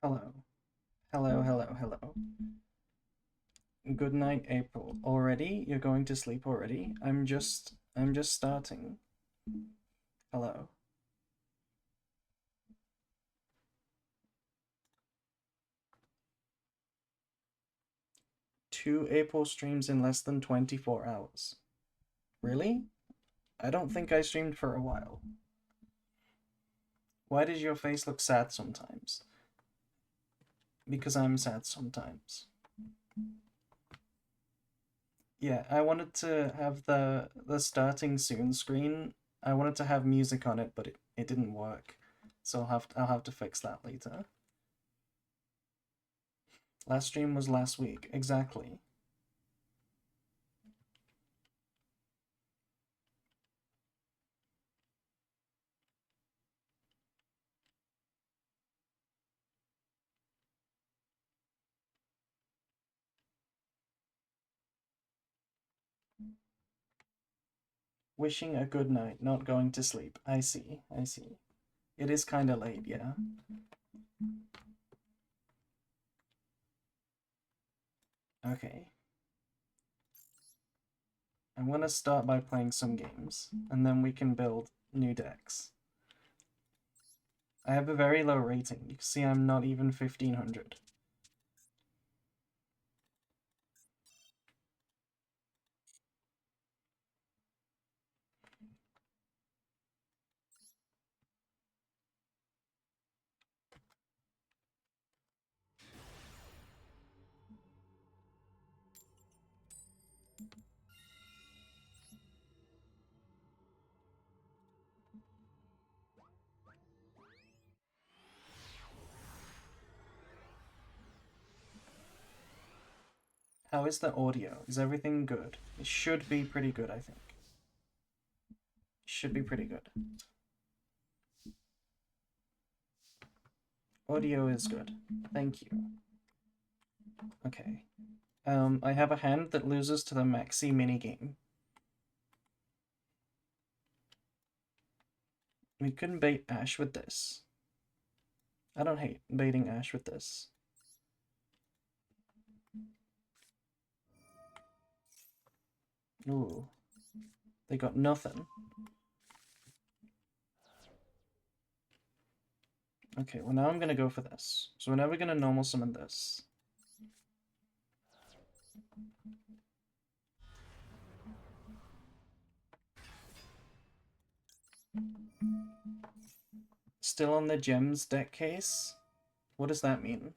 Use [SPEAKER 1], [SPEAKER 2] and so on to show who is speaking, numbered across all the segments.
[SPEAKER 1] Hello. Hello, hello, hello. Good night, April. Already? You're going to sleep already? I'm just starting. Hello. 2 April streams in less than 24 hours. Really? I don't think I streamed for a while. Why does your face look sad sometimes? Because I'm sad sometimes. Yeah, I wanted to have the starting soon screen. I wanted to have music on it, but it didn't work. So I'll have to fix that later. Last stream was last week, exactly. Wishing a good night, not going to sleep. I see, I see. It is kinda late, yeah. Okay. I'm gonna start by playing some games, and then we can build new decks. I have a very low rating. You can see I'm not even 1500. How is the audio? Is everything good? It should be pretty good, I think. Should be pretty good. Audio is good. Thank you. Okay. I have a hand that loses to the Maxi minigame. We couldn't bait Ash with this. I don't hate baiting Ash with this. Ooh. They got nothing. Okay, well now I'm gonna go for this. So we're never gonna normal summon this. Still on the gems deck case? What does that mean?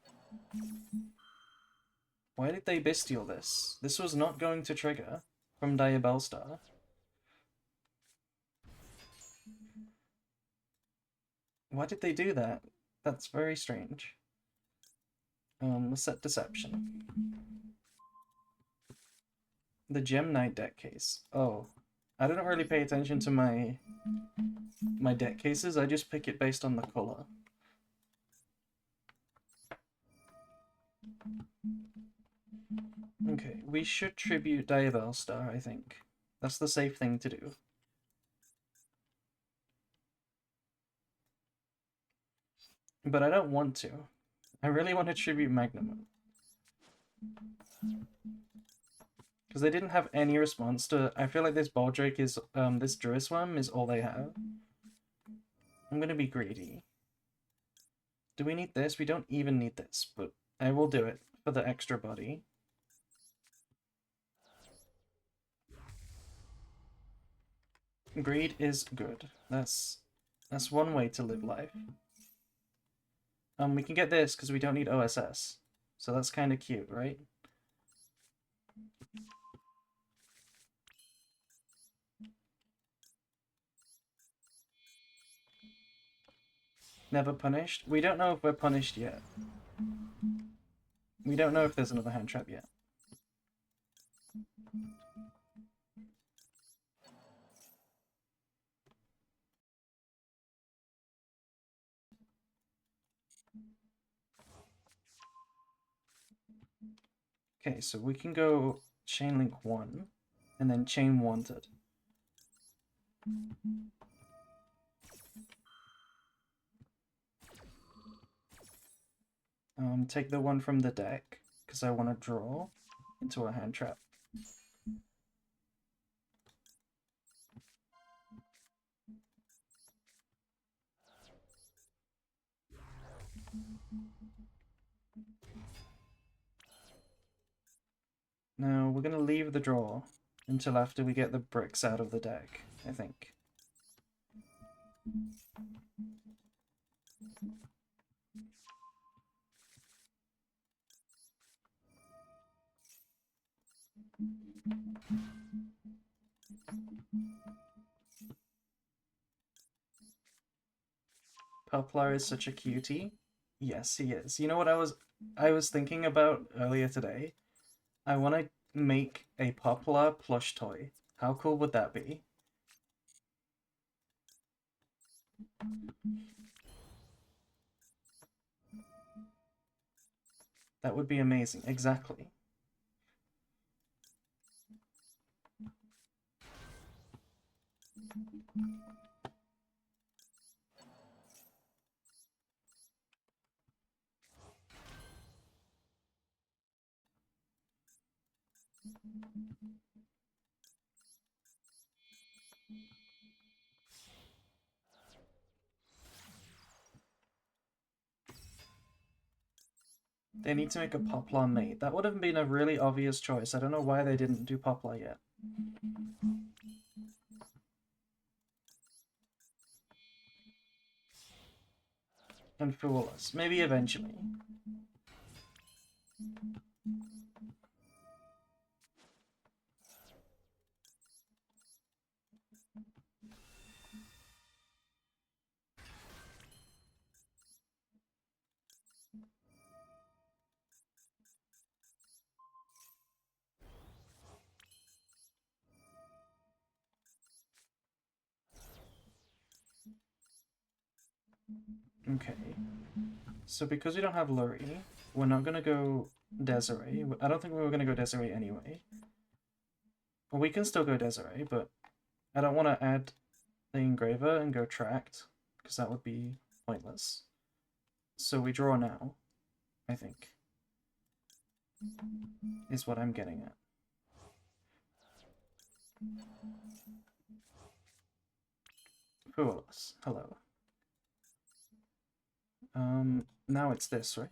[SPEAKER 1] Why did they bestial this? This was not going to trigger from Diabellstar. Why did they do that? That's very strange. Set deception. The Gem Knight deck case. Oh. I don't really pay attention to my deck cases, I just pick it based on the color. Okay, we should tribute Diabellstar, I think. That's the safe thing to do. But I don't want to. I really want to tribute Magnum. Because they didn't have any response to... I feel like this Baldric is... this Druisworm is all they have. I'm gonna be greedy. Do we need this? We don't even need this, but I will do it for the extra body. Greed is good. That's one way to live life. We can get this because we don't need OSS. So that's kind of cute, right? Never punished? We don't know if we're punished yet. We don't know if there's another hand trap yet. Okay, so we can go Chain Link 1, and then Chain Wanted. Take the one from the deck, because I want to draw into a hand trap. Now, we're going to leave the draw until after we get the bricks out of the deck, I think. Poplar is such a cutie. Yes, he is. You know what I was thinking about earlier today? I want to make a Poplar plush toy. How cool would that be? That would be amazing. Exactly. They need to make a Poplar mate. That would have been a really obvious choice. I don't know why they didn't do Poplar yet. And fool us. Maybe eventually. Okay. So because we don't have Lurie, we're not gonna go Desiree. I don't think we were gonna go Desiree anyway. Well, we can still go Desiree, but I don't want to add the Engraver and go Tract, because that would be pointless. So we draw now, I think, is what I'm getting at. Fool us. Hello. Now it's this, right?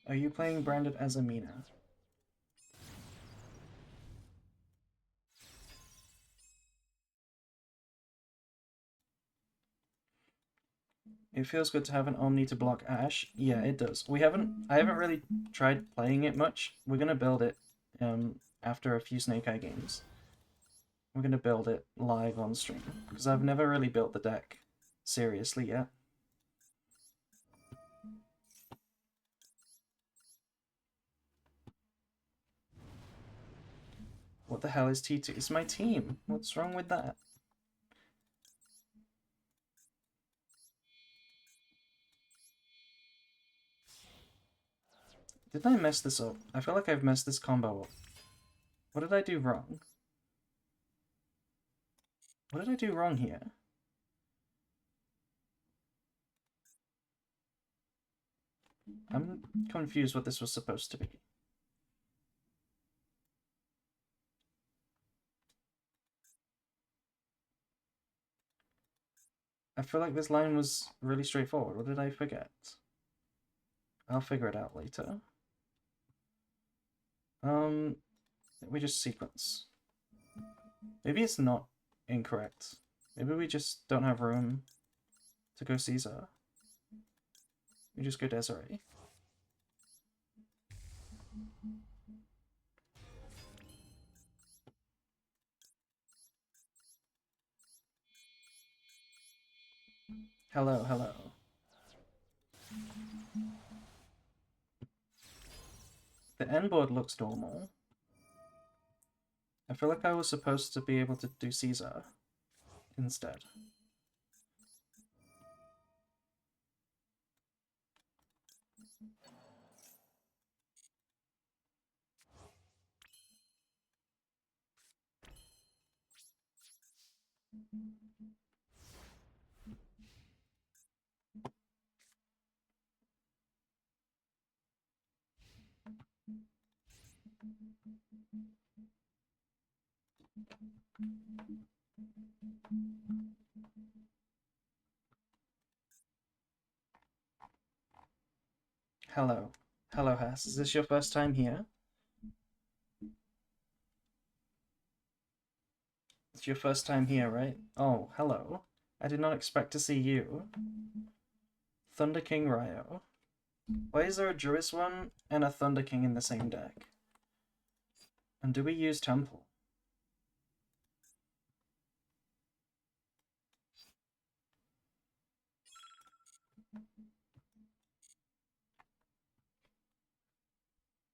[SPEAKER 1] Are you playing Branded Azamina? It feels good to have an Omni to block Ash. Yeah, it does. I haven't really tried playing it much. We're gonna build it after a few Snake Eye games. We're gonna build it live on stream, because I've never really built the deck seriously yet. What the hell is T2? It's my team. What's wrong with that? Did I mess this up? I feel like I've messed this combo up. What did I do wrong? What did I do wrong here? I'm confused what this was supposed to be. I feel like this line was really straightforward. What did I forget? I'll figure it out later. We just sequence. Maybe it's not incorrect. Maybe we just don't have room to go Caesar. We just go Desiree. Hello, hello. The end board looks normal. I feel like I was supposed to be able to do Caesar instead. Hello. Hello, Hass. Is this your first time here? It's your first time here, right? Oh, hello. I did not expect to see you. Thunder King Ryo. Why is there a Druid one and a Thunder King in the same deck? And do we use Temple?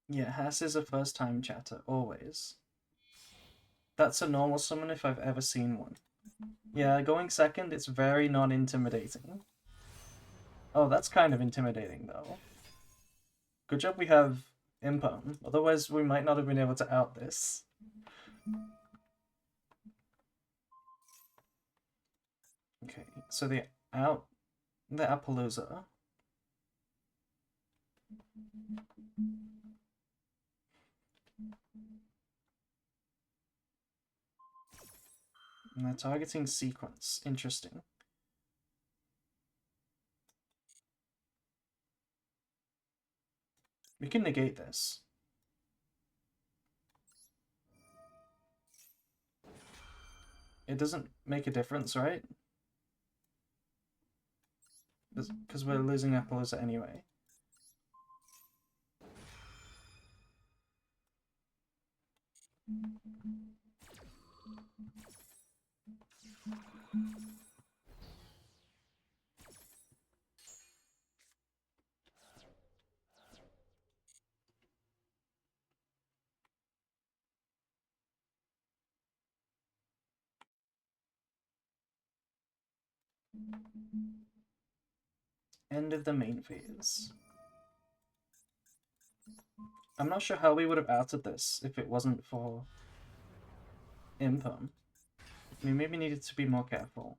[SPEAKER 1] Yeah, Hass is a first time chatter, always. That's a normal summon if I've ever seen one. Yeah, going second, it's very non-intimidating. Oh, that's kind of intimidating, though. Good job we have Impone, otherwise we might not have been able to out this. Okay, so the Appaloosa. And they're targeting sequence. Interesting. We can negate this. It doesn't make a difference, right? Because we're losing Appaloosa anyway. End of the main phase. I'm not sure how we would have outed this if it wasn't for Impone. We maybe needed to be more careful.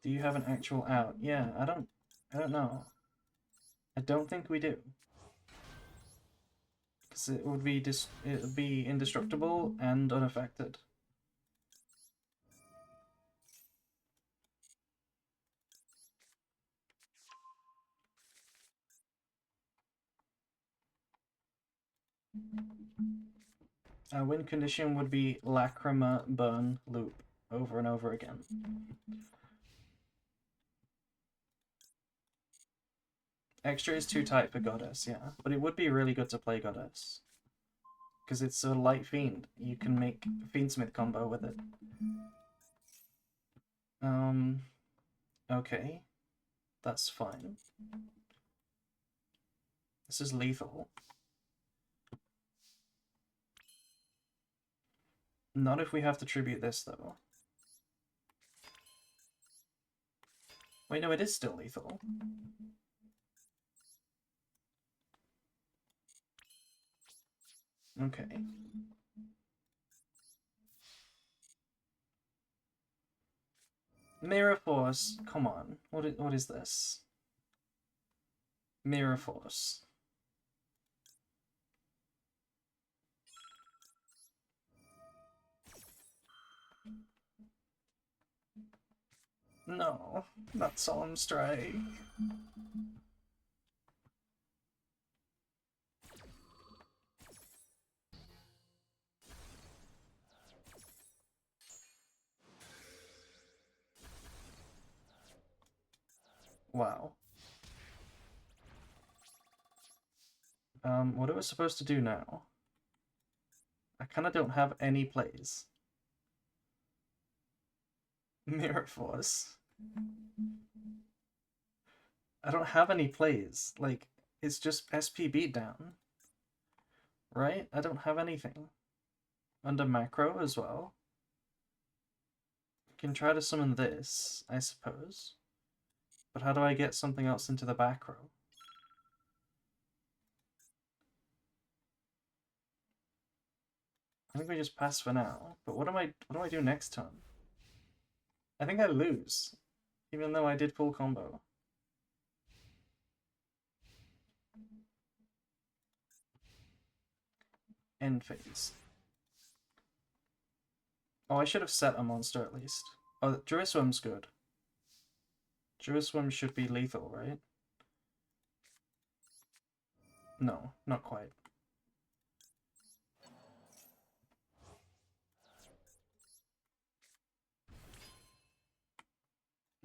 [SPEAKER 1] Do you have an actual out? Yeah, I don't know. I don't think we do. Because it would be indestructible and unaffected. Our win condition would be Lacrima, Burn, Loop, over and over again. Extra is too tight for Goddess, yeah. But it would be really good to play Goddess. Because it's a light fiend. You can make Fiendsmith combo with it. Okay. That's fine. This is lethal. Not if we have to tribute this, though. Wait, no, it is still lethal. Okay. Mirror Force, come on. What is this? Mirror Force. No, not Solemn Strike. Wow. What are we supposed to do now? I kind of don't have any plays. Mirror Force. I don't have any plays. Like, it's just SP beatdown. Right? I don't have anything. Under macro as well. I can try to summon this, I suppose. But how do I get something else into the back row? I think we just pass for now. But what do I do next turn? I think I lose. Even though I did full combo. End phase. Oh, I should have set a monster at least. Oh, Druiswim's good. Druiswim should be lethal, right? No, not quite.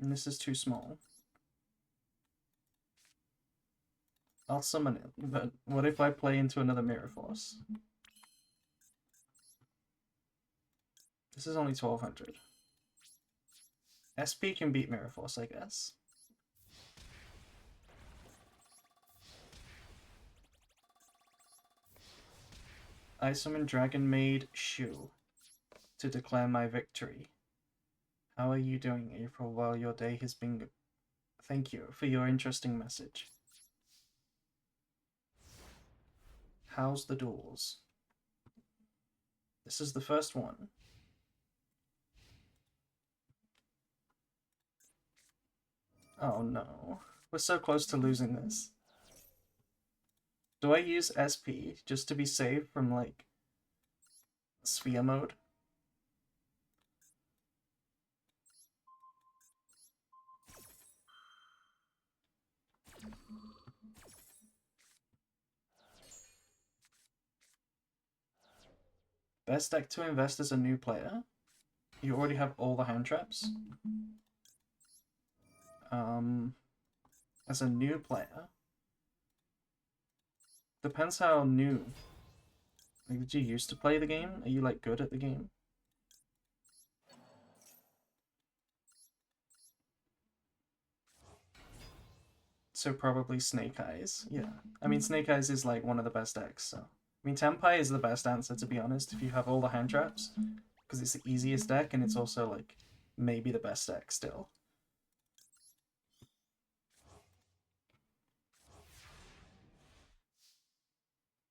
[SPEAKER 1] And this is too small. I'll summon it, but what if I play into another Mirror Force? This is only 1200. SP can beat Mirror Force, I guess. I summon Dragon Maid Shu to declare my victory. How are you doing, April? Well, your day has been good. Thank you for your interesting message. How's the duels? This is the first one. Oh no. We're so close to losing this. Do I use SP just to be safe from, like, sphere mode? Best deck to invest as a new player? You already have all the hand traps? As a new player? Depends how new. Like, did you used to play the game? Are you, like, good at the game? So probably Snake Eyes. Yeah. I mean, Snake Eyes is, like, one of the best decks, so... I mean, Tenpai is the best answer, to be honest, if you have all the hand traps. Because it's the easiest deck, and it's also, like, maybe the best deck still.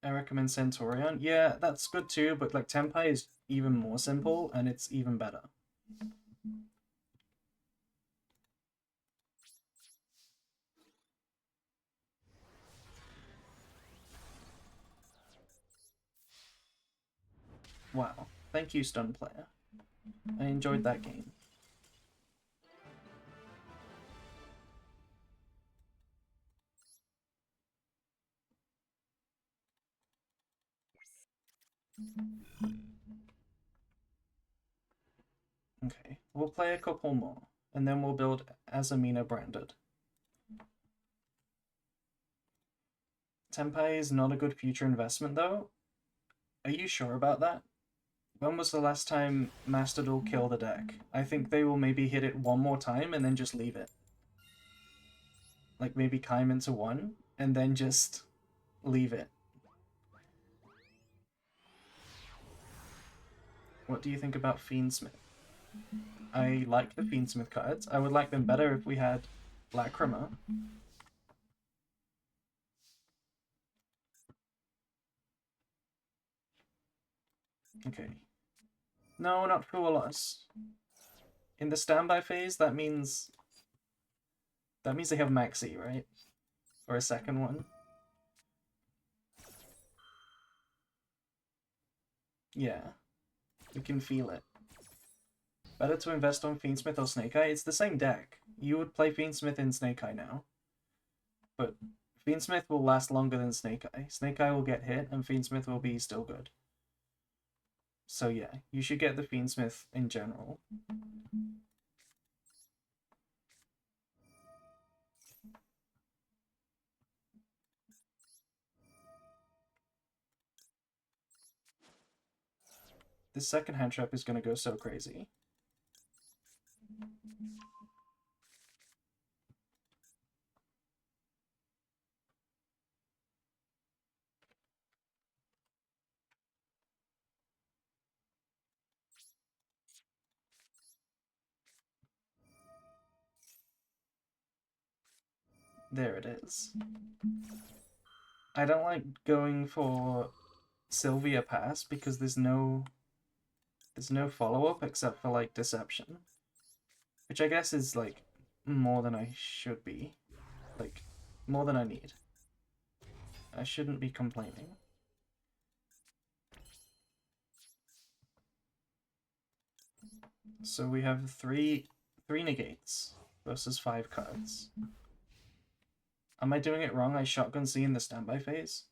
[SPEAKER 1] I recommend Centurion. Yeah, that's good too, but, like, Tenpai is even more simple, and it's even better. Wow. Thank you, Stun Player. I enjoyed that game. Okay, we'll play a couple more, and then we'll build Azamina Branded. Tenpai is not a good future investment, though. Are you sure about that? When was the last time Master Duel killed a deck? I think they will maybe hit it one more time and then just leave it. Like, maybe Kime into one, and then just leave it. What do you think about Fiendsmith? I like the Fiendsmith cards. I would like them better if we had Lacrima. Okay. No, not Fool Us. In the standby phase, that means they have Maxi, right? Or a second one. Yeah. We can feel it. Better to invest on Fiendsmith or Snake Eye? It's the same deck. You would play Fiendsmith in Snake Eye now. But Fiendsmith will last longer than Snake Eye. Snake Eye will get hit, and Fiendsmith will be still good. So yeah, you should get the Fiendsmith in general. This second hand trap is going to go so crazy. There it is. I don't like going for Sylvia Pass because there's no follow-up except for like Deception. Which I guess is like more than I should be. Like more than I need. I shouldn't be complaining. So we have three negates versus 5 cards. Am I doing it wrong? I shotgun C in the standby phase?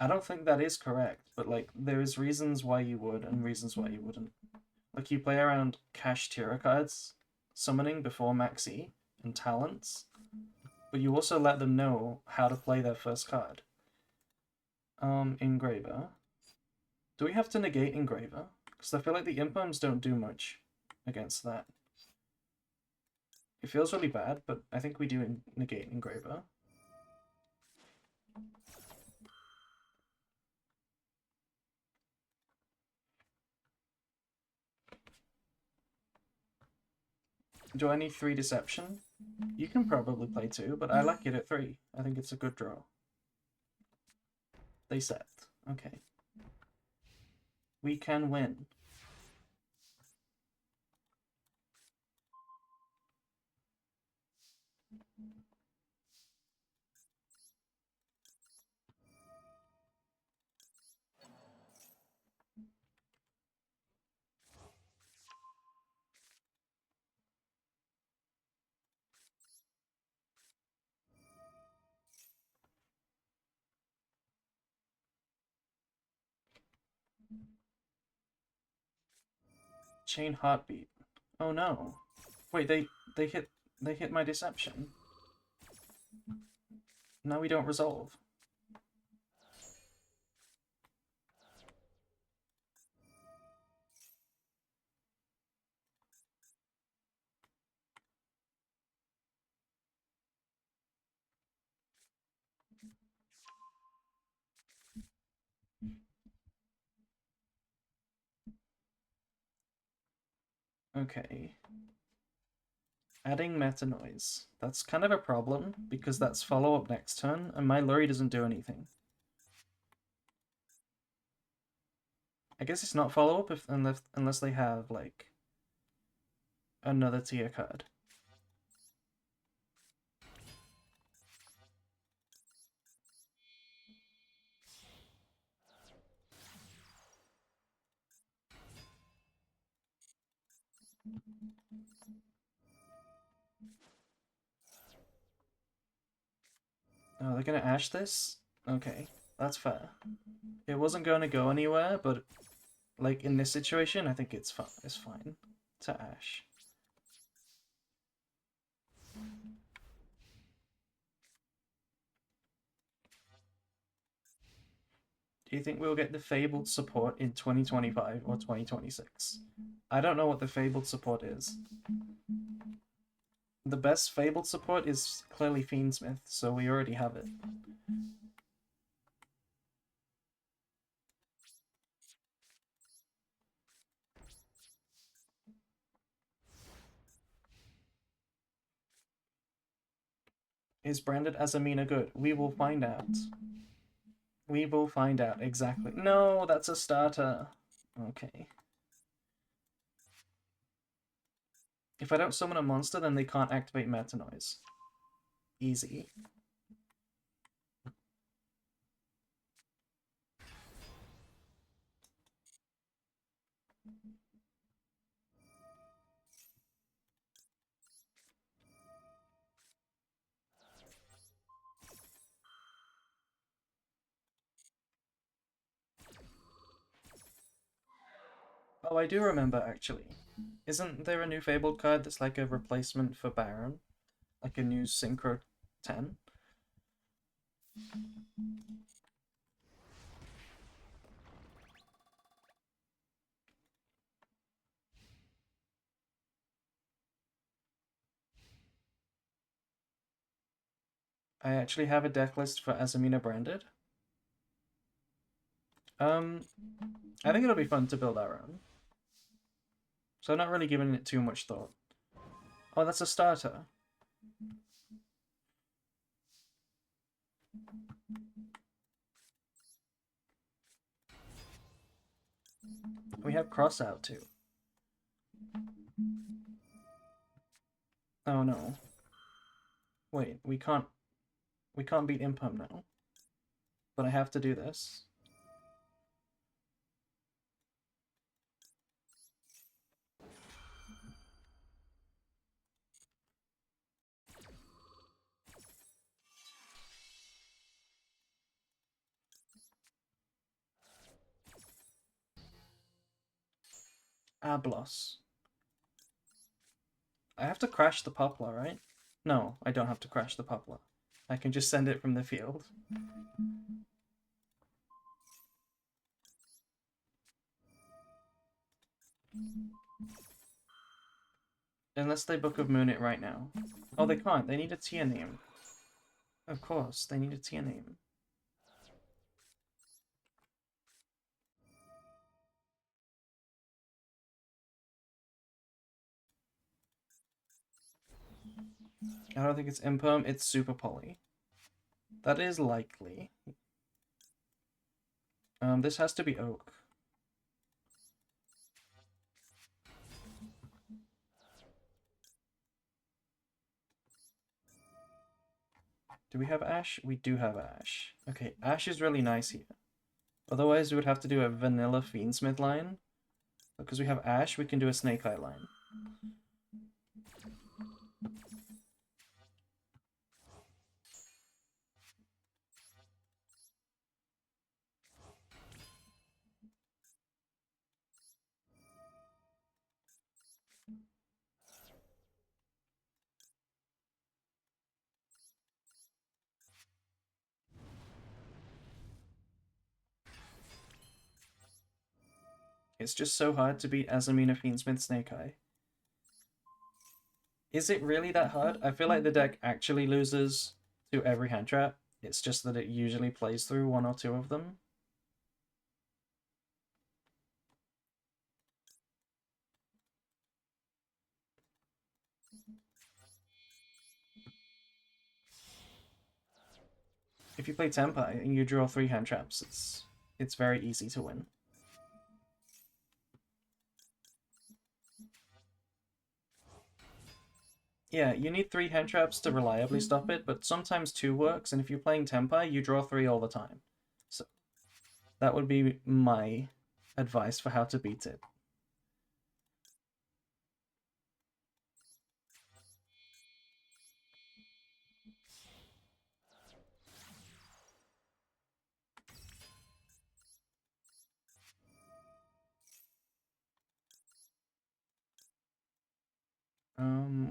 [SPEAKER 1] I don't think that is correct, but like there's reasons why you would and reasons why you wouldn't. Like you play around cash Tira cards, summoning before Max E, and talents, but you also let them know how to play their first card. Engraver. Do we have to negate Engraver? Because I feel like the imperms don't do much against that. It feels really bad, but I think we do negate Engraver. Do I need 3 Deception? You can probably play 2, but I like it at 3. I think it's a good draw. They set. Okay. We can win. Chain Heartbeat. Oh no. Wait, they hit my Deception. Now we don't resolve. Okay. Adding meta noise. That's kind of a problem, because that's follow-up next turn, and my Lurry doesn't do anything. I guess it's not follow-up unless they have, like, another tier card. Oh, they're gonna Ash this? Okay, that's fair. It wasn't going to go anywhere, but, like, in this situation, I think it's fine to Ash. Do you think we'll get the Fabled support in 2025 or 2026? I don't know what the Fabled support is. The best Fabled support is clearly Fiendsmith, so we already have it. Is Branded Azamina good? We will find out. We will find out, exactly. No, that's a starter. Okay. If I don't summon a monster, then they can't activate Meta Noise. Easy. Oh, I do remember, actually. Isn't there a new Fabled card that's like a replacement for Baron? Like a new Synchro 10? I actually have a deck list for Azamina Branded. I think it'll be fun to build our own. So I'm not really giving it too much thought. Oh, that's a starter. We have Crossout too. Oh no. Wait, we can't beat Impum now. But I have to do this. Ablos. I have to crash the Poplar, right? No, I don't have to crash the Poplar. I can just send it from the field. Unless they Book of Moon it right now. Oh, they can't. They need a tier name. Of course, they need a tier name. I don't think it's Imperm, it's Super Poly. That is likely. This has to be Oak. Do we have Ash? We do have Ash. Okay, Ash is really nice here. Otherwise, we would have to do a vanilla Fiendsmith line. Because we have Ash, we can do a Snake Eye line. It's just so hard to beat Azamina Fiendsmith Snake Eye. Is it really that hard? I feel like the deck actually loses to every hand trap. It's just that it usually plays through one or two of them. If you play Tempai and you draw 3 hand traps, it's very easy to win. Yeah, you need 3 hand traps to reliably stop it, but sometimes 2 works, and if you're playing Tempai, you draw 3 all the time. So that would be my advice for how to beat it.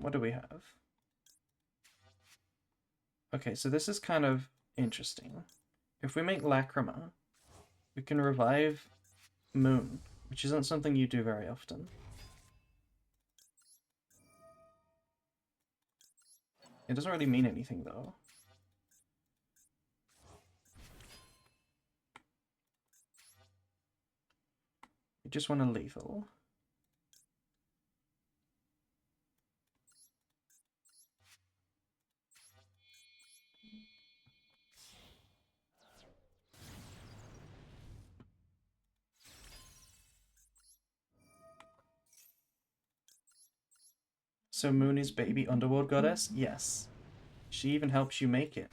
[SPEAKER 1] What do we have? Okay, so this is kind of interesting. If we make Lacrima, we can revive Moon, which isn't something you do very often. It doesn't really mean anything, though. We just want a lethal. So Moon is baby underworld goddess? Yes. She even helps you make it.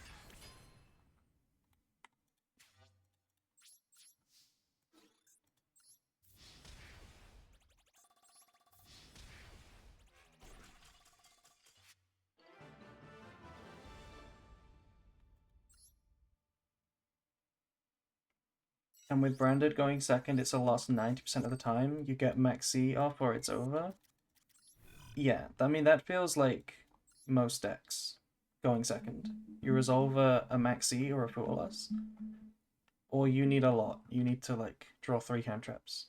[SPEAKER 1] And with Branded going second, it's a loss 90% of the time. You get Maxi off or it's over. Yeah, I mean, that feels like most decks going second. You resolve a Maxi or a Fool-Us, or you need a lot. You need to, like, draw 3 hand traps.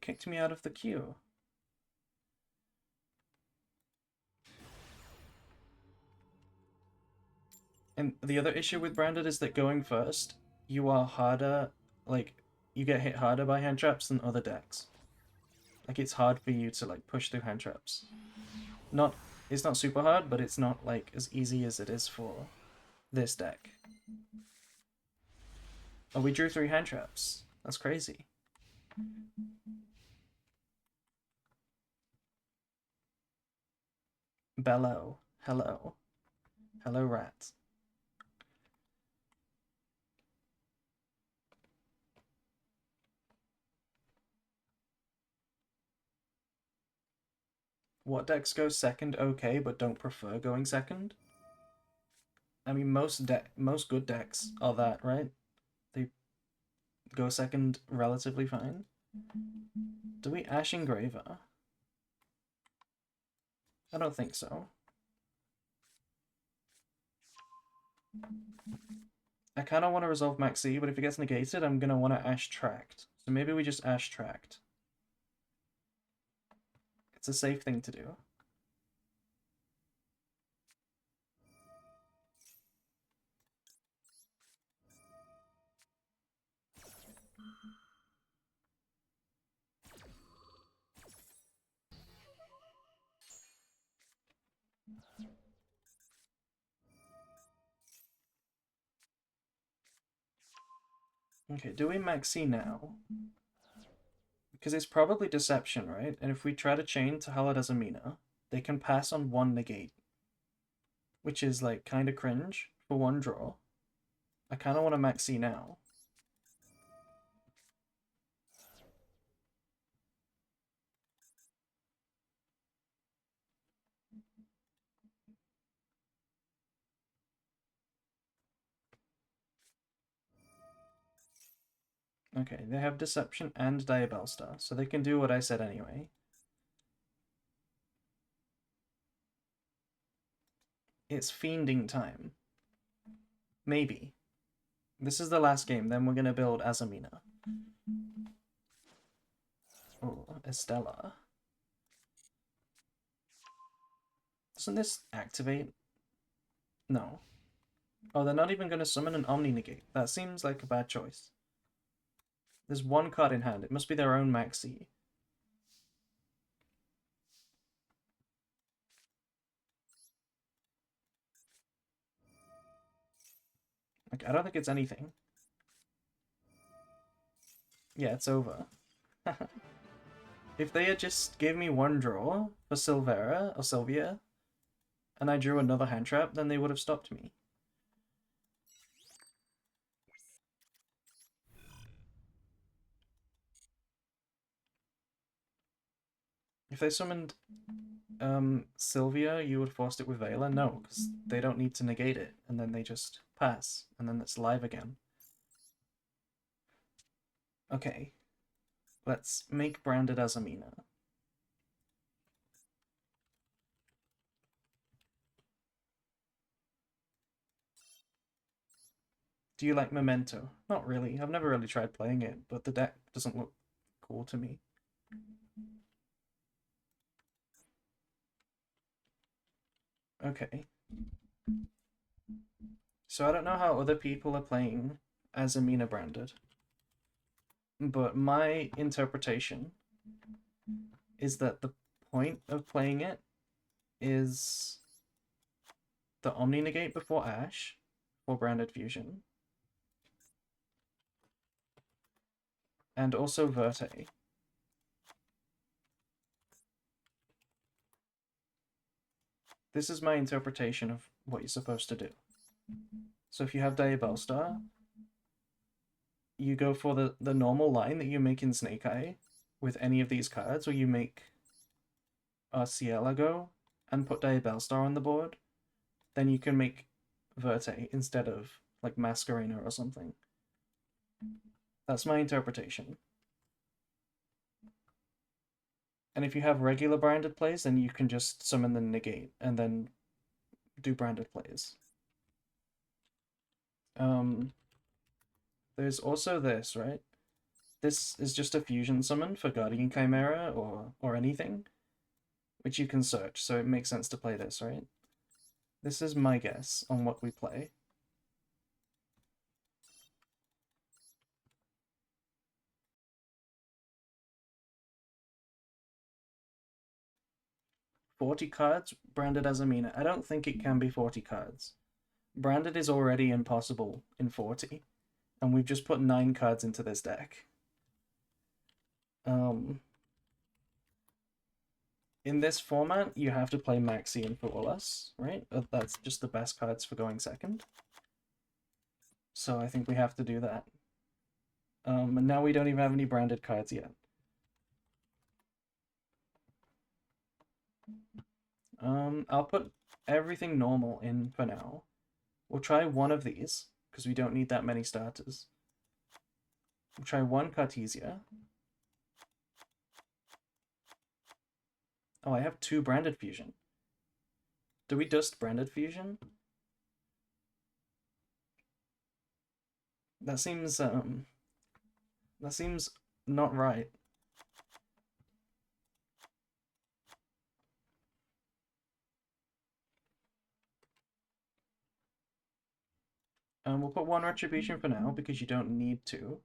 [SPEAKER 1] kicked me out of the queue. And the other issue with Branded is that going first, you are harder, like, you get hit harder by hand traps than other decks. Like, it's hard for you to, like, push through hand traps. It's not super hard, but it's not, like, as easy as it is for this deck. Oh, we drew 3 hand traps. That's crazy. Bellow. Hello. Hello, rat. What decks go second okay, but don't prefer going second? I mean, most good decks are that, right? They go second relatively fine. Do we Ash Engraver? I don't think so. I kind of want to resolve Maxi, but if it gets negated, I'm going to want to Ash Tract. So maybe we just Ash Tract. It's a safe thing to do. Okay, do we Maxi now? Because it's probably Deception, right? And if we try to chain to Finalizing Azamina, they can pass on 1 negate. Which is, like, kind of cringe for 1 draw. I kind of want to Maxi now. Okay, they have Deception and Diabellstar, so they can do what I said anyway. It's fiending time. Maybe. This is the last game, then we're gonna build Azamina. Oh, Estella. Doesn't this activate? No. Oh, they're not even gonna summon an Omni Negate. That seems like a bad choice. There's 1 card in hand. It must be their own Maxi. Like, I don't think it's anything. Yeah, it's over. If they had just gave me 1 draw for Silvera or Sylvia, and I drew another hand trap, then they would have stopped me. If they summoned Sylvia, you would have forced it with Vela? No, because they don't need to negate it, and then they just pass, and then it's live again. Okay, let's make Branded Azamina. Do you like Memento? Not really. I've never really tried playing it, but the deck doesn't look cool to me. Okay. So I don't know how other people are playing Azamina Branded, but my interpretation is that the point of playing it is the Omni Negate before Ash for Branded Fusion, and also Verte. This is my interpretation of what you're supposed to do. So if you have Diabellstar, you go for the normal line that you make in Snake Eye with any of these cards, or you make Ciela go and put Diabellstar on the board. Then you can make Verte instead of like Masquerena or something. That's my interpretation. And if you have regular branded plays, then you can just summon the negate and then do branded plays. There's also this, right? this is just a fusion summon for Guardian Chimera or anything, which you can search, so it makes sense to play this, right? This is my guess on what we play. $40 cards, Branded Azamina. I don't think it can be 40 cards. Branded is already impossible in 40, and we've just put 9 cards into this deck. In this format, you have to play Maxi and Flawless, right? That's just the best cards for going second. So I think we have to do that. And now we don't even have any branded cards yet. I'll put everything normal in for now. We'll try one of these, because we don't need that many starters. We'll try one Cartesia. Oh, I have 2 branded fusion. Do we dust branded fusion? That seems not right. We'll put 1 retribution for now because you don't need to.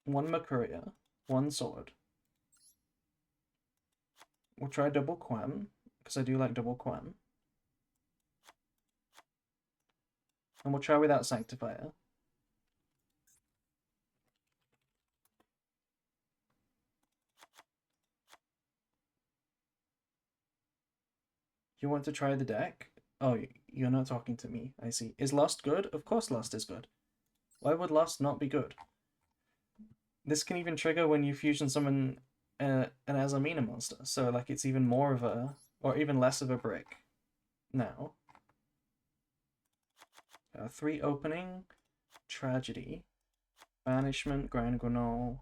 [SPEAKER 1] 1 Makuria, 1 sword. We'll try double Quan because I do like double Quan. And we'll try without Sanctifier. You want to try the deck? Oh, you're not talking to me. I see. Is Lost good? Of course Lost is good. Why would Lost not be good? This can even trigger when you fusion summon an Azamina monster. So, like, it's even more of a... or even less of a brick now. 3 opening, Tragedy, Banishment, Grand Granol.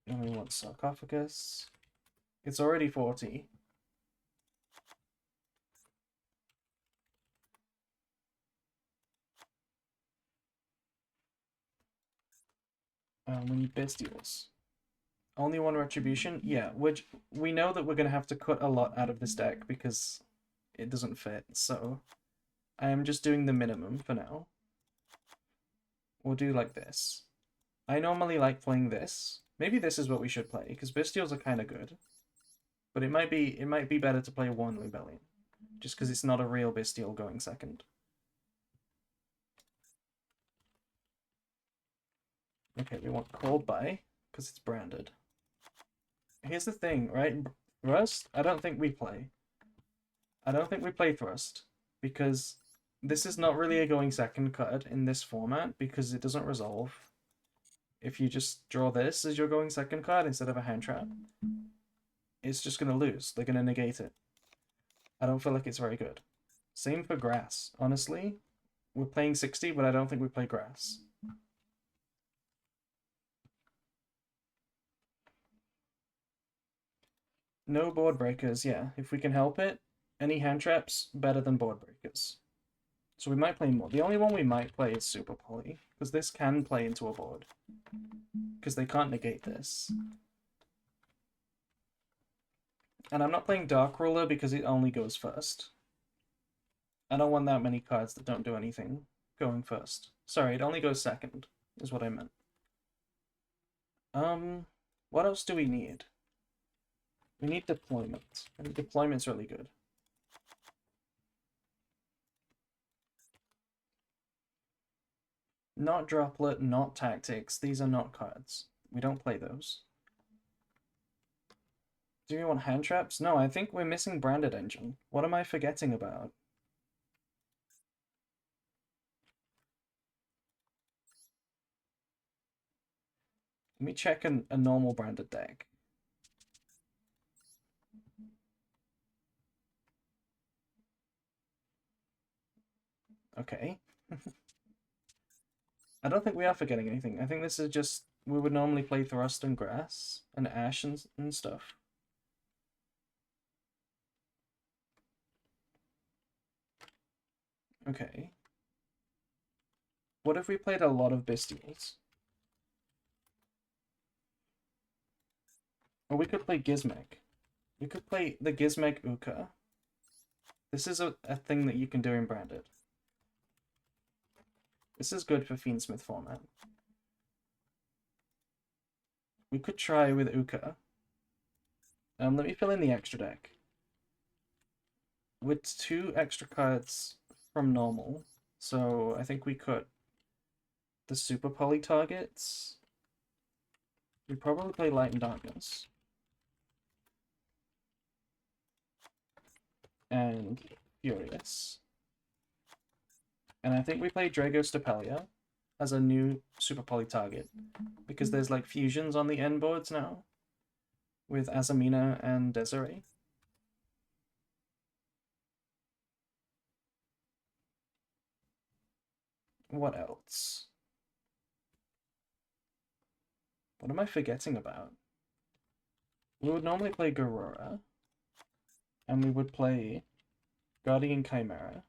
[SPEAKER 1] And we want Sarcophagus. It's already 40. We need Bestials. Only 1 Retribution? Yeah, which we know that we're going to have to cut a lot out of this deck because it doesn't fit, so I am just doing the minimum for now. We'll do like this. I normally like playing this. Maybe this is what we should play, because Bestials are kind of good. But it might be better to play 1 Rebellion, just because it's not a real Bestial going second. Okay, we want Called By, because it's branded. Here's the thing, right? Thrust, I don't think we play. I don't think we play Thrust, because this is not really a going second card in this format, because it doesn't resolve. If you just draw this as your going second card instead of a hand trap, it's just going to lose. They're going to negate it. I don't feel like it's very good. Same for Grass. Honestly, we're playing 60, but I don't think we play Grass. No board breakers, yeah. If we can help it, any hand traps, better than board breakers. So we might play more. The only one we might play is Super Poly, because this can play into a board. Because they can't negate this. And I'm not playing Dark Ruler because it only goes first. I don't want that many cards that don't do anything going first. Sorry, it only goes second, is what I meant. What else do we need? We need deployment. And deployment's really good. Not Droplet, not Tactics. These are not cards. We don't play those. Do we want hand traps? No, I think we're missing Branded Engine. What am I forgetting about? Let me check a normal branded deck. Okay. I don't think we are forgetting anything. I think this is just... we would normally play Thrust and Grass and Ash and stuff. Okay. What if we played a lot of Bestials? Or we could play Gizmek. We could play the Gizmek Uka. This is a thing that you can do in Branded. This is good for Fiendsmith format. We could try with Uka. Let me fill in the extra deck. With 2 extra cards from normal, so I think we could. The Super Poly targets. We'd probably play Light and Darkness. And Furious. And I think we play Drago Stapelia as a new Super Poly target, because there's like fusions on the end boards now with Azamina and Desiree. What else? What am I forgetting about? We would normally play Garura, and we would play Guardian Chimera.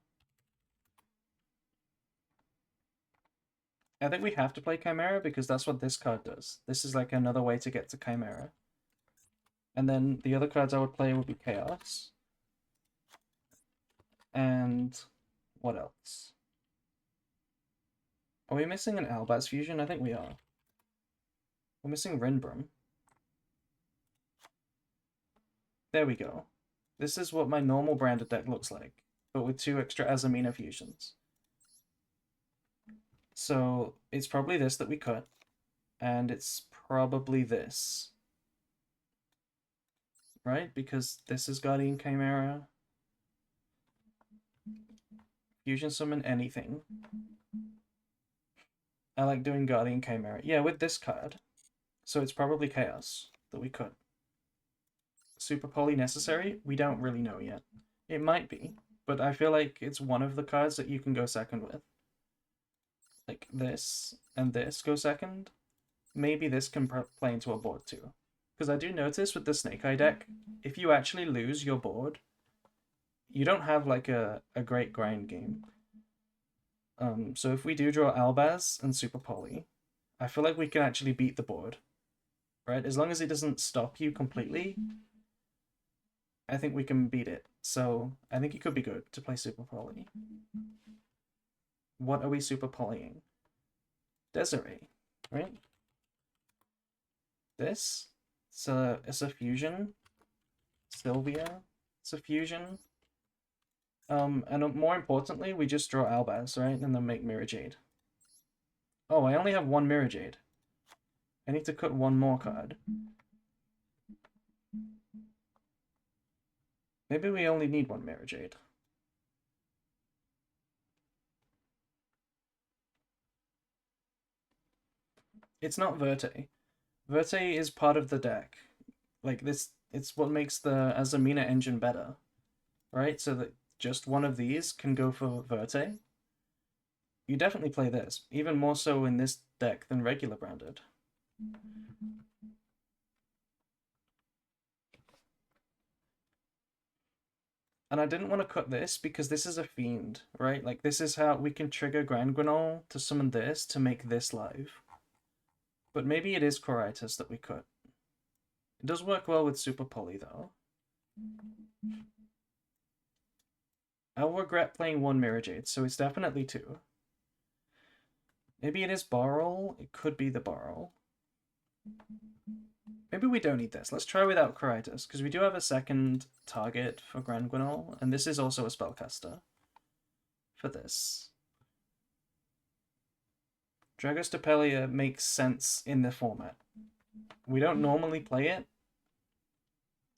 [SPEAKER 1] I think we have to play Chimera because that's what this card does. This is like another way to get to Chimera. And then the other cards I would play would be Chaos. And what else? Are we missing an Albaz fusion? I think we are. We're missing Rinbrum. There we go. This is what my normal Branded deck looks like, but with 2 extra Azamina fusions. So it's probably this that we cut, and it's probably this. Right? Because this is Guardian Chimera. Fusion summon anything. I like doing Guardian Chimera. Yeah, with this card. So it's probably Chaos that we cut. Super Poly necessary? We don't really know yet. It might be, but I feel like it's one of the cards that you can go second with. Like this and this go second. Maybe this can play into a board too. Because I do notice with the Snake Eye deck, if you actually lose your board, you don't have like a great grind game. So if we do draw Albaz and Super Poly, I feel like we can actually beat the board. Right? As long as it doesn't stop you completely, I think we can beat it. So I think it could be good to play Super Poly. What are we Super Polying? Desiree, right? This? It's a fusion. Sylvia? It's a fusion. And more importantly, we just draw Albaz, right? And then make Mirror Jade. Oh, I only have 1 Mirror Jade. I need to cut 1 more card. Maybe we only need 1 Mirror Jade. It's not Verte. Verte is part of the deck. Like this, it's what makes the Azamina engine better. Right? So that just one of these can go for Verte. You definitely play this, even more so in this deck than regular Branded. And I didn't want to cut this because this is a fiend, right? Like this is how we can trigger Grand Granol to summon this to make this live. But maybe it is Coritis that we cut. It does work well with Super Poly though. I'll regret playing 1 Mirror Jade, so it's definitely 2. Maybe it is Barrel. It could be the Barrel. Maybe we don't need this. Let's try without Coritis, because we do have a second target for Grand Granol, and this is also a spellcaster for this. Dragostapelia makes sense in the format. We don't normally play it.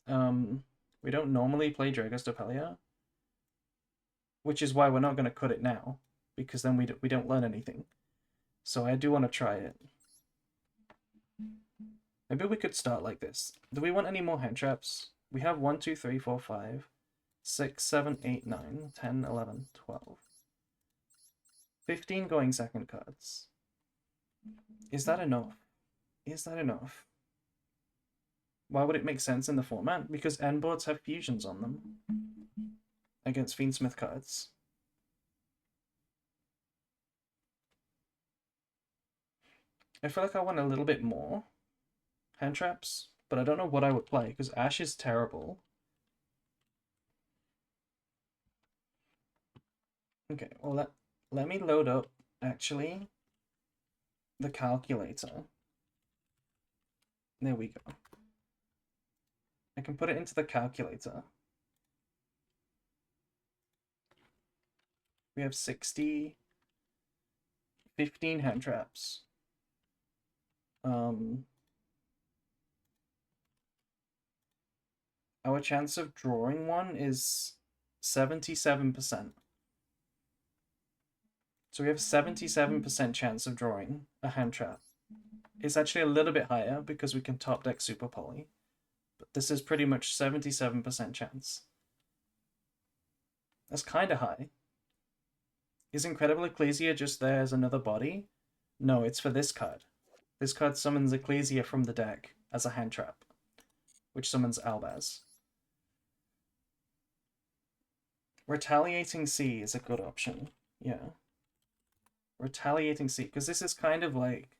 [SPEAKER 1] We don't normally play Dragostapelia, which is why we're not going to cut it now, because then we don't learn anything. So I do want to try it. Maybe we could start like this. Do we want any more hand traps? We have 1, 2, 3, 4, 5, 6, 7, 8, 9, 10, 11, 12. 15 going second cards. Is that enough? Is that enough? Why would it make sense in the format? Because end boards have fusions on them against Fiendsmith cards. I feel like I want a little bit more hand traps, but I don't know what I would play because Ash is terrible. Okay, well let me load up actually the calculator. There we go. I can put it into the calculator. We have 60, 15 hand traps. Our chance of drawing one is 77%. So we have 77% chance of drawing a hand trap. It's actually a little bit higher because we can top deck Super Poly. But this is pretty much 77% chance. That's kind of high. Is Incredible Ecclesia just there as another body? No, it's for this card. This card summons Ecclesia from the deck as a hand trap, which summons Albaz. Retaliating Sea is a good option. Yeah. Retaliating Sea, because this is kind of like...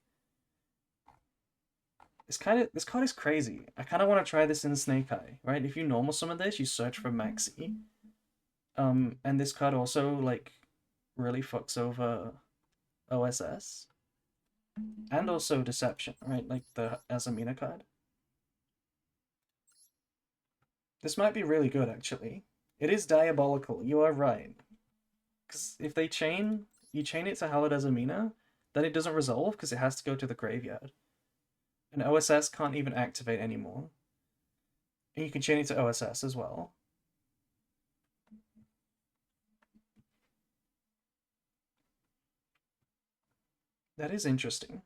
[SPEAKER 1] this card is crazy. I kind of want to try this in Snake Eye, right? If you normal summon this, you search for Maxi. And this card also, like, really fucks over OSS. And also Deception, right? Like the Azamina card. This might be really good, actually. It is diabolical, you are right. Because if they chain, you chain it to Hallowed Azamina, then it doesn't resolve because it has to go to the graveyard. And OSS can't even activate anymore. And you can chain it to OSS as well. That is interesting.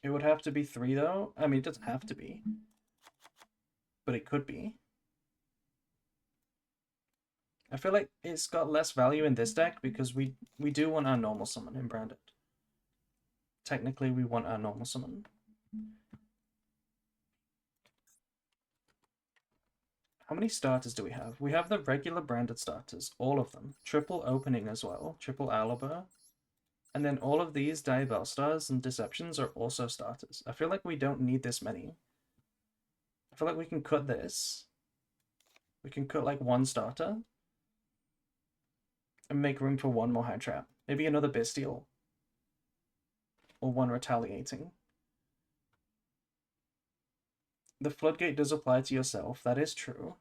[SPEAKER 1] It would have to be 3 though. I mean, it doesn't have to be. But it could be. I feel like it's got less value in this deck because we do want our normal summon in Branded. Technically, we want our normal summon. How many starters do we have? We have the regular Branded starters, all of them. Triple opening as well, triple Owlbear. And then all of these Diabell stars and Deceptions are also starters. I feel like we don't need this many. I feel like we can cut this. We can cut like one starter. And make room for one more high trap. Maybe another Bestial. Or one Retaliating. The Floodgate does apply to yourself, that is true.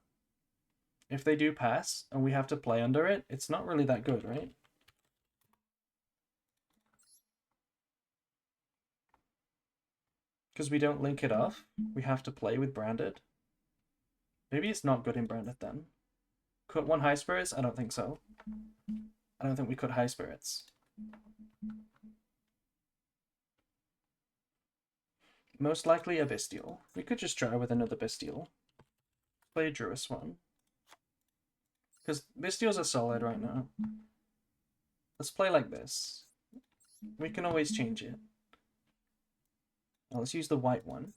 [SPEAKER 1] If they do pass, and we have to play under it, it's not really that good, right? Because we don't link it off, we have to play with Branded. Maybe it's not good in Branded then. Cut one High Spirits? I don't think so. I don't think we cut High Spirits. Most likely a Bestial. We could just try with another Bestial. Play a Druis one. Because Bestials are solid right now. Let's play like this. We can always change it. Now let's use the white one.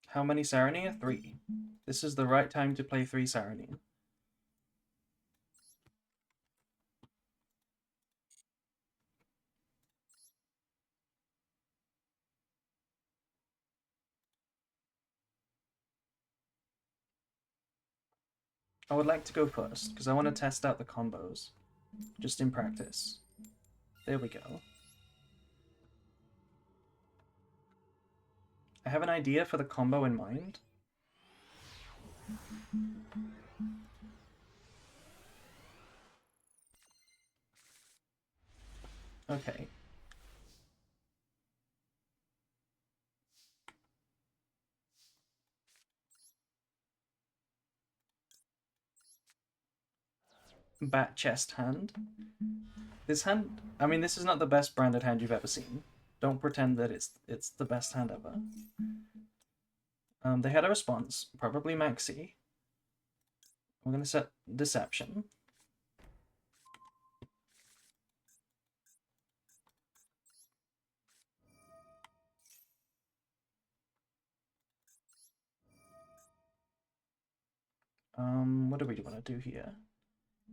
[SPEAKER 1] How many Saronir? 3. This is the right time to play 3 Saronir. I would like to go first, because I want to test out the combos. Just in practice. There we go. I have an idea for the combo in mind. Okay. Bat chest hand. This hand, I mean, this is not the best Branded hand you've ever seen. Don't pretend that it's the best hand ever. They had a response, probably Maxi. We're gonna set Deception. What do we want to do here?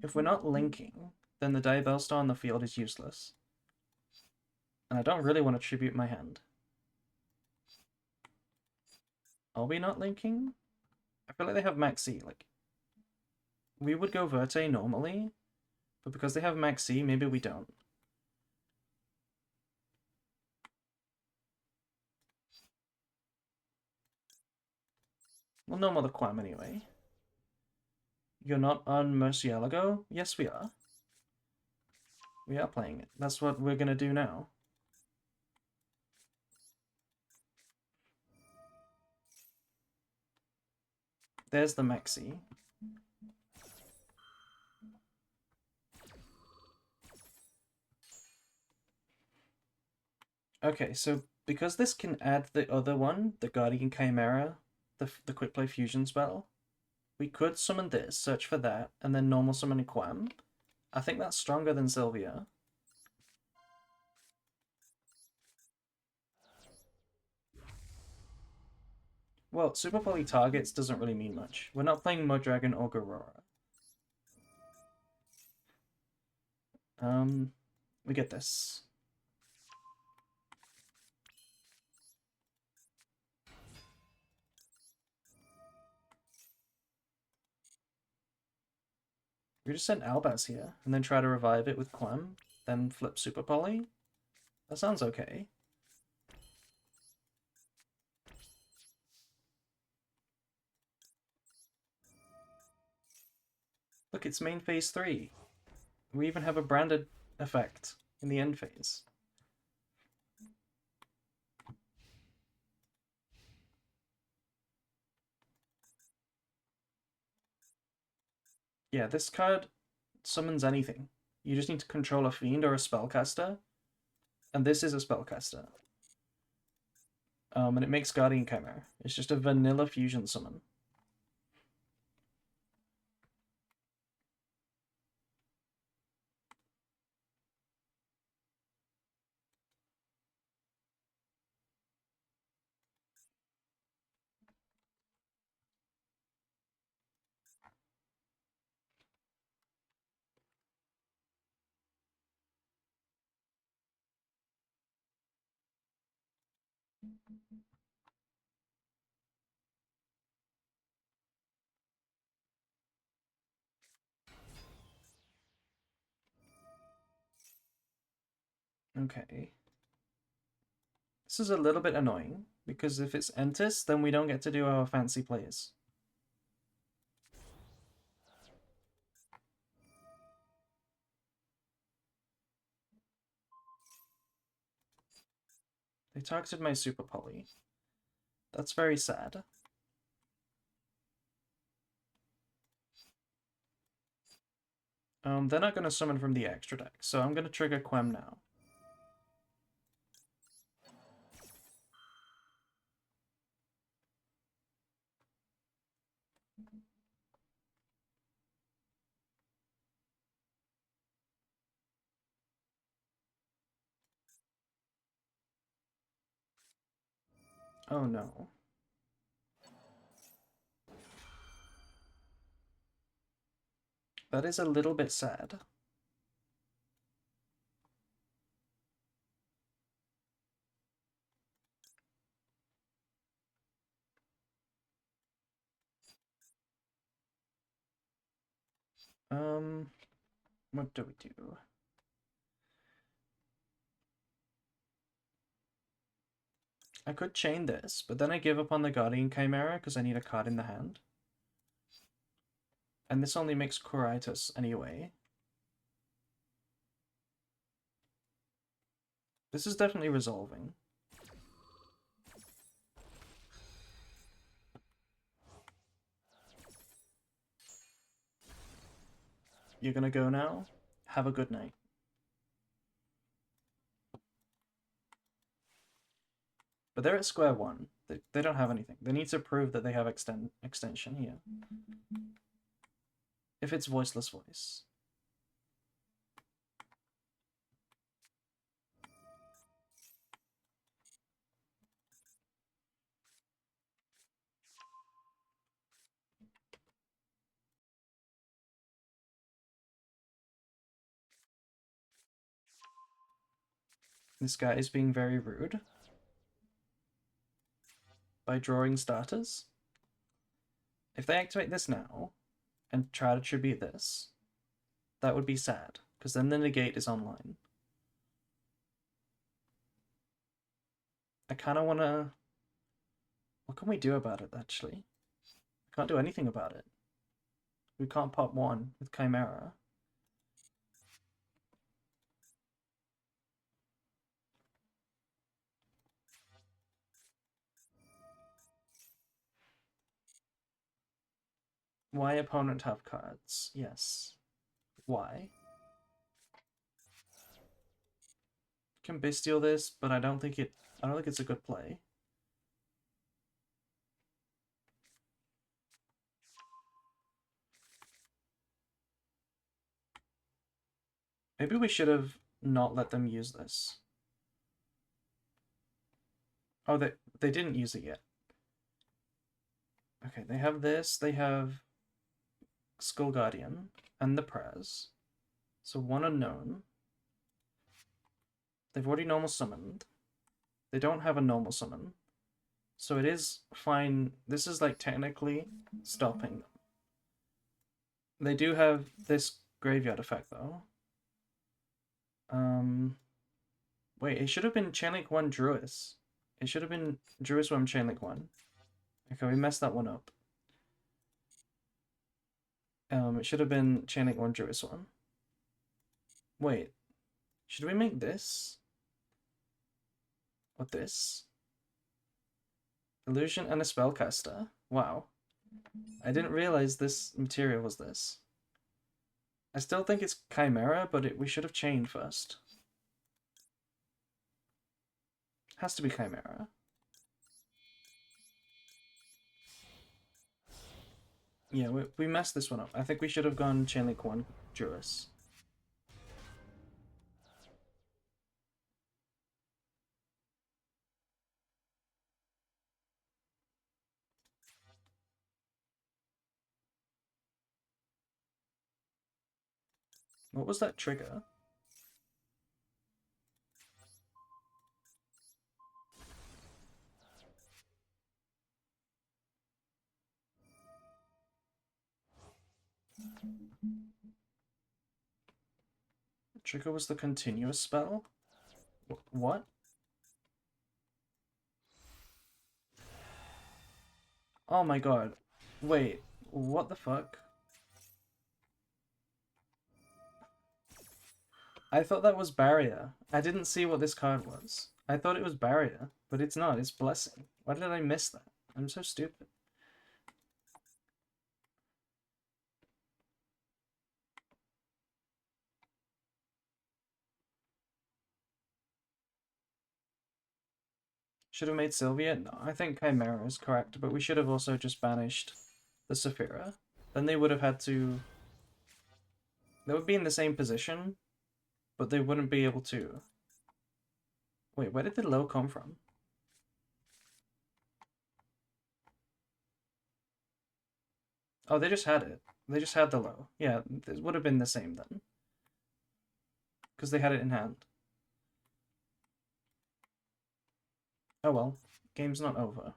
[SPEAKER 1] If we're not linking, then the Diabell Star on the field is useless. And I don't really want to tribute my hand. Are we not linking? I feel like they have Maxi. Like, we would go Verte normally, but because they have Maxi, maybe we don't. We'll normal the Quam anyway. You're not on Murcielago? Yes, we are. We are playing it. That's what we're gonna do now. There's the Maxi. Okay, so because this can add the other one, the Guardian Chimera, the Quick Play Fusion spell, we could summon this, search for that, and then normal summon a Quam. I think that's stronger than Sylvia. Well, Super Poly targets doesn't really mean much. We're not playing Mudragon or Garora. We get this. We just send Albaz here, and then try to revive it with Quam, then flip Super Poly. That sounds okay. Look, it's main phase 3. We even have a branded effect in the end phase. Yeah, this card summons anything. You just need to control a fiend or a spellcaster, and this is a spellcaster. And it makes Guardian Chimera. It's just a vanilla fusion summon. Okay. This is a little bit annoying, because if it's Entis, then we don't get to do our fancy plays. They targeted my Super Poly. That's very sad. They're not going to summon from the extra deck, so I'm going to trigger Quem now. Oh no. That is a little bit sad. What do we do? I could chain this, but then I give up on the Guardian Chimera because I need a card in the hand. And this only makes Coritus anyway. This is definitely resolving. You're gonna go now? Have a good night. But they're at square one. They don't have anything. They need to prove that they have extension here. If it's voiceless voice. This guy is being very rude by drawing starters. If they activate this now and try to tribute this, that would be sad, because then the negate is online. I kind of want to... What can we do about it, actually? I can't do anything about it. We can't pop one with Chimera. Why opponent have cards? Yes. Why? Can bestial this, but I don't think it's a good play. Maybe we should have not let them use this. Oh, they didn't use it yet. Okay, they have this, they have Skull Guardian and the Prez. So one unknown. They've already normal summoned. They don't have a normal summon. So it is fine. This is like technically stopping them. They do have this graveyard effect though. Wait, it should have been Chainlink 1 Druis. It should have been Druis Worm Chainlink 1. Okay, we messed that one up. It should have been Chainlink 1 Druis 1. Wait, should we make this? Or this? Illusion and a Spellcaster. Wow. I didn't realize this material was this. I still think it's Chimera, but we should have chained first. Has to be Chimera. Yeah, we messed this one up. I think we should have gone Chainlink 1 Juris. What was that trigger? The trigger was the continuous spell? What? Oh my god. Wait, what the fuck? I thought that was Barrier. I didn't see what this card was. I thought it was Barrier, but it's not. It's Blessing. Why did I miss that? I'm so stupid. Should have made Sylvia? No, I think Chimera is correct, but we should have also just banished the Saphira. Then they would have had to... They would be in the same position, but they wouldn't be able to... Wait, where did the low come from? Oh, they just had it. They just had the low. Yeah, it would have been the same then. Because they had it in hand. Oh well, game's not over.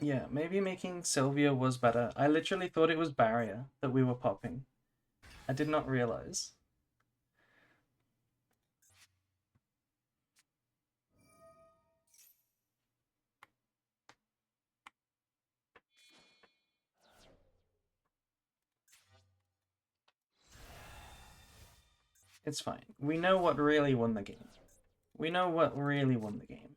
[SPEAKER 1] Yeah, maybe making Sylvia was better. I literally thought it was Barrier that we were popping. I did not realize. It's fine. We know what really won the game. We know what really won the game.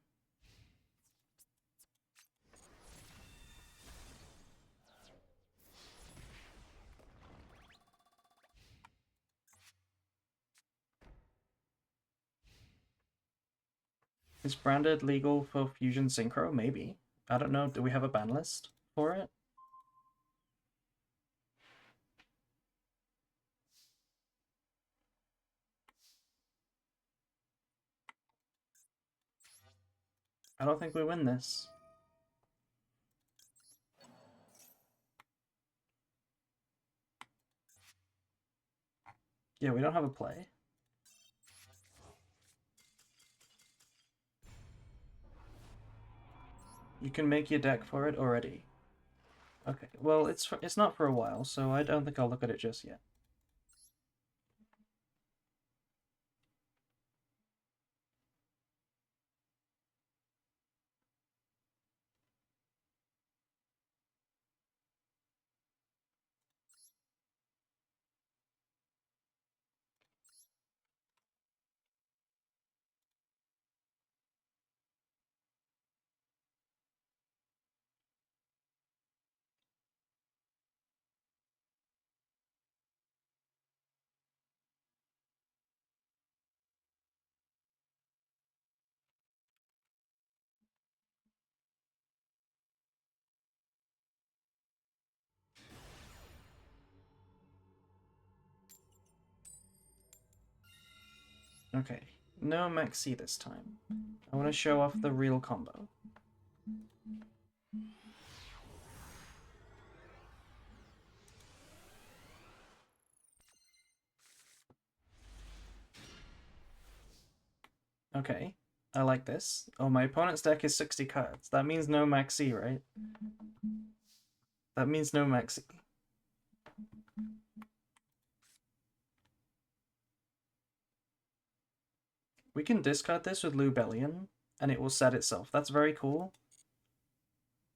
[SPEAKER 1] Is Branded legal for Fusion Synchro? Maybe. I don't know. Do we have a ban list for it? I don't think we win this. Yeah, we don't have a play. You can make your deck for it already. Okay, well, it's not for a while, so I don't think I'll look at it just yet. Okay, no maxi this time. I want to show off the real combo. Okay, I like this. Oh, my opponent's deck is 60 cards. That means no maxi, right? That means no maxi. We can discard this with Lubellion, and it will set itself. That's very cool.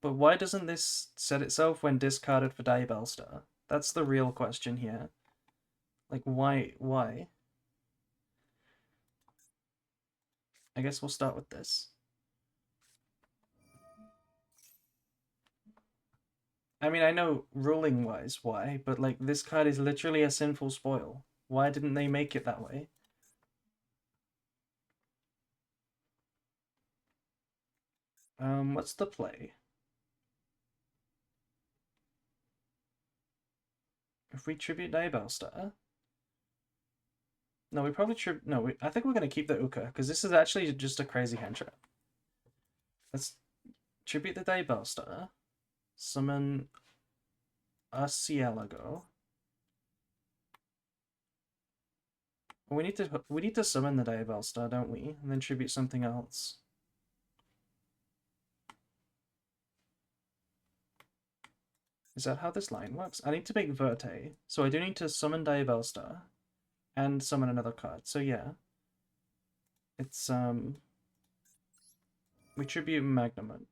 [SPEAKER 1] But why doesn't this set itself when discarded for Diabellstar? That's the real question here. Like, why? Why? I guess we'll start with this. I mean, I know ruling-wise why, but like, this card is literally a sinful spoil. Why didn't they make it that way? What's the play? If we tribute Diabellstar... No, we probably no, I think we're going to keep the Uka, because this is actually just a crazy hand trap. Let's tribute the Diabellstar, summon a Cielago. We need to summon the Diabellstar, don't we? And then tribute something else. Is that how this line works? I need to make Verte, so I do need to summon Diabellstar and summon another card. So yeah, it's we tribute Magnamut.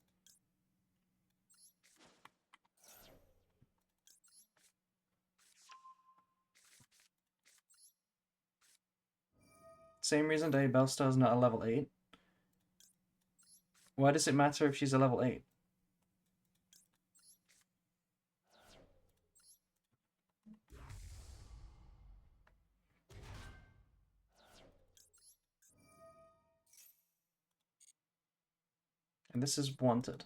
[SPEAKER 1] Same reason Diabellstar is not a level 8. Why does it matter if she's a level 8? And this is wanted.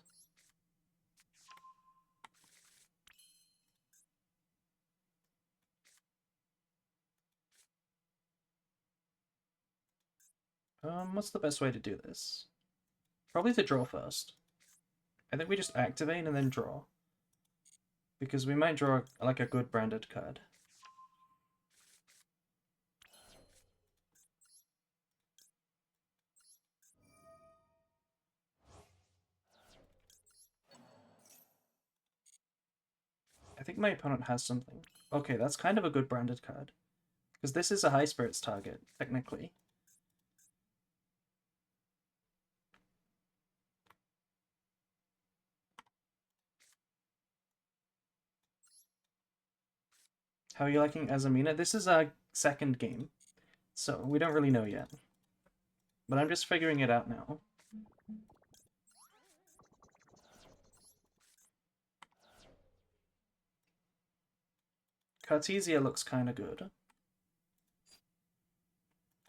[SPEAKER 1] What's the best way to do this? Probably to draw first. I think we just activate and then draw. Because we might draw like a good branded card. I think my opponent has something. Okay, that's kind of a good branded card. Because this is a high spirits target, technically. How are you liking Azamina? This is our second game. So we don't really know yet. But I'm just figuring it out now. Cartesia looks kind of good.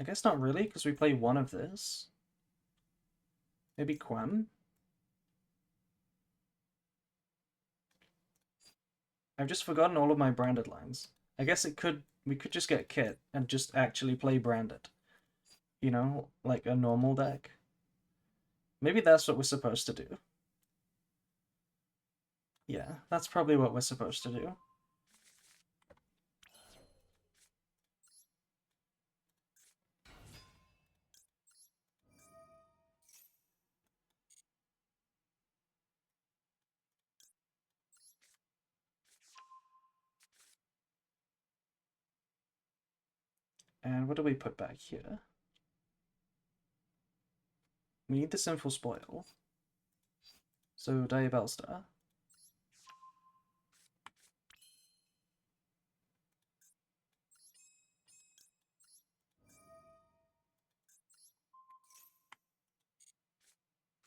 [SPEAKER 1] I guess not really, because we play one of this. Maybe Quam? I've just forgotten all of my branded lines. I guess we could just get Kit and just actually play branded. You know, like a normal deck. Maybe that's what we're supposed to do. Yeah, that's probably what we're supposed to do. And what do we put back here? We need the Sinful Spoil. So, Diabellstar.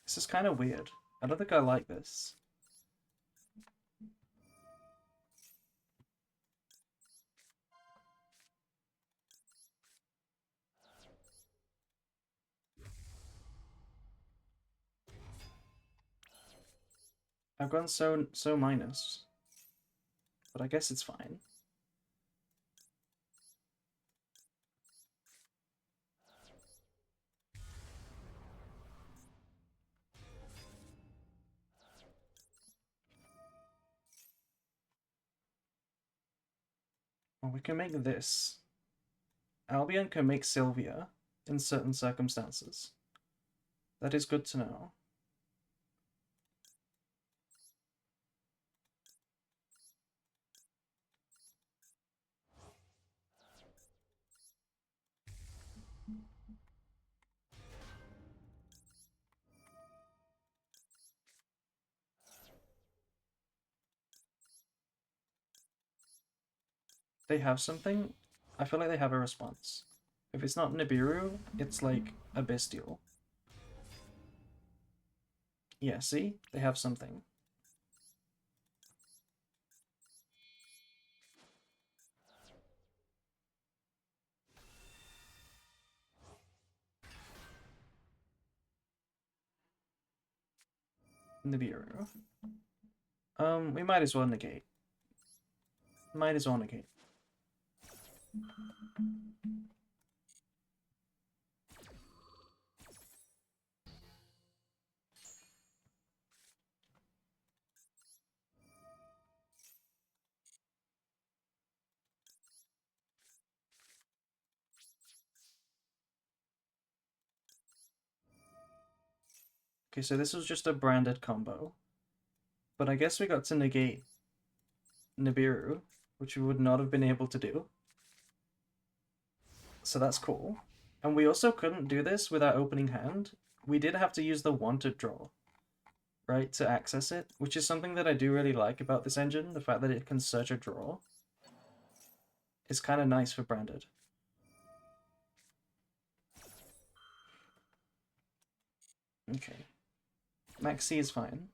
[SPEAKER 1] This is kind of weird. I don't think I like this. I've gone so minus. But I guess it's fine. Well, we can make this. Albion can make Sylvia in certain circumstances. That is good to know. They have something? I feel like they have a response. If it's not Nibiru, it's like a Bestial. Yeah, see? They have something. Nibiru. We might as well negate. Might as well negate. Okay, so this was just a branded combo. But I guess we got to negate Nibiru, which we would not have been able to do. So that's cool. And we also couldn't do this with our opening hand. We did have to use the wanted draw, right, to access it, which is something that I do really like about this engine. The fact that it can search a draw is kind of nice for branded. Okay. Max C is fine.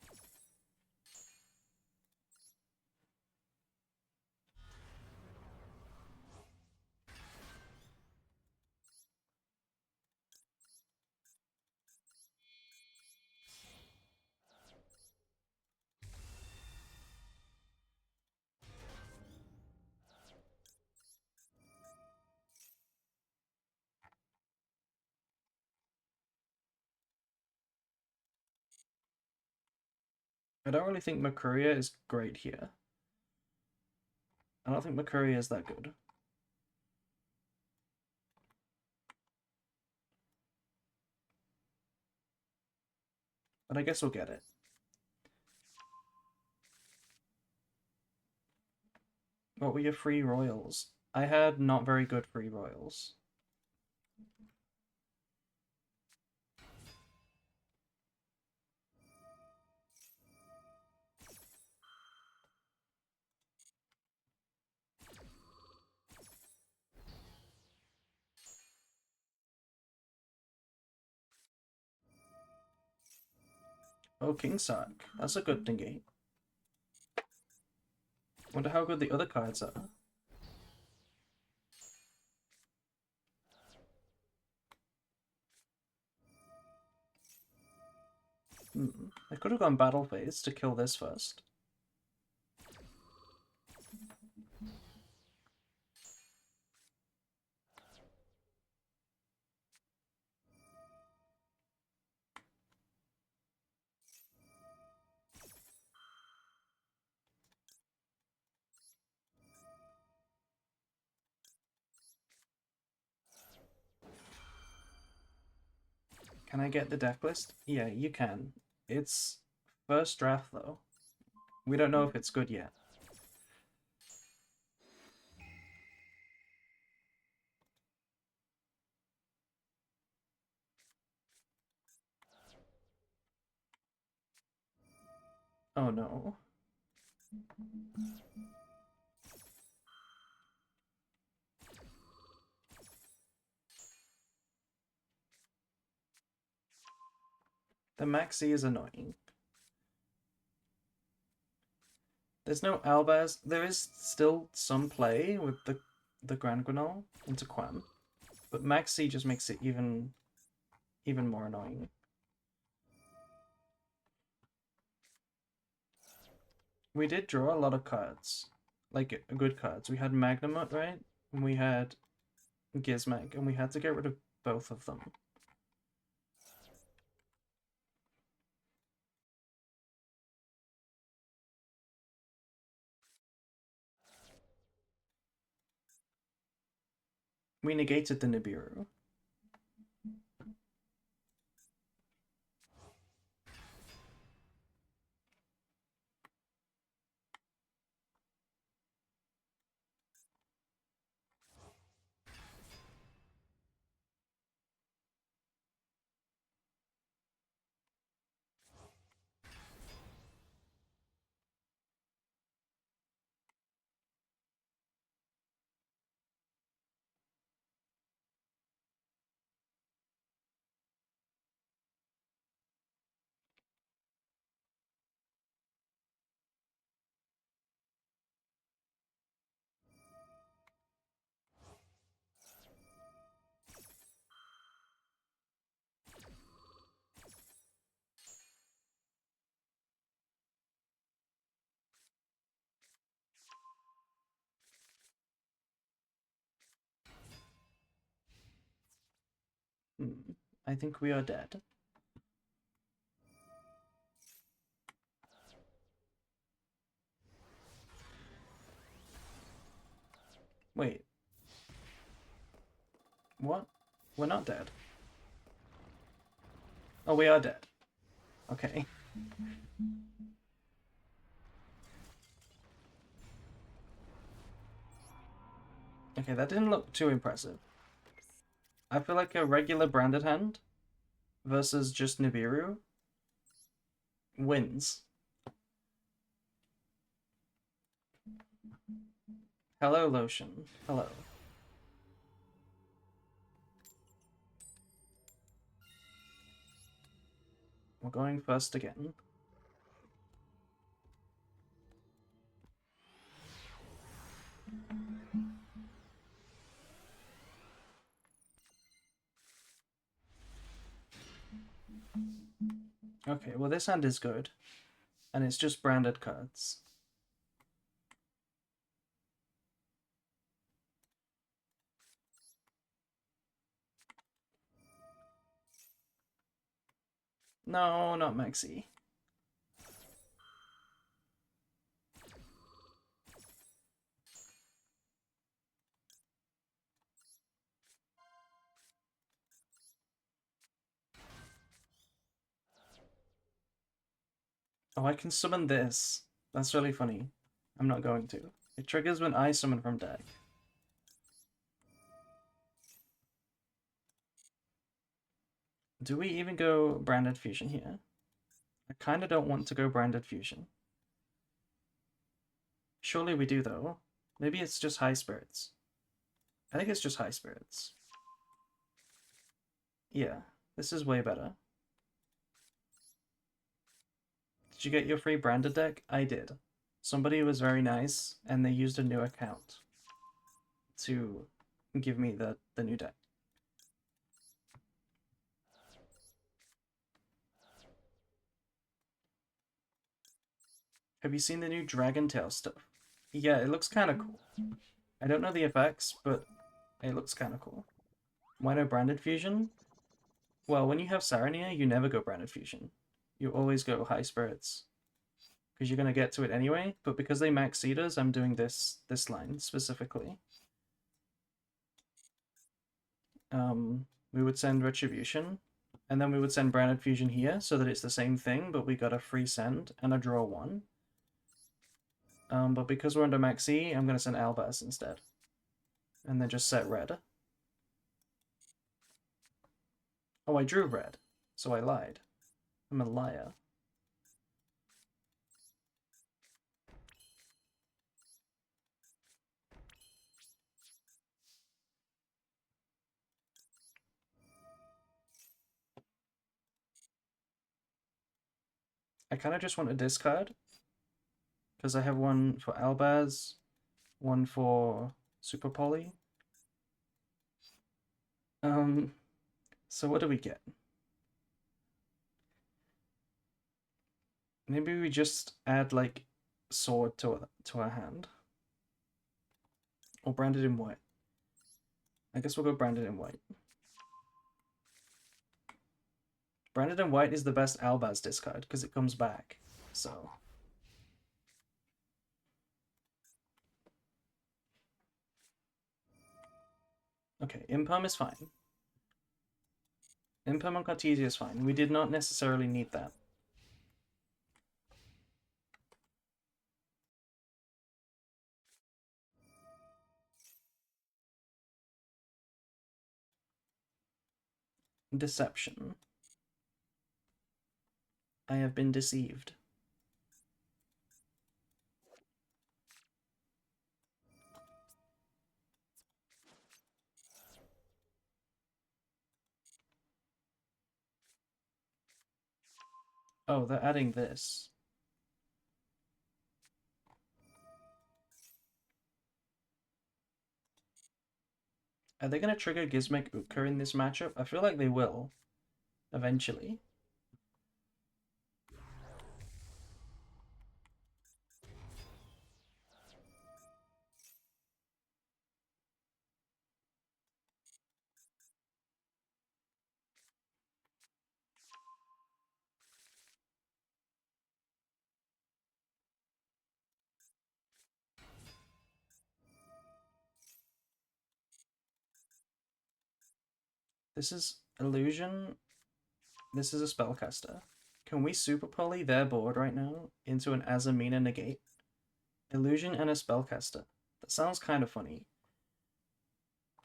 [SPEAKER 1] I don't really think Mercuria is great here. I don't think Mercuria is that good. But I guess we'll get it. What were your free royals? I had not very good free royals. Oh, King Sark. That's a good negate. Wonder how good the other cards are. I could have gone battle phase to kill this first. Can I get the deck list? Yeah, you can. It's first draft though. We don't know if it's good yet. Oh no. The Maxi is annoying. There's no Albaz. There is still some play with the Grand Granol into Quan, but Maxi just makes it even more annoying. We did draw a lot of cards, like good cards. We had Magnamut, right? And we had Gizmag, and we had to get rid of both of them. We negated the Nibiru. I think we are dead. Wait. What? We're not dead. Oh, we are dead. Okay. Okay, that didn't look too impressive. I feel like a regular branded hand versus just Nibiru wins. Hello, Lotion. Hello. We're going first again. Okay, well this hand is good. And it's just branded cards. No, not Maxi. Oh, I can summon this. That's really funny. I'm not going to. It triggers when I summon from deck. Do we even go Branded Fusion here? I kind of don't want to go Branded Fusion. Surely we do, though. Maybe it's just High Spirits. I think it's just High Spirits. Yeah, this is way better. Did you get your free branded deck? I did. Somebody was very nice, and they used a new account to give me the new deck. Have you seen the new Dragon Tail stuff? Yeah, it looks kind of cool. I don't know the effects, but it looks kind of cool. Why no branded fusion? Well, when you have Sarania, you never go branded fusion. You always go high spirits. Because you're going to get to it anyway, but because they max seeders, I'm doing this line specifically. We would send Retribution, and then we would send Branded Fusion here, so that it's the same thing, but we got a free send and a draw 1. But because we're under max E, I'm going to send Albaz instead. And then just set red. Oh, I drew red, so I lied. I'm a liar. I kind of just want a discard, because I have one for Albaz, one for Super Poly. So what do we get? Maybe we just add like sword to our hand. Or branded in white. I guess we'll go branded in white. Branded in white is the best Albaz discard because it comes back. So okay, Imperm is fine. Imperm on Cartesia is fine. We did not necessarily need that. Deception. I have been deceived. Oh, they're adding this. Are they going to trigger Gizmek Utka in this matchup? I feel like they will. Eventually. This is Illusion. This is a spellcaster. Can we super poly their board right now into an Azamina negate? Illusion and a spellcaster. That sounds kind of funny.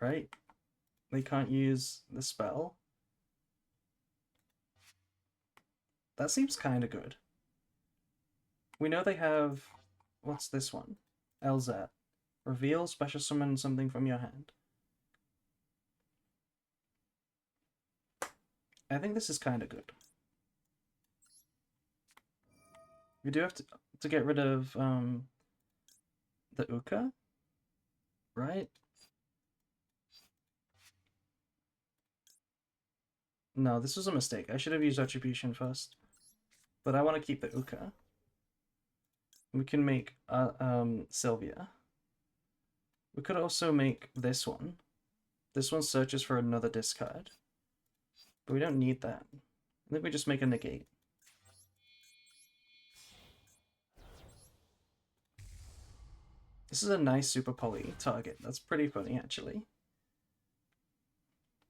[SPEAKER 1] Right? They can't use the spell. That seems kind of good. We know they have... What's this one? Elzat. Reveal, special summon something from your hand. I think this is kind of good. We do have to get rid of the Uka, right? No, this was a mistake. I should have used Attribution first. But I want to keep the Uka. We can make Sylvia. We could also make this one. This one searches for another discard. But we don't need that. I think we just make a negate. This is a nice super poly target. That's pretty funny, actually.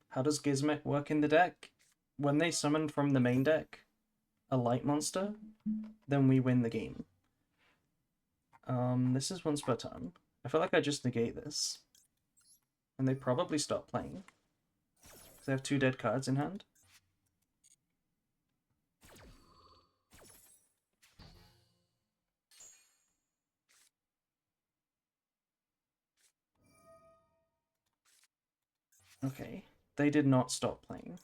[SPEAKER 1] How does Gizmek work in the deck? When they summon from the main deck a light monster, then we win the game. This is once per turn. I feel like I just negate this. And they probably stop playing. Because they have 2 dead cards in hand. Okay, they did not stop playing.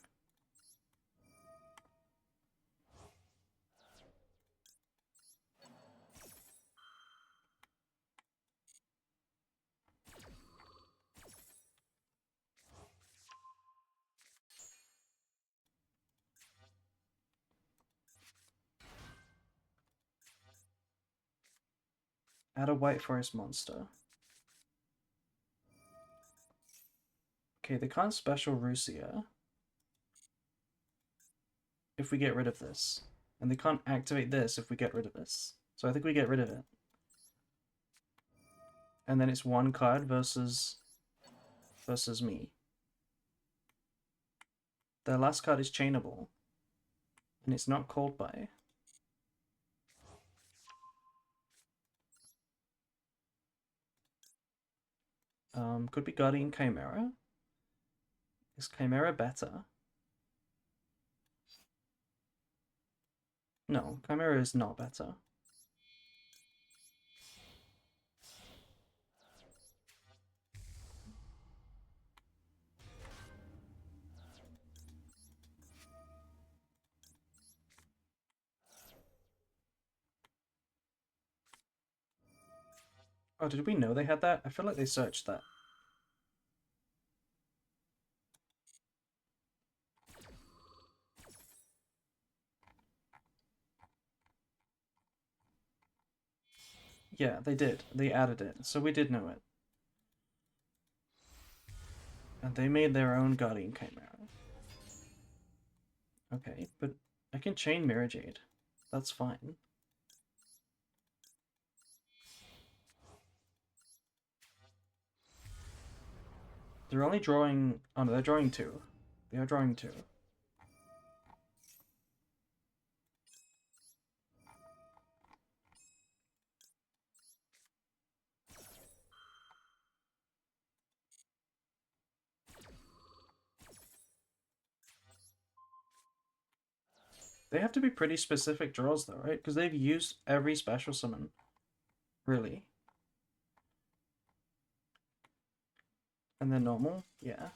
[SPEAKER 1] Add a white forest monster. Okay, they can't special Rusia if we get rid of this. And they can't activate this if we get rid of this. So I think we get rid of it. And then it's one card versus me. Their last card is chainable. And it's not called by. Could be Guardian Chimera. Is Chimera better? No, Chimera is not better. Oh, did we know they had that? I feel like they searched that. Yeah, they did. They added it, so we did know it. And they made their own Guardian Chimera. Okay, but I can chain Mirror Jade. That's fine. They're only drawing... Oh no, they're drawing two. They are drawing two. They have to be pretty specific draws though, right? Because they've used every special summon. Really. And then normal? Yeah.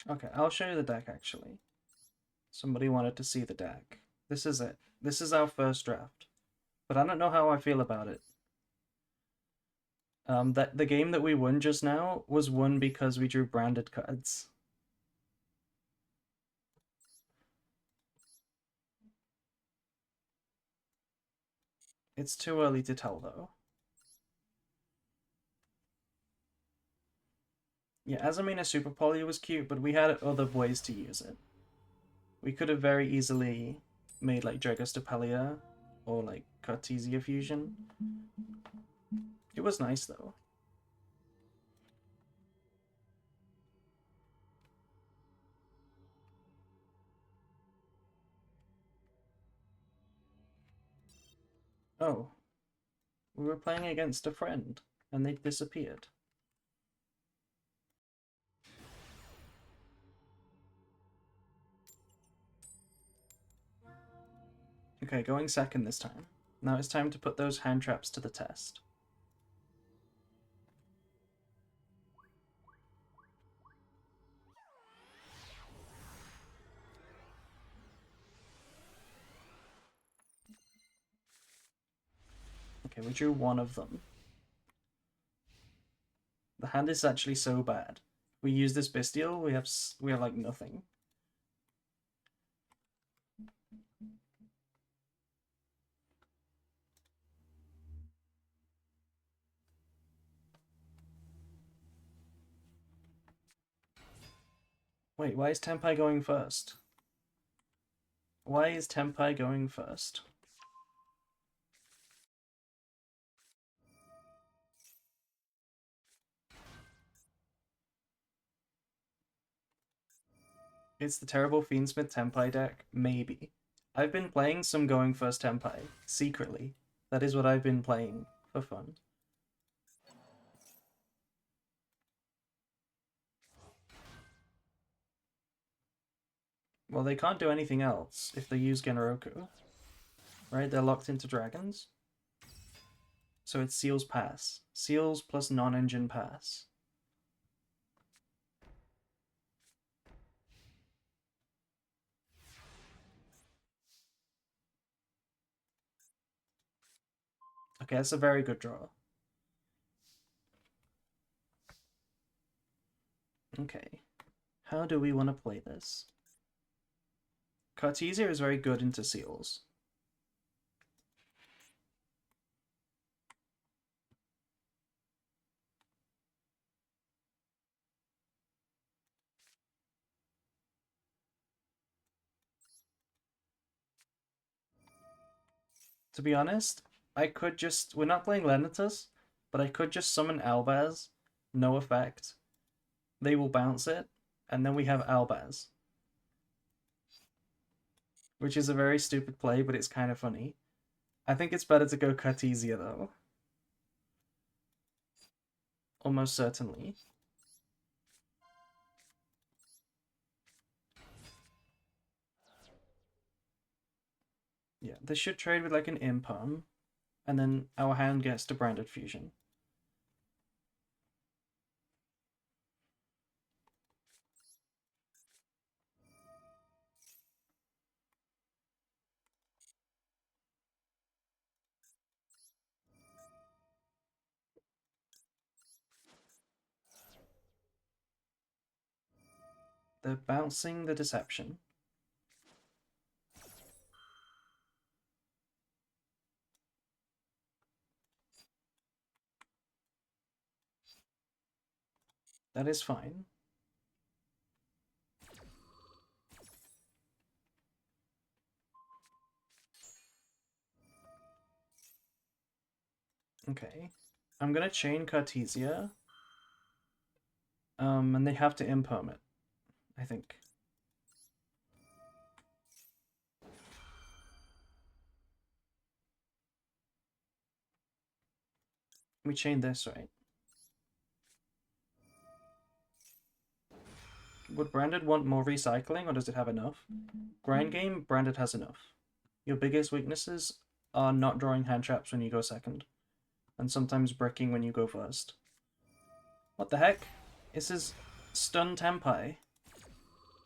[SPEAKER 1] Okay, I'll show you the deck actually. Somebody wanted to see the deck. This is it. This is our first draft. But I don't know how I feel about it. That the game that we won just now was won because we drew branded cards. It's too early to tell though. Yeah, Azamina Super Poly was cute, but we had other ways to use it. We could have very easily made like Dragostapelia or like Cartesia Fusion. It was nice though. Oh, we were playing against a friend and they disappeared. Okay, going second this time. Now it's time to put those hand traps to the test. Okay, we drew one of them. The hand is actually so bad. We use this Bestial, we have like nothing. Wait, why is Tenpai going first? Why is Tenpai going first? It's the terrible Fiendsmith Tenpai deck? Maybe. I've been playing some going first Tenpai, secretly. That is what I've been playing, for fun. Well, they can't do anything else if they use Genroku. Right, they're locked into dragons. So it's Seal's Pass. Seals plus non-engine pass. Okay, that's a very good draw. Okay. How do we want to play this? Cartesia is very good into seals. To be honest, I could just... We're not playing Lenitus, but I could just summon Albaz. No effect. They will bounce it, and then we have Albaz. Which is a very stupid play, but it's kind of funny. I think it's better to go Cartesia, though. Almost certainly. Yeah, this should trade with like an Imperm, and then our hand gets to Branded Fusion. They're bouncing the Deception. That is fine. Okay. I'm gonna chain Cartesia. And they have to Imperm it, I think. We chain this, right? Would Branded want more recycling, or does it have enough? Grind game, Branded has enough. Your biggest weaknesses are not drawing hand traps when you go second, and sometimes bricking when you go first. What the heck? This is Stun Tempai.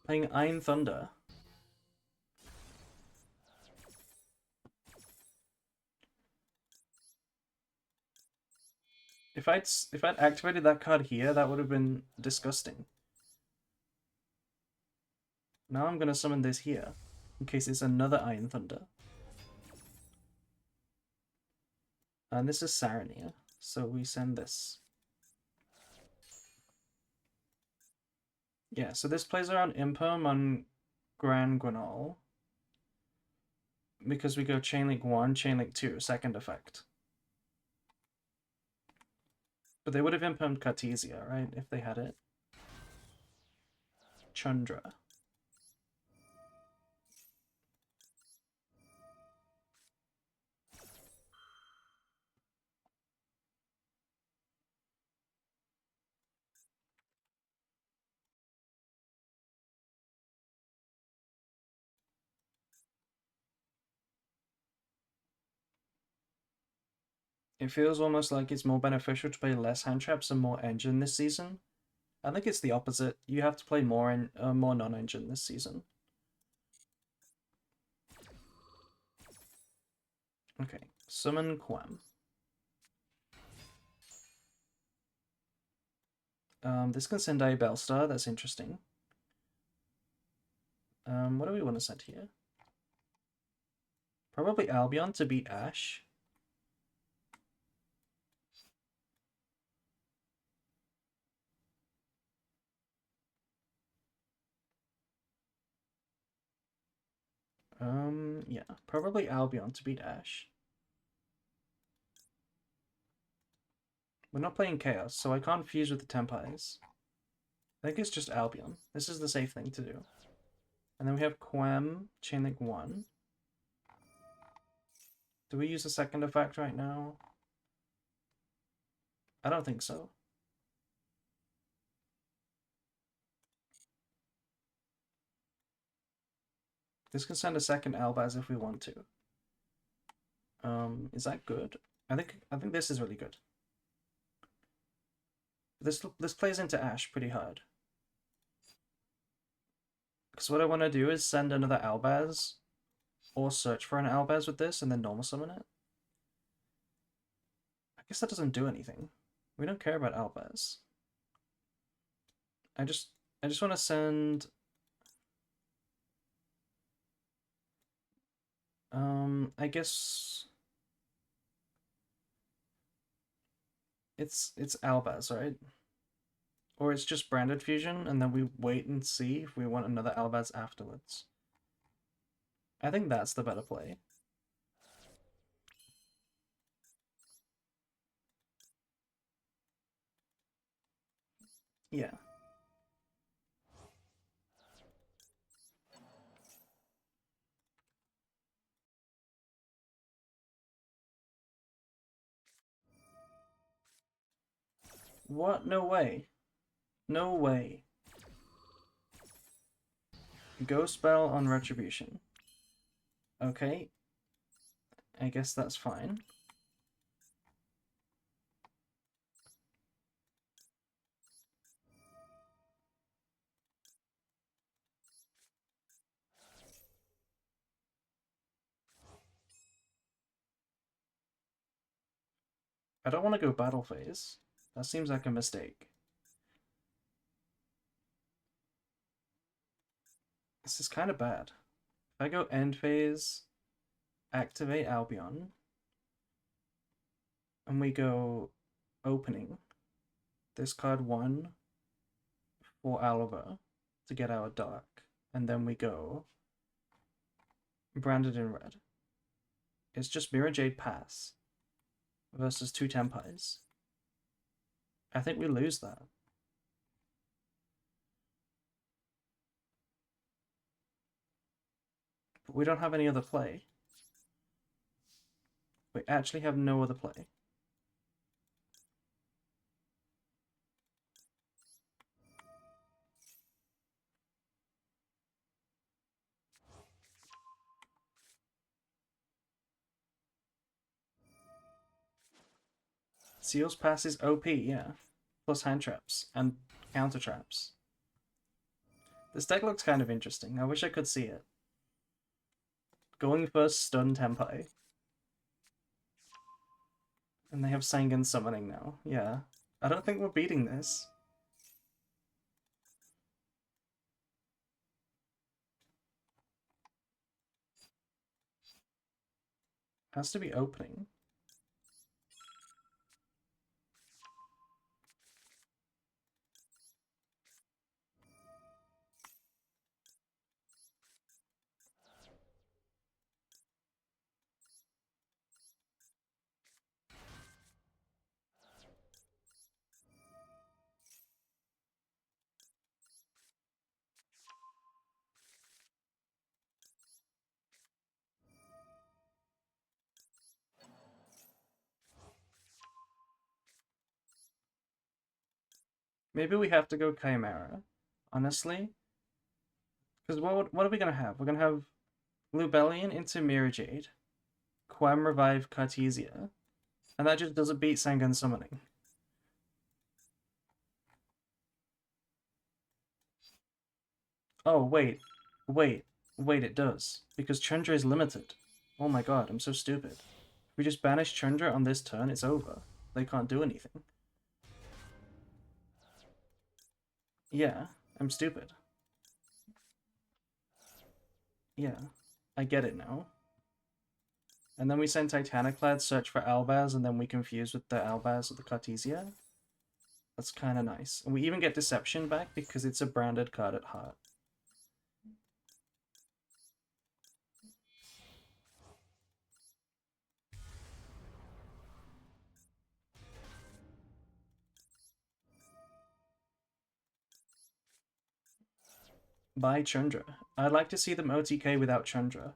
[SPEAKER 1] Playing Iron Thunder. If I'd activated that card here, that would have been disgusting. Now I'm gonna summon this here, in case it's another Iron Thunder. And this is Sarania, so we send this. Yeah, so this plays around Imperm on Gran Granol. Because we go Chainlink 1, Chainlink 2, second effect. But they would have Impermed Cartesia, right, if they had it. Chandra. It feels almost like it's more beneficial to play less hand traps and more engine this season. I think it's the opposite. You have to play more more non-engine this season. Okay, summon Quam. This can send a Bellstar. That's interesting. What do we want to send here? Probably Albion to beat Ash. Yeah, probably Albion to beat Ash. We're not playing Chaos, so I can't fuse with the Tempais. I think it's just Albion. This is the safe thing to do. And then we have Quem, Chainlink 1. Do we use a second effect right now? I don't think so. This can send a second Albaz if we want to. Is that good? I think this is really good. This plays into Ash pretty hard. Because what I want to do is send another Albaz, or search for an Albaz with this, and then normal summon it. I guess that doesn't do anything. We don't care about Albaz. I just want to send I guess it's Albaz, right? Or it's just Branded Fusion, and then we wait and see if we want another Albaz afterwards. I think that's the better play. Yeah. What? No way. No way. Ghost Spell on Retribution. Okay. I guess that's fine. I don't want to go battle phase. That seems like a mistake. This is kind of bad. If I go end phase, activate Albion, and we go opening, discard 1 for Alva to get our dark, and then we go Branded in red. It's just Mirror Jade Pass versus 2 Tempais. I think we lose that. But we don't have any other play. We actually have no other play. Seal's Pass is OP, yeah. Plus hand traps and counter traps. This deck looks kind of interesting. I wish I could see it. Going first stun Tempai. And they have Sangan summoning now. Yeah. I don't think we're beating this. Has to be opening. Maybe we have to go Chimera, honestly. Because what are we going to have? We're going to have Lubellion into Mirror Jade, Quam Revive Cartesia, and that just doesn't beat Sangan summoning. Oh, wait, it does. Because Chandra is limited. Oh my god, I'm so stupid. If we just banish Chandra on this turn, it's over. They can't do anything. Yeah, I'm stupid. Yeah, I get it now. And then we send Titaniclad, search for Albaz, and then we confuse with the Albaz with the Cartesia. That's kind of nice. And we even get Deception back because it's a branded card at heart. By Chandra. I'd like to see them OTK without Chandra.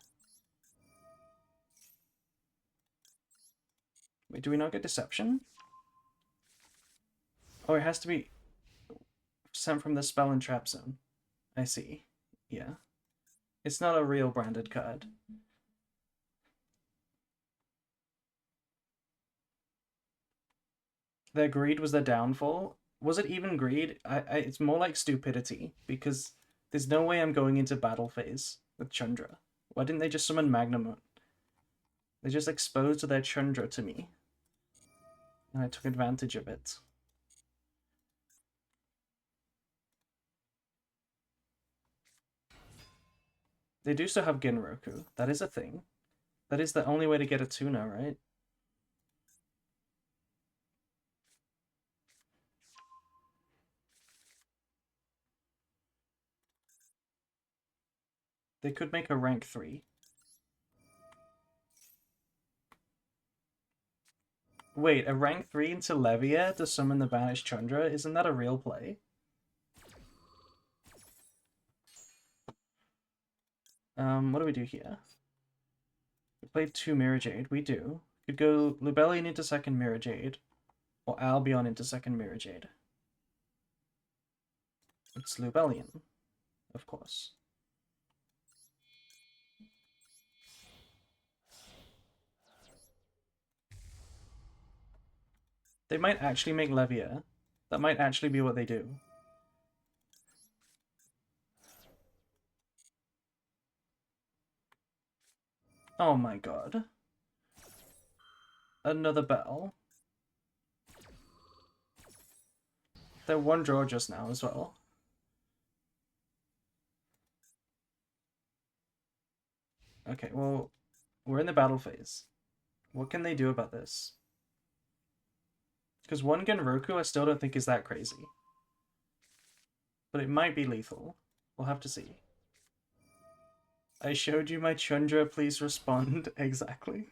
[SPEAKER 1] Wait, do we not get Deception? Oh, it has to be sent from the spell and trap zone. I see. Yeah. It's not a real branded card. Their greed was their downfall. Was it even greed? It's more like stupidity, because there's no way I'm going into battle phase with Chandra. Why didn't they just summon Magnamut? They just exposed their Chandra to me, and I took advantage of it. They do still have Genroku. That is a thing. That is the only way to get a tuna, right? They could make a rank 3. Wait, a rank 3 into Levia to summon the banished Chandra? Isn't that a real play? What do we do here? We played 2 Mirror Jade. We do. Could go Lubellion into second Mirror Jade, or Albion into second Mirror Jade. It's Lubellion, of course. They might actually make Levia. That might actually be what they do. Oh my god. Another bell. They're one draw just now as well. Okay, well, we're in the battle phase. What can they do about this? Because one Genroku I still don't think is that crazy. But it might be lethal. We'll have to see. I showed you my Chandra, please respond. Exactly.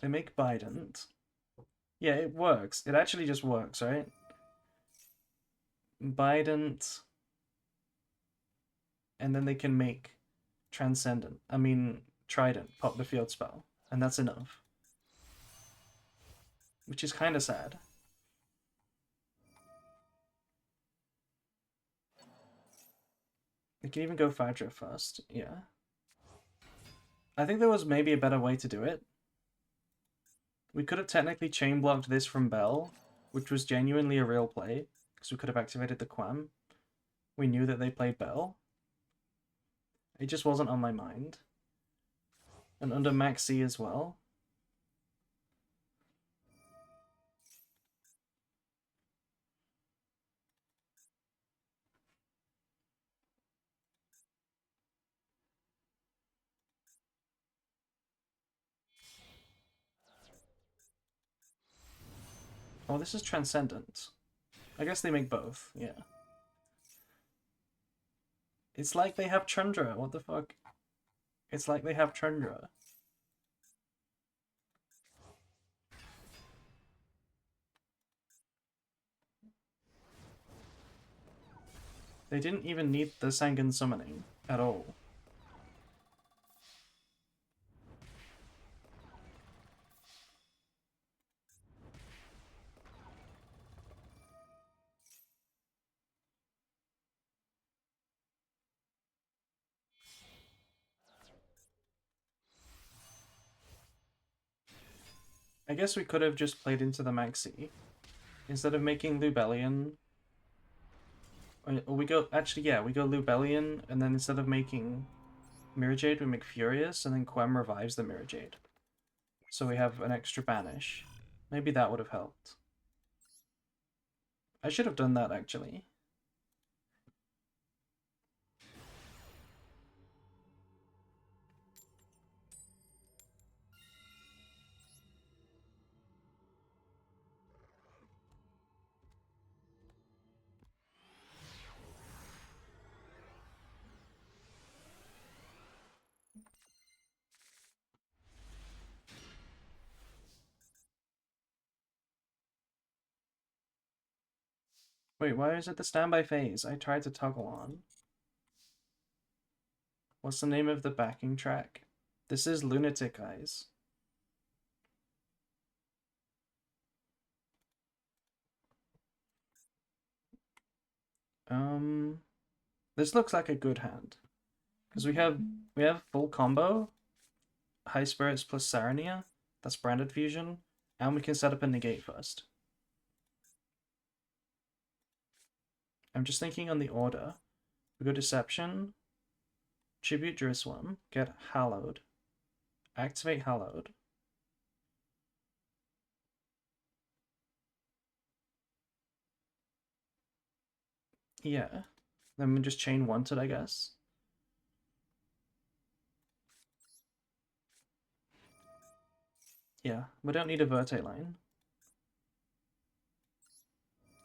[SPEAKER 1] They make Bident. Yeah, it works. It actually just works, right? Bident. And then they can make Transcendent. I mean, Trident, pop the field spell. And that's enough. Which is kind of sad. They can even go 5-drip first. Yeah. I think there was maybe a better way to do it. We could have technically chain blocked this from Bell, which was genuinely a real play, because we could have activated the Quam. We knew that they played Bell. It just wasn't on my mind. And under Max C as well. Oh, this is Transcendent. I guess they make both, yeah. It's like they have Chandra, what the fuck? It's like they have Chandra. They didn't even need the Sangan summoning at all. I guess we could have just played into the Maxi. Instead of making Lubellion. Or we go, actually, yeah, we go Lubellion, and then instead of making Mirror Jade, we make Furious, and then Quem revives the Mirror Jade. So we have an extra banish. Maybe that would have helped. I should have done that, actually. Wait, why is it the standby phase? I tried to toggle on. What's the name of the backing track? This is Lunatic Eyes. This looks like a good hand. Because we have full combo, High Spirits plus Sarania, that's Branded Fusion, and we can set up a negate first. I'm just thinking on the order. We go Deception, Tribute Jerusalem, get Hallowed, activate Hallowed. Yeah. Then we just chain one to it, I guess. Yeah, we don't need a verte line.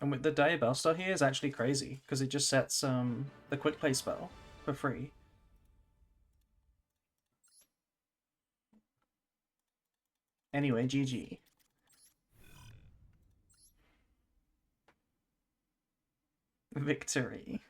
[SPEAKER 1] And with the Diabell Star here is actually crazy, because it just sets the quick play spell for free. Anyway, GG. Victory.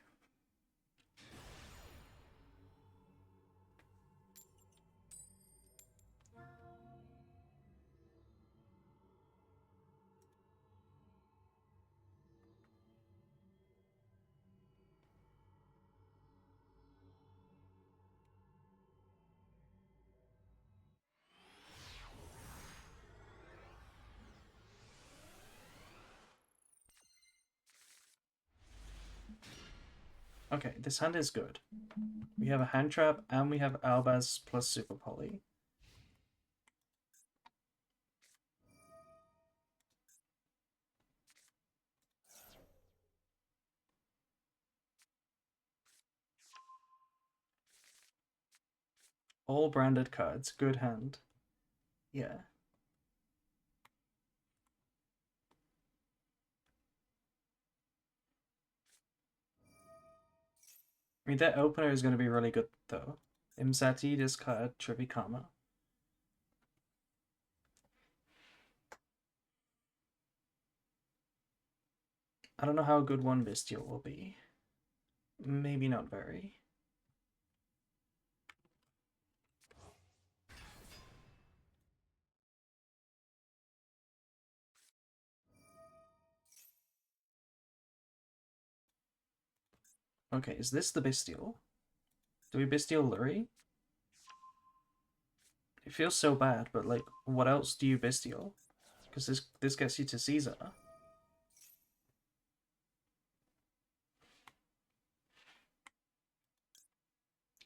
[SPEAKER 1] Okay, this hand is good. We have a hand trap and we have Albaz plus Super Poly. All branded cards. Good hand. Yeah. I mean, that opener is going to be really good, though. Imsati, discard, Trivikama. I don't know how good one Bestial will be. Maybe not very. Okay, is this the Bestial? Do we Bestial Lurie? It feels so bad, but like, what else do you Bestial? Because this gets you to Caesar.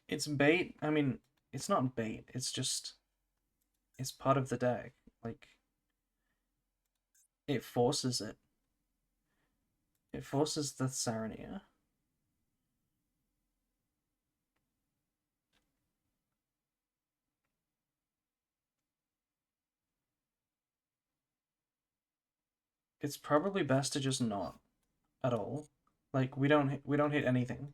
[SPEAKER 1] It's bait. I mean, it's not bait. It's just it's part of the deck. Like it forces it. It forces the Sarania. It's probably best to just not at all. Like we don't hit anything.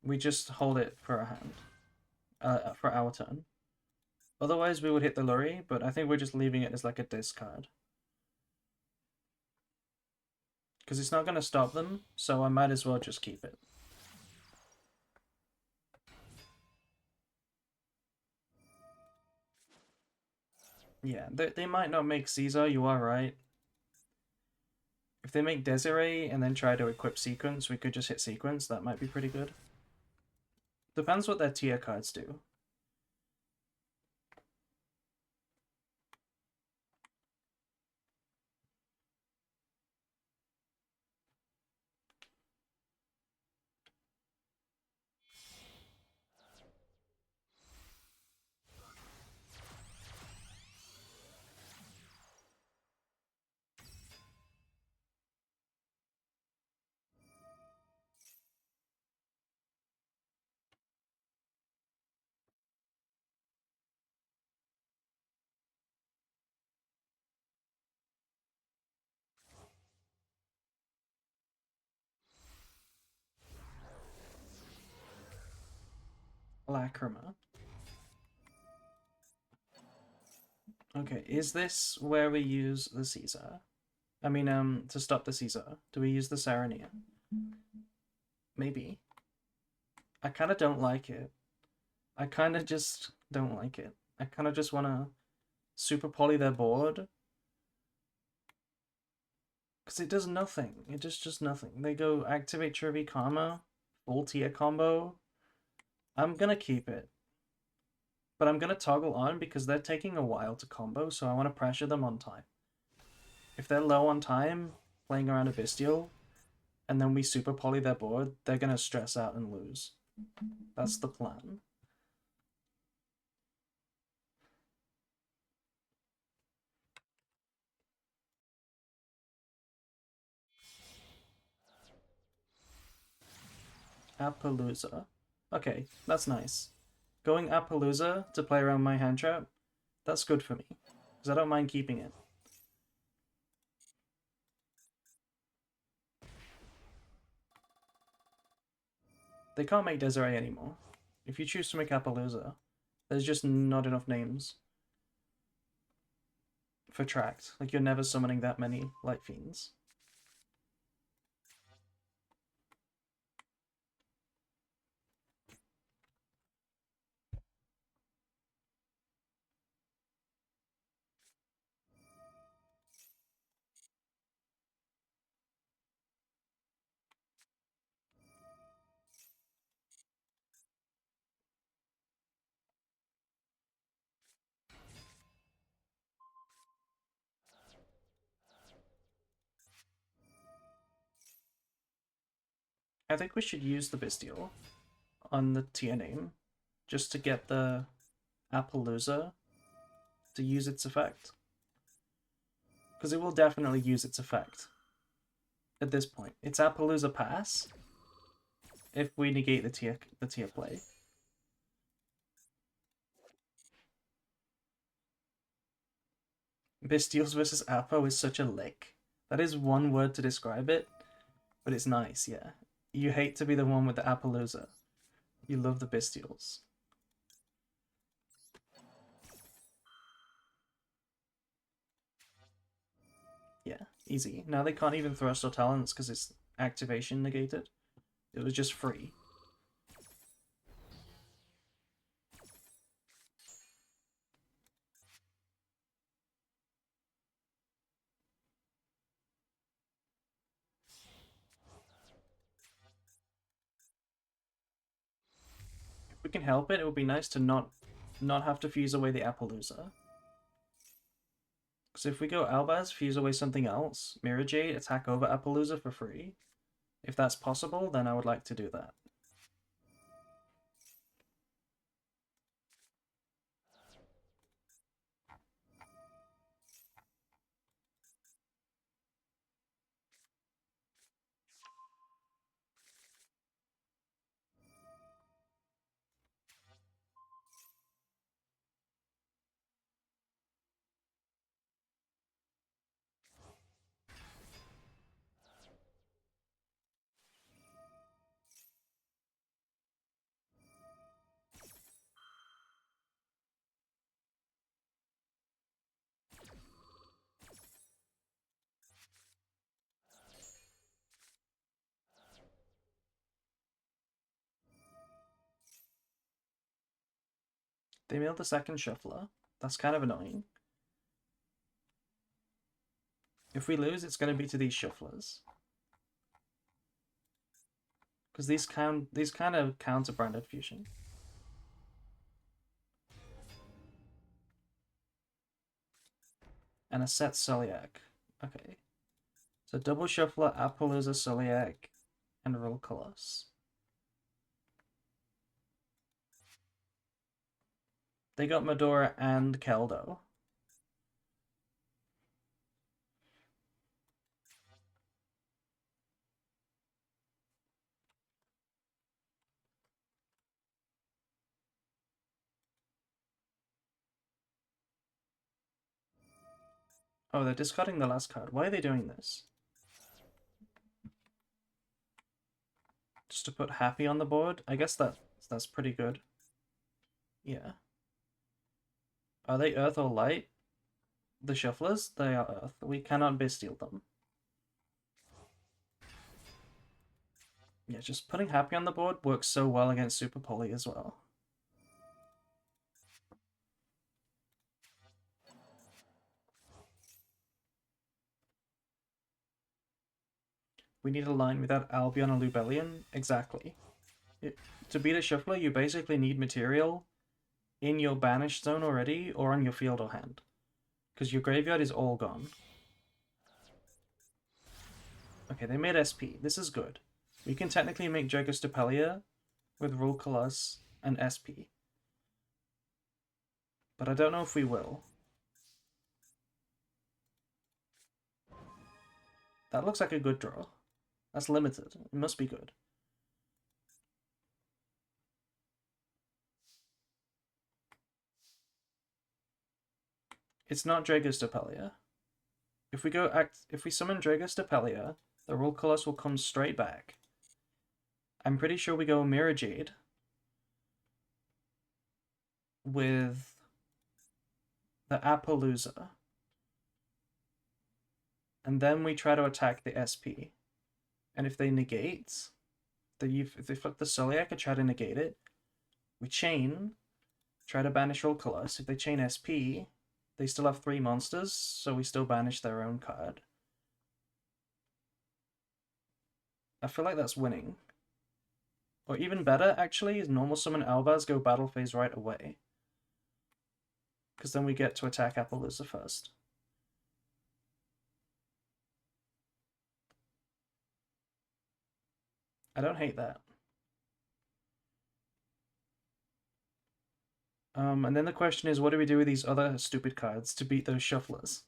[SPEAKER 1] We just hold it for a hand. For our turn. Otherwise, we would hit the Lurie, but I think we're just leaving it as like a discard. Because it's not going to stop them, so I might as well just keep it. Yeah, they might not make Caesar, you are right. If they make Desiree and then try to equip Sequence, we could just hit Sequence, that might be pretty good. Depends what their tier cards do. Lacrima. Okay, is this where we use the Caesar? I mean, to stop the Caesar, do we use the Sarania? Maybe. I kind of don't like it. I kind of just don't like it. I kind of just want to super poly their board. Because it does nothing. It just does nothing. They go activate Trivy Karma, full tier combo. I'm gonna keep it. But I'm gonna toggle on because they're taking a while to combo, so I want to pressure them on time. If they're low on time, playing around a Bestial, and then we super poly their board, they're gonna stress out and lose. That's the plan. Appaloosa. Okay, that's nice. Going Appaloosa to play around my hand trap, that's good for me. Because I don't mind keeping it. They can't make Desiree anymore. If you choose to make Appaloosa, there's just not enough names for tracked. Like, you're never summoning that many Light Fiends. I think we should use the Bestial on the tier name just to get the Appaloosa to use its effect. Because it will definitely use its effect at this point. It's Appaloosa pass if we negate the tier play. Bestials versus Appo is such a lick. That is one word to describe it, but it's nice, yeah. You hate to be the one with the Appaloosa. You love the Bestials. Yeah, easy. Now they can't even thrust or talents because it's activation negated. It was just free. If we can help it, it would be nice to not have to fuse away the Appaloosa. Because if we go Albaz, fuse away something else, Mirror Jade, attack over Appaloosa for free. If that's possible, then I would like to do that. They milled the second shuffler. That's kind of annoying. If we lose, it's going to be to these shufflers. Because these kind of counter Branded Fusion. And a set Celiac. Okay. So double shuffler, Appaloosa, Celiac, and Roll Colossus. They got Medora and Keldo. Oh, they're discarding the last card. Why are they doing this? Just to put Happy on the board? I guess that's pretty good. Yeah. Are they Earth or Light? The shufflers? They are Earth. We cannot bestial them. Yeah, just putting Happy on the board works so well against Super Poly as well. We need a line without Albion or Lubellion. Exactly. To beat a shuffler, you basically need material in your banished zone already or on your field or hand. Because your graveyard is all gone. Okay, they made SP. This is good. We can technically make Jogostupelia with Rule Colossus and SP. But I don't know if we will. That looks like a good draw. That's limited. It must be good. It's not Dragostopelia. If we summon Dragostopelia, the Roll Colossus will come straight back. I'm pretty sure we go Mirror Jade with the Appaloosa. And then we try to attack the SP. And if they negate, if they flip the Soliac and try to negate it, we chain, try to banish Roll Colossus. If they chain SP, they still have 3 monsters, so we still banish their own card. I feel like that's winning. Or even better, actually, is normal summon Albaz, go battle phase right away. Because then we get to attack Appaloosa first. I don't hate that. And then the question is, what do we do with these other stupid cards to beat those shufflers?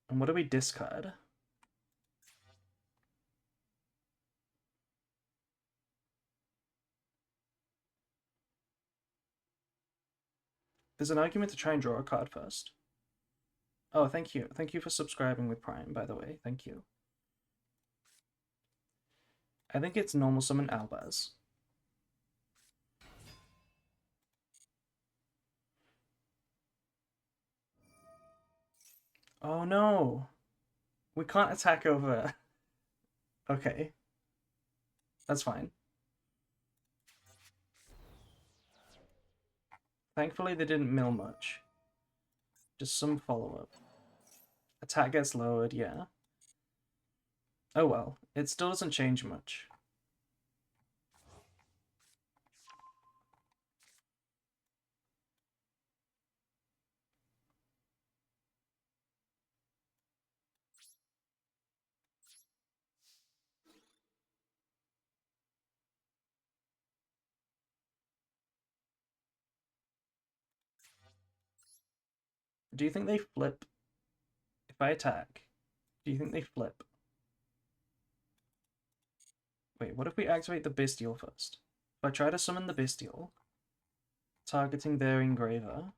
[SPEAKER 1] And what do we discard? There's an argument to try and draw a card first. Oh, thank you. Thank you for subscribing with Prime, by the way. Thank you. I think it's normal summon Albaz. Oh no! We can't attack over... Okay. That's fine. Thankfully they didn't mill much. Just some follow-up. Attack gets lowered, yeah. Oh well, it still doesn't change much. Do you think they flip? If I attack, do you think they flip? Wait, what if we activate the Bestial first? If I try to summon the Bestial, targeting their Engraver,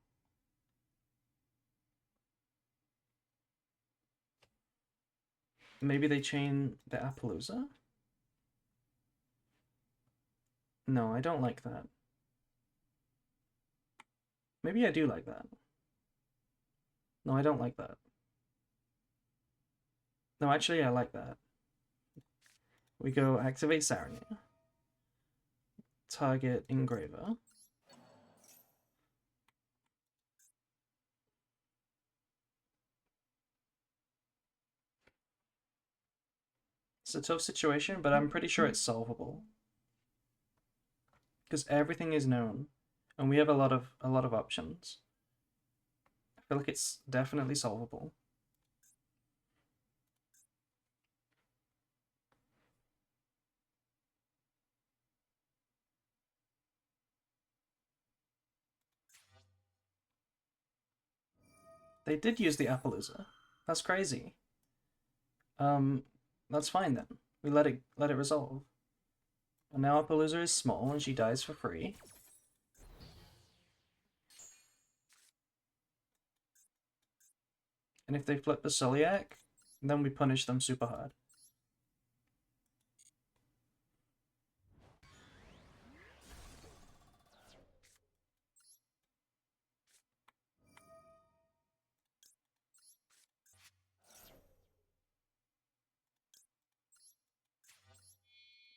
[SPEAKER 1] maybe they chain the Appaloosa? No, I don't like that. Maybe I do like that. No, I don't like that. No, actually, I like that. We go activate Sarnia. Target Engraver. It's a tough situation, but I'm pretty sure it's solvable. Because everything is known, and we have a lot of options. I feel like it's definitely solvable. They did use the Appaloosa. That's crazy. That's fine then. We let it resolve. And now Appaloosa is small and she dies for free. And if they flip the Soliac, then we punish them super hard.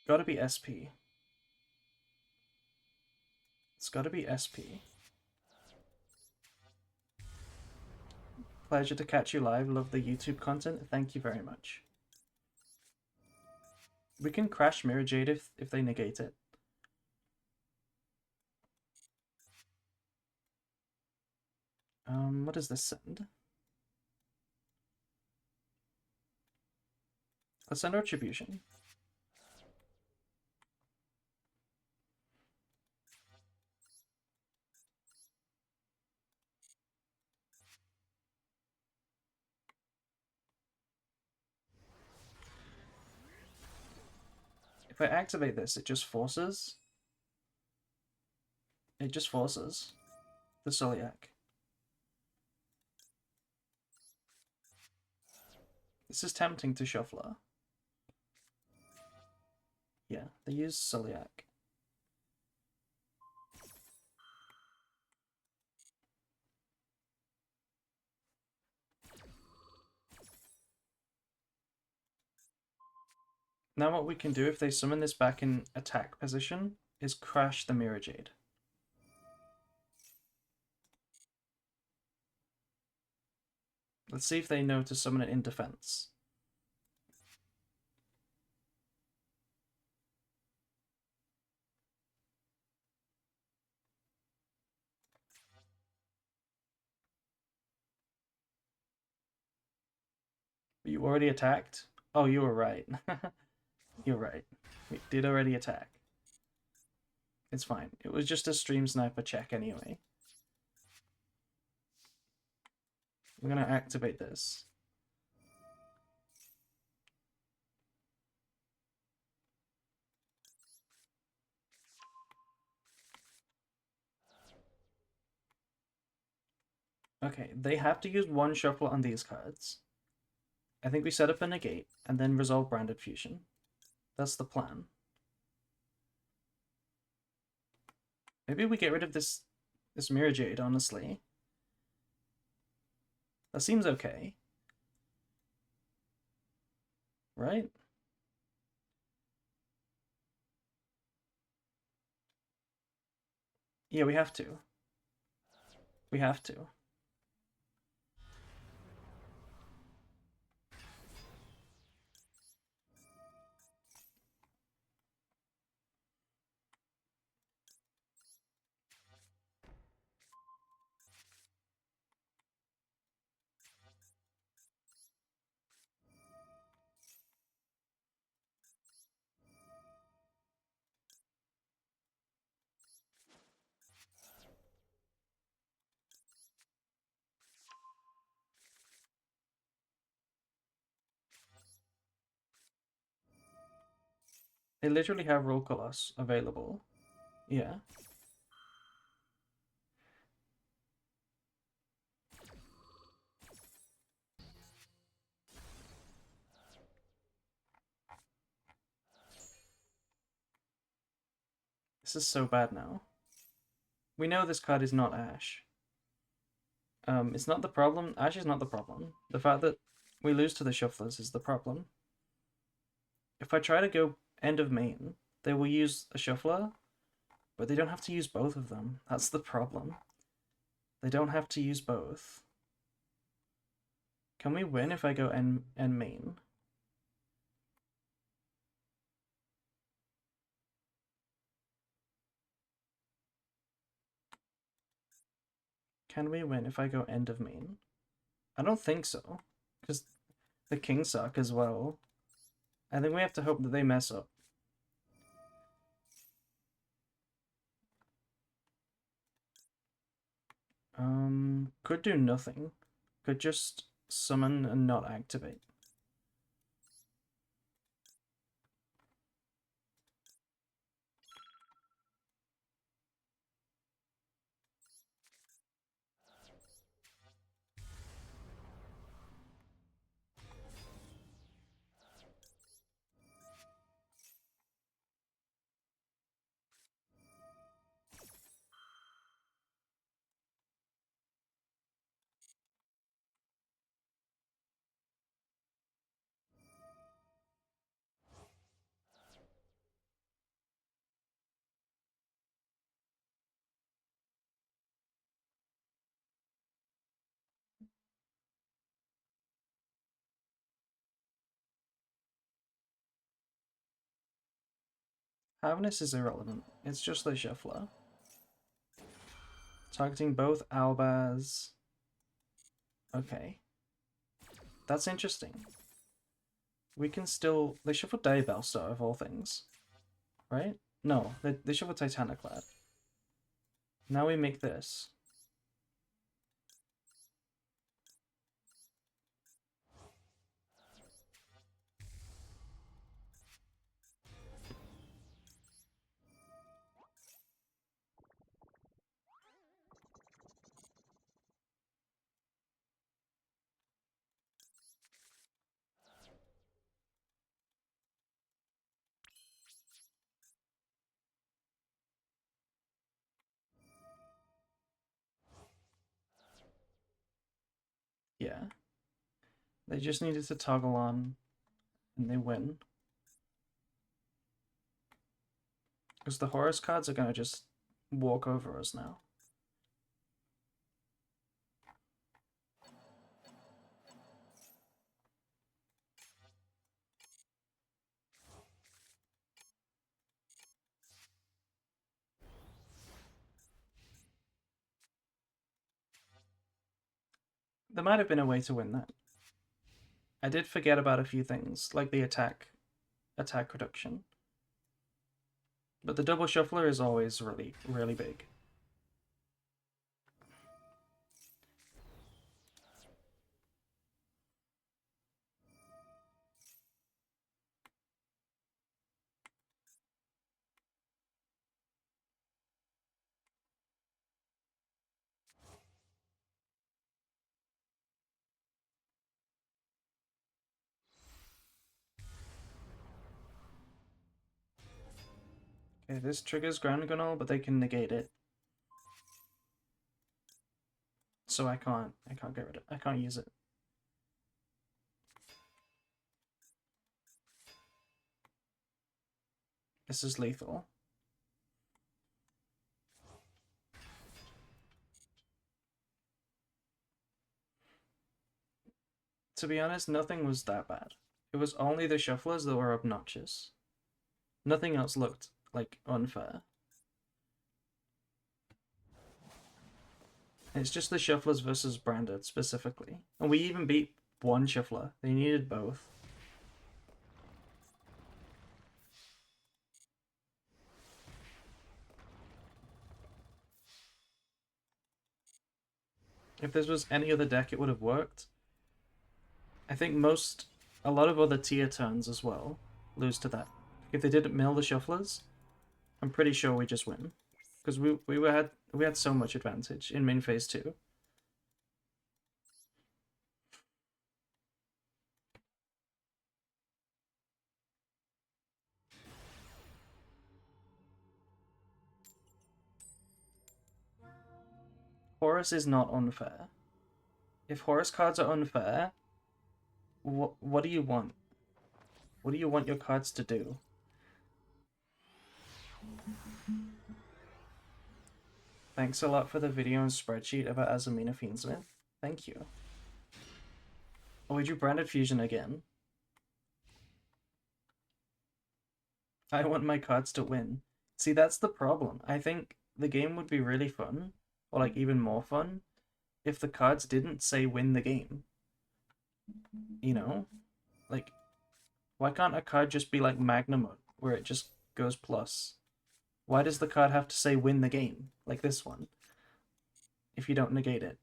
[SPEAKER 1] Gotta be SP. It's gotta be SP. Pleasure to catch you live. Love the YouTube content. Thank you very much. We can crash Mirror Jade if they negate it. What does this send? Let's send Retribution. If I activate this, it just forces. It just forces. the Soliak. This is tempting to shuffler. Yeah, they use Soliak. Now what we can do if they summon this back in attack position is crash the Mirror Jade. Let's see if they know to summon it in defense. But you already attacked? Oh, you were right. You're right. We did already attack. It's fine. It was just a stream sniper check anyway. We're gonna activate this. Okay, they have to use one shuffle on these cards. I think we set up a negate and then resolve Branded Fusion. That's the plan. Maybe we get rid of this Mirror Jade, honestly. That seems okay. Right? Yeah, we have to. We have to. They literally have Roll Colossus available. Yeah. This is so bad now. We know this card is not Ash. It's not the problem. Ash is not the problem. The fact that we lose to the shufflers is the problem. If I try to go end of main, they will use a shuffler, but they don't have to use both of them. That's the problem. They don't have to use both. Can we win if I go end main? Can we win if I go end of main? I don't think so, because the kings suck as well. I think we have to hope that they mess up. Could do nothing. Could just summon and not activate. Havness is irrelevant. It's just the shuffler. Targeting both Albaz. Okay. That's interesting. We can still... They shuffle Daybellstar of all things. Right? No, they shuffle Titaniclad. Now we make this. They just needed to toggle on and they win. Because the Horus cards are going to just walk over us now. There might have been a way to win that. I did forget about a few things, like the attack reduction. But the double shuffler is always really, really big. Okay, this triggers Ground Gunal, but they can negate it. So I can't get rid of it. I can't use it. This is lethal. To be honest, nothing was that bad. It was only the shufflers that were obnoxious. Nothing else looked, like, unfair. It's just the shufflers versus Branded, specifically. And we even beat one shuffler. They needed both. If this was any other deck, it would have worked. I think a lot of other tier turns as well lose to that. If they didn't mill the shufflers, I'm pretty sure we just win. Because we had so much advantage in main phase 2. Horus is not unfair. If Horus cards are unfair, what do you want? What do you want your cards to do? Thanks a lot for the video and spreadsheet about Azamina Fiendsmith. Thank you. Oh, we drew Branded Fusion again. I want my cards to win. See, that's the problem. I think the game would be really fun, or like even more fun, if the cards didn't say win the game. You know? Like, why can't a card just be like Magnamut, where it just goes plus? Why does the card have to say win the game, like this one, if you don't negate it?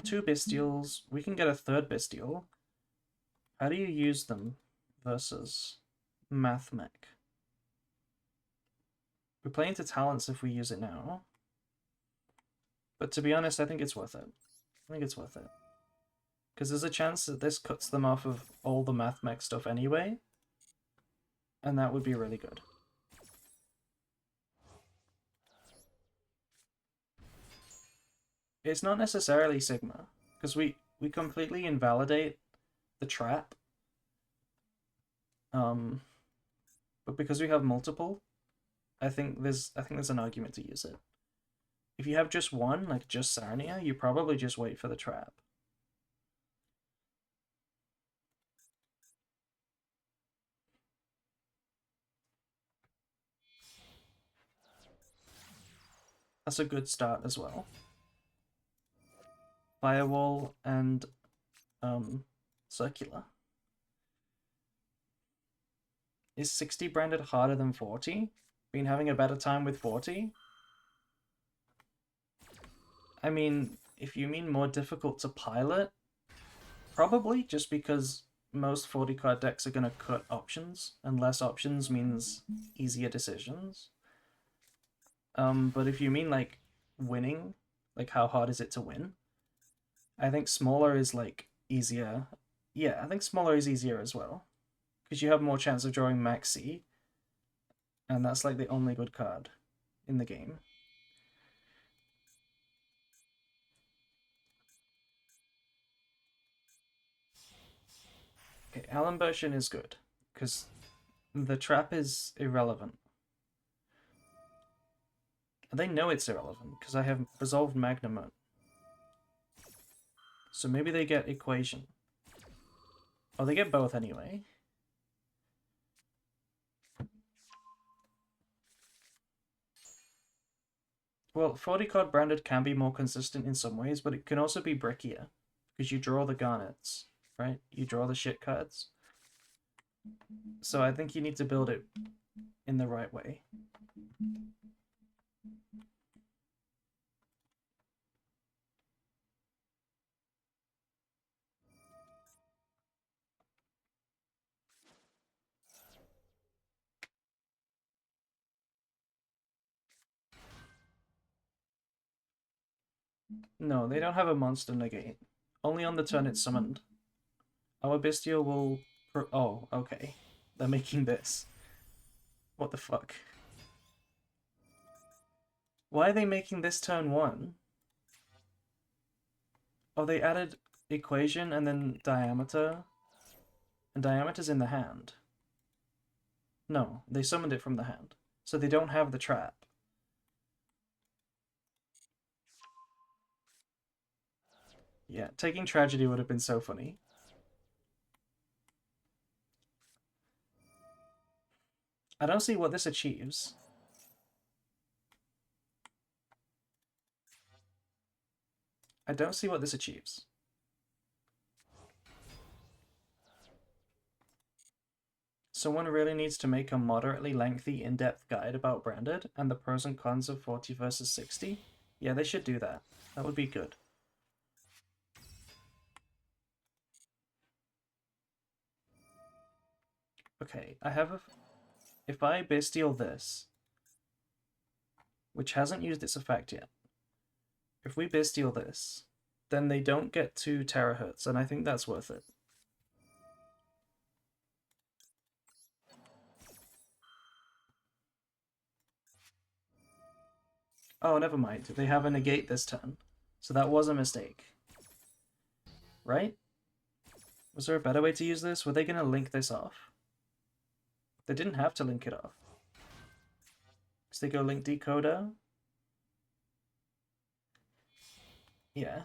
[SPEAKER 1] Two Bestials. We can get a third Bestial. How do you use them versus Mathmech? We're playing to talents if we use it now. But to be honest, I think it's worth it. I think it's worth it. Because there's a chance that this cuts them off of all the Mathmech stuff anyway. And that would be really good. It's not necessarily Sigma. Because we completely invalidate the trap. But because we have multiple, I think there's an argument to use it. If you have just one, like just Sarnia, you probably just wait for the trap. That's a good start as well. Firewall and circular. Is 60 Branded harder than 40? Been having a better time with 40? I mean, if you mean more difficult to pilot, probably, just because most 40 card decks are going to cut options, and less options means easier decisions. But if you mean like winning, like how hard is it to win, I think smaller is like easier. Yeah, I think smaller is easier as well, because you have more chance of drawing Maxi, and that's like the only good card. in the game. Okay, Alan Bershon is good, because the trap is irrelevant. They know it's irrelevant, because I have resolved Magnum. So maybe they get Equation. Oh, they get both anyway. Well, 40 card Branded can be more consistent in some ways, but it can also be brickier, because you draw the garnets, right? You draw the shit cards. So I think you need to build it in the right way. No, they don't have a monster negate. Only on the turn it's summoned. Our Bestial will... Oh, okay. They're making this. What the fuck? Why are they making this turn 1? Oh, they added Equation and then Diameter. And Diameter's in the hand. No, they summoned it from the hand. So they don't have the trap. Yeah, taking Tragedy would have been so funny. I don't see what this achieves. I don't see what this achieves. Someone really needs to make a moderately lengthy, in-depth guide about Branded and the pros and cons of 40 versus 60. Yeah, they should do that. That would be good. Okay, I have a... If I Bestial this, which hasn't used its effect yet, if we Bestial this, then they don't get 2 terahertz, and I think that's worth it. Oh, never mind. They have a negate this turn. So that was a mistake. Right? Was there a better way to use this? Were they going to link this off? They didn't have to link it off. Because they go link decoder. Yeah.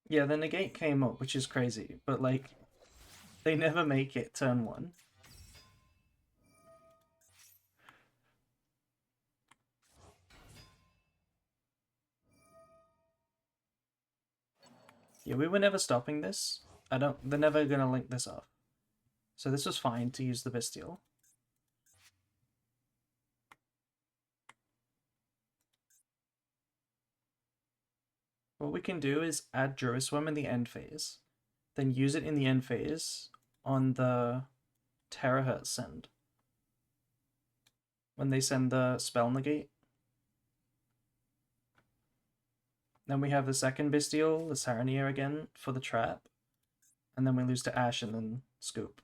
[SPEAKER 1] Yeah, the negate came up, which is crazy. But, like, they never make it turn 1. Yeah, we were never stopping this. They're never going to link this off. So this was fine to use the Bestial. What we can do is add Juriswim in the end phase, then use it in the end phase on the terahertz send. When they send the spell negate. Then we have the second Bestial, the Saranier again, for the trap. And then we lose to Ash and then Scoop.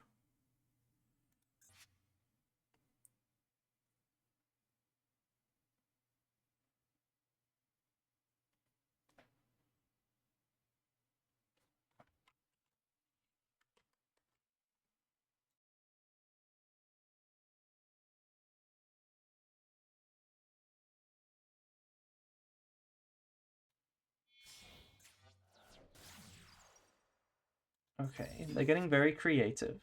[SPEAKER 1] Okay, they're getting very creative.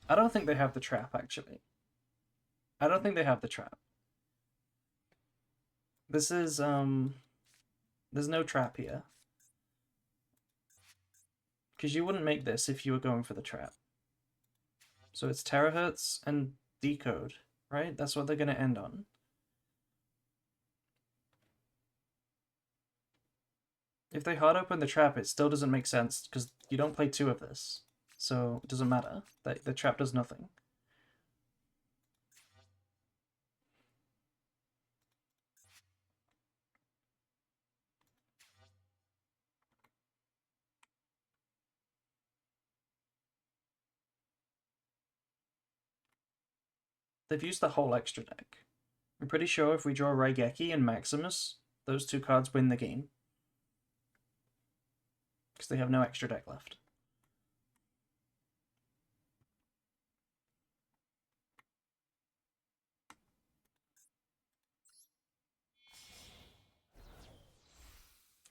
[SPEAKER 1] I don't think they have the trap, actually. I don't think they have the trap. This is, there's no trap here. Because you wouldn't make this if you were going for the trap. So it's terahertz and decode, right? That's what they're going to end on. If they hard open the trap, it still doesn't make sense, because you don't play 2 of this. So it doesn't matter. The trap does nothing. They've used the whole extra deck. I'm pretty sure if we draw Raigeki and Maximus, those two cards win the game. Because they have no extra deck left.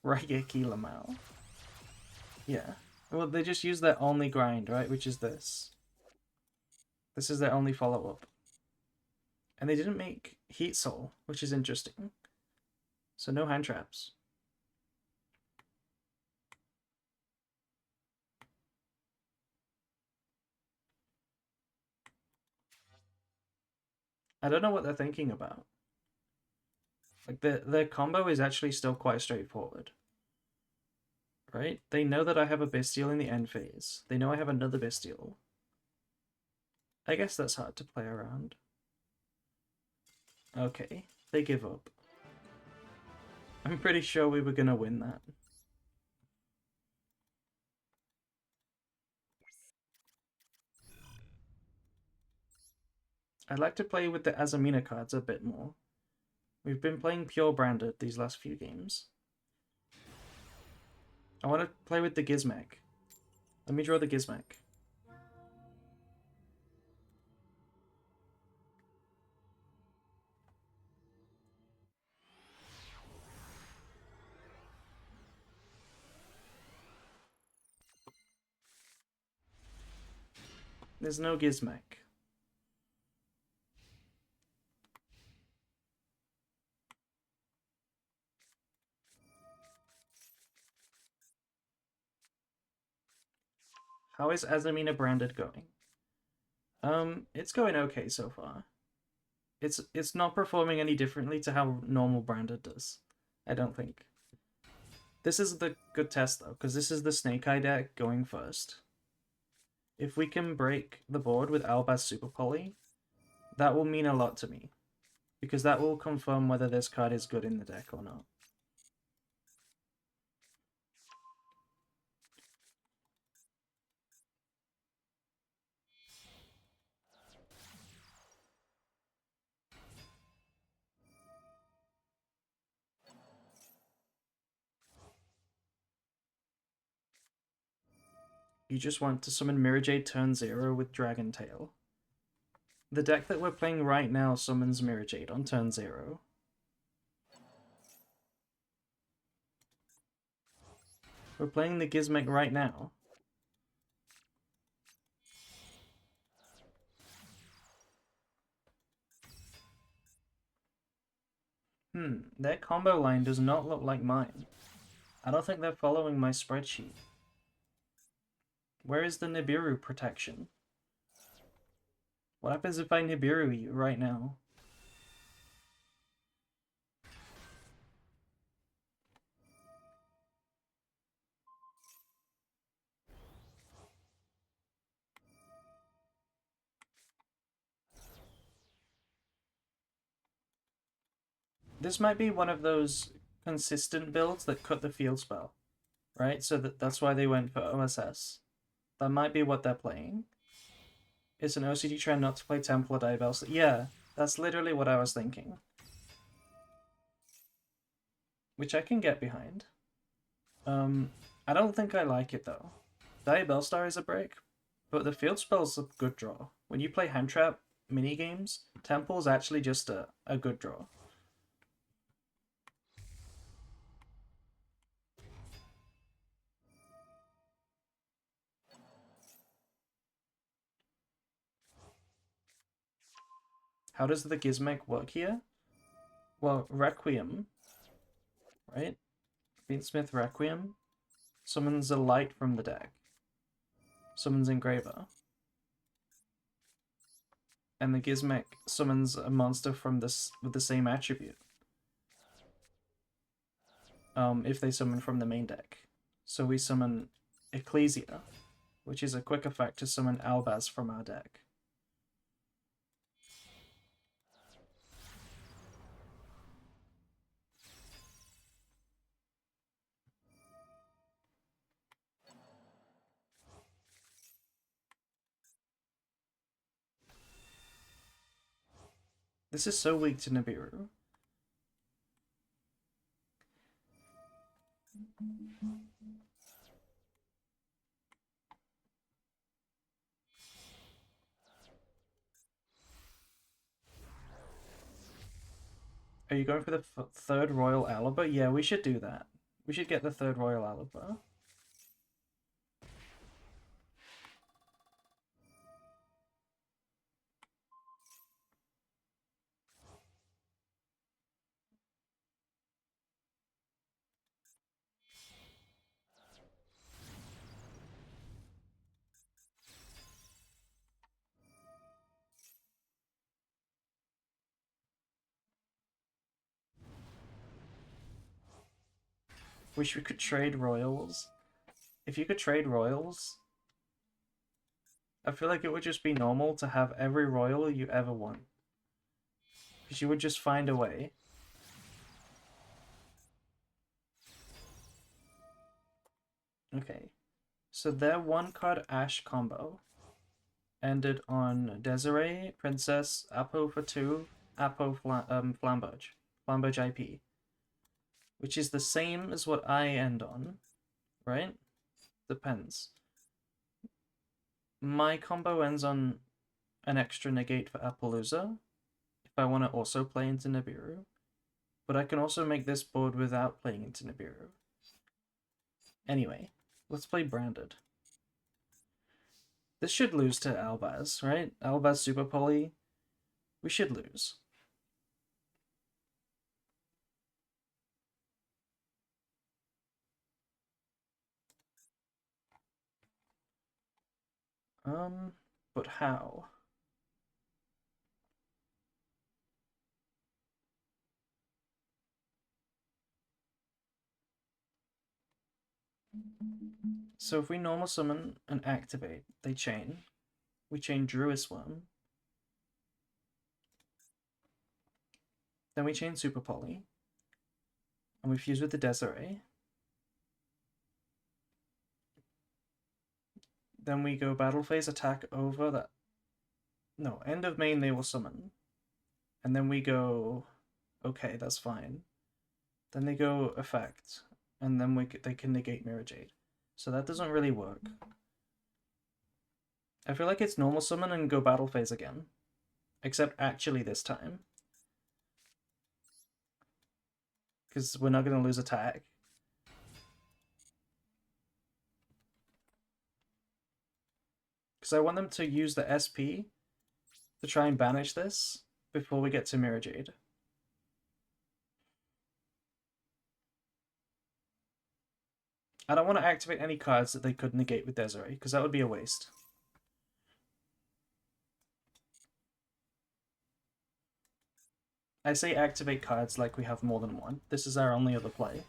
[SPEAKER 1] Raigeki Lamau. Yeah. Well, they just use their only grind, right? Which is this. This is their only follow-up. And they didn't make Heat Soul, which is interesting. So no hand traps. I don't know what they're thinking about. Like, their combo is actually still quite straightforward. Right? They know that I have a Bestial in the end phase. They know I have another Bestial. I guess that's hard to play around. Okay, they give up. I'm pretty sure we were gonna win that. I'd like to play with the Azamina cards a bit more. We've been playing pure Branded these last few games. I want to play with the Gizmek. Let me draw the Gizmek. There's no Gizmek. How is Azamina Branded going? It's going okay so far. It's not performing any differently to how normal Branded does. I don't think. This is the good test though, because this is the Snake Eye deck going first. If we can break the board with Albaz Super Poly, that will mean a lot to me. Because that will confirm whether this card is good in the deck or not. You just want to summon Mirajade turn 0 with Dragon Tail. The deck that we're playing right now summons Mirajade on turn 0. We're playing the Gizmek right now. Their combo line does not look like mine. I don't think they're following my spreadsheet. Where is the Nibiru protection? What happens if I Nibiru you right now? This might be one of those consistent builds that cut the field spell, right? So that's why they went for OSS. That might be what they're playing. It's an OCD trend not to play Temple or Diabellus. Yeah, that's literally what I was thinking. Which I can get behind. I don't think I like it though. Diabellstar is a break, but the field spell's a good draw. When you play hand trap mini games, Temple's actually just a good draw. How does the Gizmek work here? Well, Requiem, right? Beatsmith Requiem summons a light from the deck. Summons Engraver. And the Gizmek summons a monster from this with the same attribute. If they summon from the main deck. So we summon Ecclesia, which is a quick effect to summon Albaz from our deck. This is so weak to Nibiru. Are you going for the third Royal Aliber? Yeah, we should do that. We should get the third Royal Aliber. Wish we could trade royals. If you could trade royals, I feel like it would just be normal to have every royal you ever want. Because you would just find a way. Okay. So their one card Ash combo ended on Desiree, Princess, Apo for 2, Apo Flamberge. Flamberge IP. Which is the same as what I end on, right? Depends. My combo ends on an extra negate for Appaloosa, if I want to also play into Nibiru. But I can also make this board without playing into Nibiru. Anyway, let's play Branded. This should lose to Albaz, right? Albaz Super Poly. We should lose. But how? So if we normal summon and activate, they chain. We chain Druisworm. Then we chain Super Poly. And we fuse with the Desiree. Then we go battle phase attack over that. No, end of main they will summon. And then we go, okay, that's fine. Then they go effect. And then they can negate Mirror Jade. So that doesn't really work. I feel like it's normal summon and go battle phase again. Except actually this time. Because we're not going to lose attack. Because I want them to use the SP to try and banish this before we get to Mirror Jade. I don't want to activate any cards that they could negate with Desiree, because that would be a waste. I say activate cards like we have more than one. This is our only other play.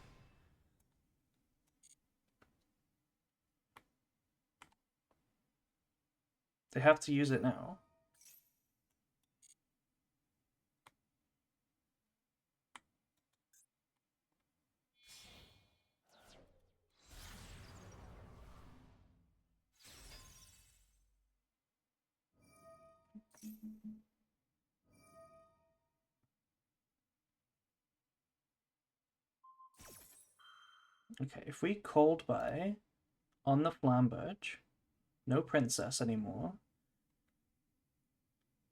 [SPEAKER 1] They have to use it now. Okay, if we cold buy on the Flamberge, no princess anymore.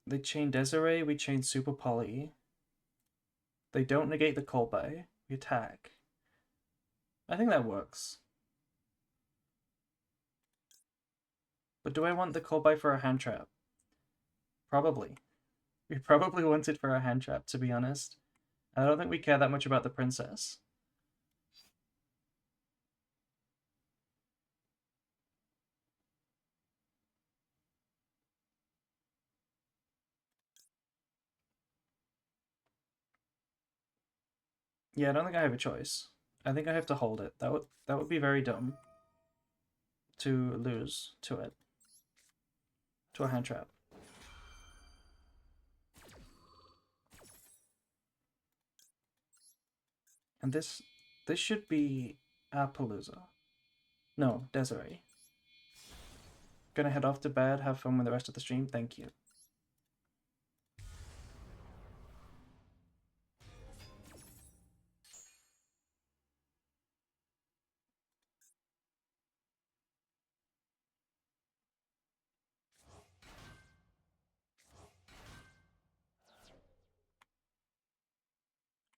[SPEAKER 1] They chain Desiree, we chain Super Poly. They don't negate the cold buy, we attack. I think that works. But do I want the cold buy for a hand trap? Probably. We probably want it for a hand trap, to be honest. I don't think we care that much about the princess. Yeah, I don't think I have a choice. I think I have to hold it. That would be very dumb to lose to it. To a hand trap. And this should be Appaloosa. No, Desiree. Gonna head off to bed, have fun with the rest of the stream. Thank you.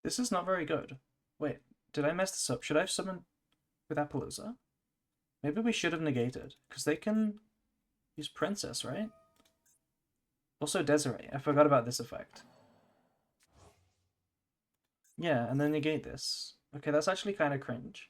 [SPEAKER 1] This is not very good. Wait, did I mess this up? Should I have summoned with Appaloosa? Maybe we should have negated, because they can use Princess, right? Also Desiree. I forgot about this effect. Yeah, and then negate this. Okay, that's actually kind of cringe.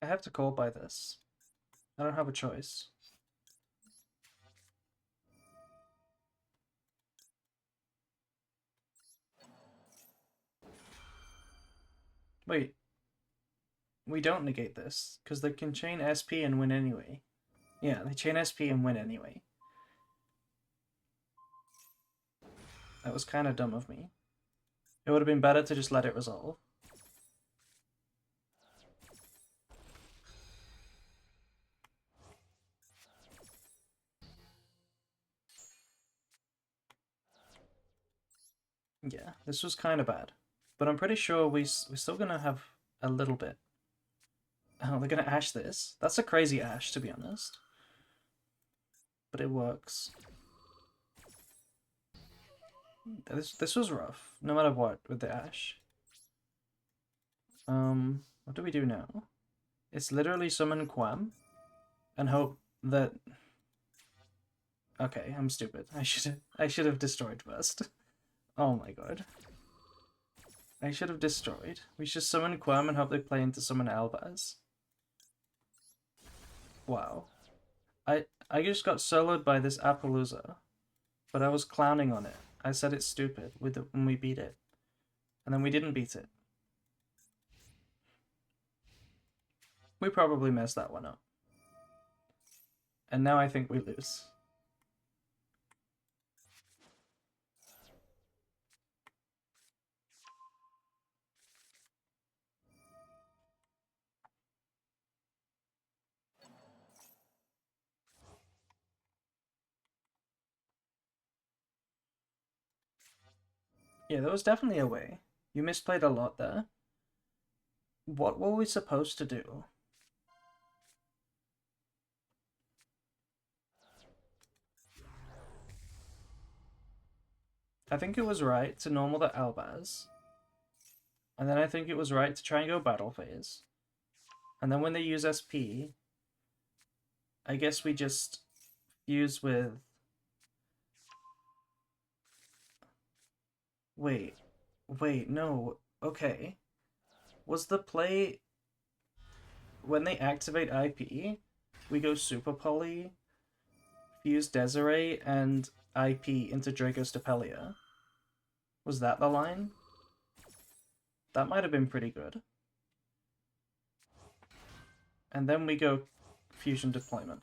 [SPEAKER 1] I have to call by this. I don't have a choice. Wait, we don't negate this, because they can chain SP and win anyway. Yeah, they chain SP and win anyway. That was kind of dumb of me. It would have been better to just let it resolve. Yeah, this was kind of bad. But I'm pretty sure we're still going to have a little bit. Oh, they're going to Ash this. That's a crazy Ash, to be honest. But it works. This was rough, no matter what, with the Ash. What do we do now? It's literally summon Quam and hope that... Okay, I'm stupid. I should have destroyed first. Oh my god. I should have destroyed. We should summon Quam and hope they play into summon Albaz. Wow. I just got soloed by this Appaloosa, but I was clowning on it. I said it's stupid when we beat it. And then we didn't beat it. We probably messed that one up. And now I think we lose. Yeah, there was definitely a way. You misplayed a lot there. What were we supposed to do? I think it was right to normal the Albaz. And then I think it was right to try and go battle phase. And then when they use SP, I guess we just fuse with... Wait. Wait, no. Okay. Was the play... When they activate IP, we go Super Poly, fuse Desiree, and IP into Draco Stapelia? Was that the line? That might have been pretty good. And then we go Fusion Deployment.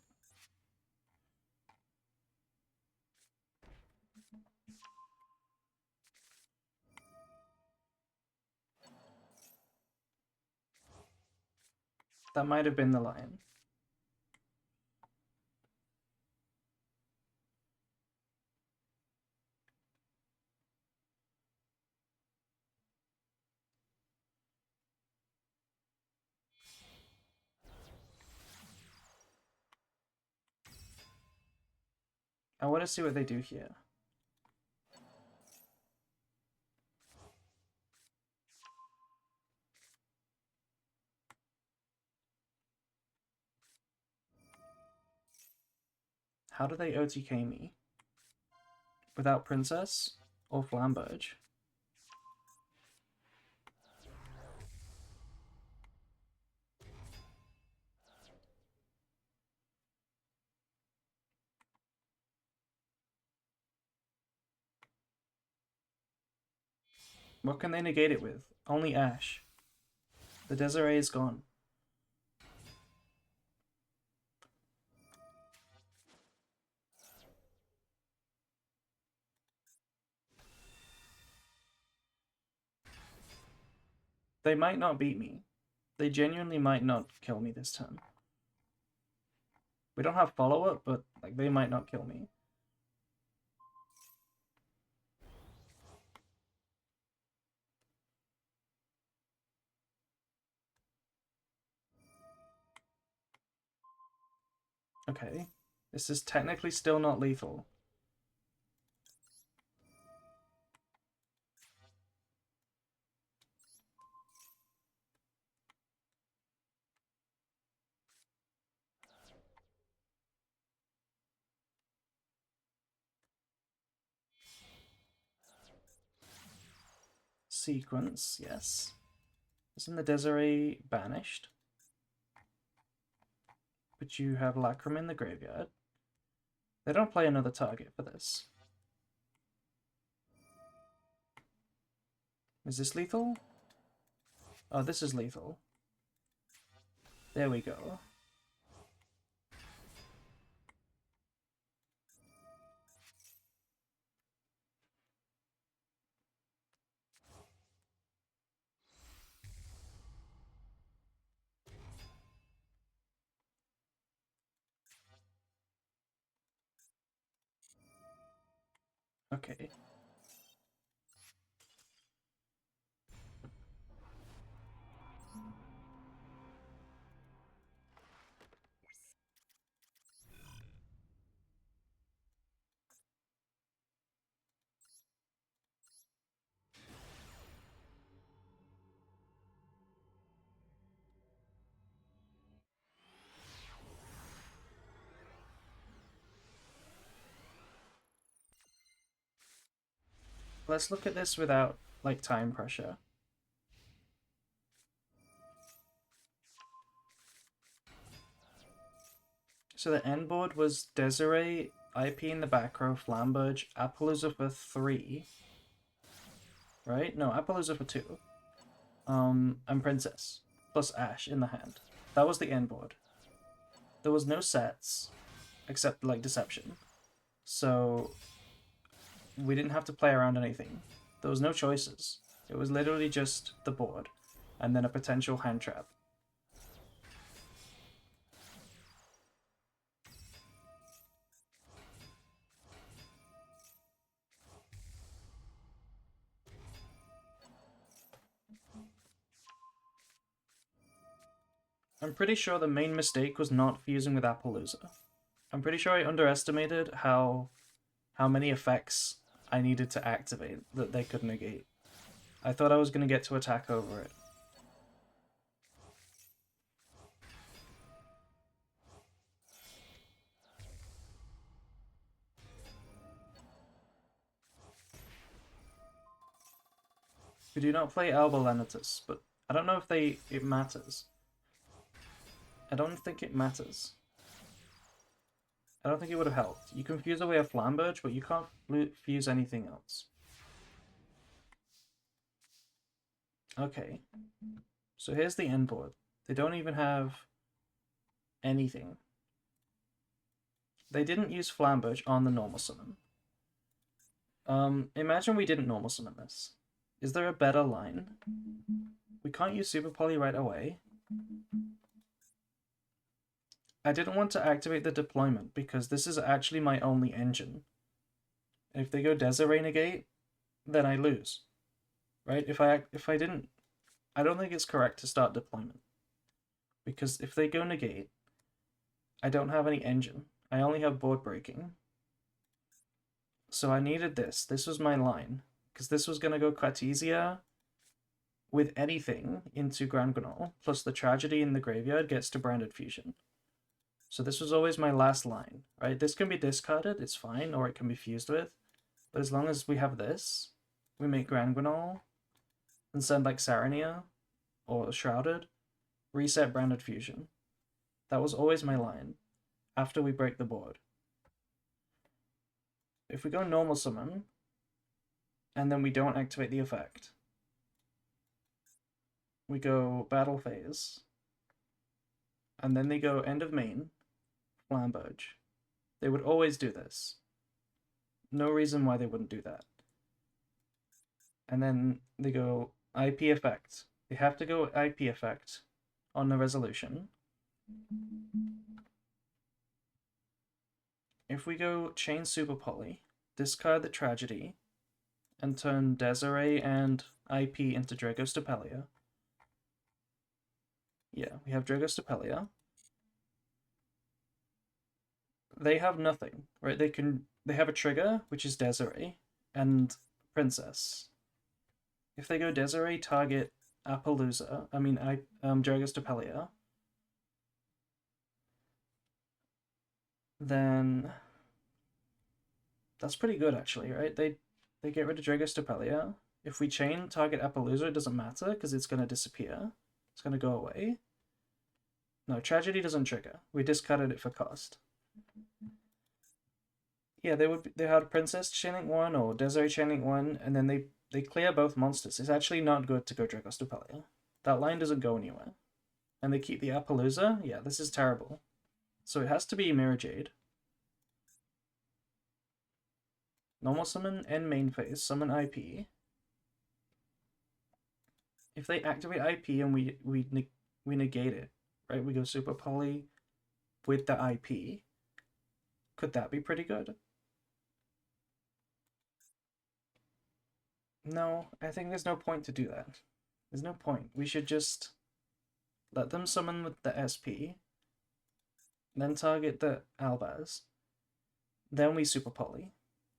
[SPEAKER 1] That might have been the line. I want to see what they do here. How do they OTK me? Without Princess or Flamberge? What can they negate it with? Only Ash. The Desiree is gone. They might not beat me. They genuinely might not kill me this turn. We don't have follow-up, but like they might not kill me. Okay. This is technically still not lethal. Sequence, yes. Isn't the Desiree banished? But you have Lacrim in the graveyard. They don't play another target for this. Is this lethal? Oh, this is lethal. There we go. Okay. Let's look at this without, like, time pressure. So the end board was Desiree, IP in the back row, Flamberge, Appaloosa for 3. Right? No, Appaloosa for 2. And Princess. Plus Ash in the hand. That was the end board. There was no sets, except, like, Deception. So we didn't have to play around anything. There was no choices. It was literally just the board, and then a potential hand trap. I'm pretty sure the main mistake was not fusing with Appaloosa. I'm pretty sure I underestimated how many effects I needed to activate that they could negate. I thought I was going to get to attack over it. We do not play Alba Lenitus, but I don't know if it matters. I don't think it matters. I don't think it would have helped. You can fuse away a Flamberge, but you can't fuse anything else. Okay. So here's the end board. They don't even have anything. They didn't use Flamberge on the normal summon. Imagine we didn't normal summon this. Is there a better line? We can't use Super Poly right away. I didn't want to activate the deployment because this is actually my only engine. If they go Desiree negate, then I lose. Right? If I didn't, I don't think it's correct to start deployment. Because if they go negate, I don't have any engine. I only have board breaking. So I needed this. This was my line. Because this was going to go Cartesia with anything into Grand Granol, plus the tragedy in the graveyard gets to Branded Fusion. So this was always my last line, right? This can be discarded, it's fine, or it can be fused with. But as long as we have this, we make Grand Granol and send like Sarania or Shrouded, reset Branded Fusion. That was always my line after we break the board. If we go normal summon, and then we don't activate the effect, we go battle phase, and then they go end of main, Flamberge. They would always do this. No reason why they wouldn't do that. And then they go IP effect. They have to go IP effect on the resolution. If we go chain super poly, discard the tragedy, and turn Desiree and IP into Dragostopelia. Yeah, we have Dragostopelia. They have nothing, right? They have a trigger, which is Desiree, and Princess. If they go Desiree, target Dragostopelia, then that's pretty good actually, right? They get rid of Dragostopelia. If we chain target Appaloosa, it doesn't matter because it's gonna disappear. It's gonna go away. No, tragedy doesn't trigger. We discarded it for cost. Yeah, they had Princess chaining one or Desiree chaining one, and then they clear both monsters. It's actually not good to go Dragostopelia. That line doesn't go anywhere. And they keep the Appaloosa? Yeah, this is terrible. So it has to be Mirror Jade. Normal summon, end main phase, summon IP. If they activate IP and we negate it, right? We go super poly with the IP. Could that be pretty good? No, I think there's no point to do that. There's no point. We should just let them summon with the SP, then target the Albaz. Then we super poly.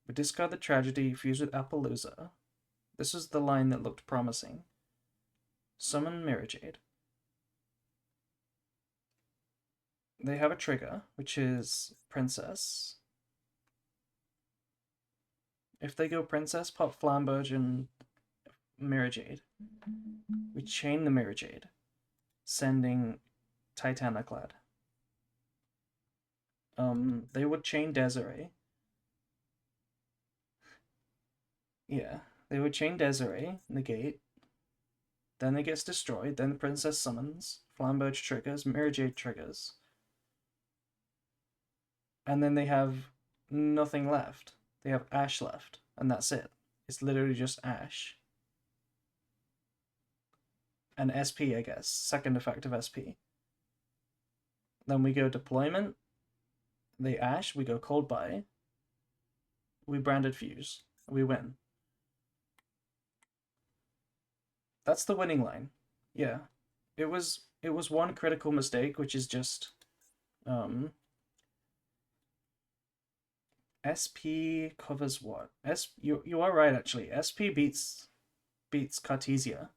[SPEAKER 1] We discard the tragedy, fuse with Appaloosa. This is the line that looked promising. Summon Mirror Jade. They have a trigger, which is Princess. If they go Princess, pop Flamberge and Mirror Jade. We chain the Mirror Jade, sending Titaniclad. They would chain Desiree. Yeah, they would chain Desiree, negate. Then it gets destroyed, then the Princess summons, Flamberge triggers, Mirror Jade triggers. And then they have nothing left. They have Ash left, and that's it. It's literally just Ash. And SP, I guess. Second effect of SP. Then we go deployment. They Ash, we go cold buy. We branded fuse. We win. That's the winning line. Yeah. It was one critical mistake, which is just SP covers what? You are right actually. SP beats Cartesia.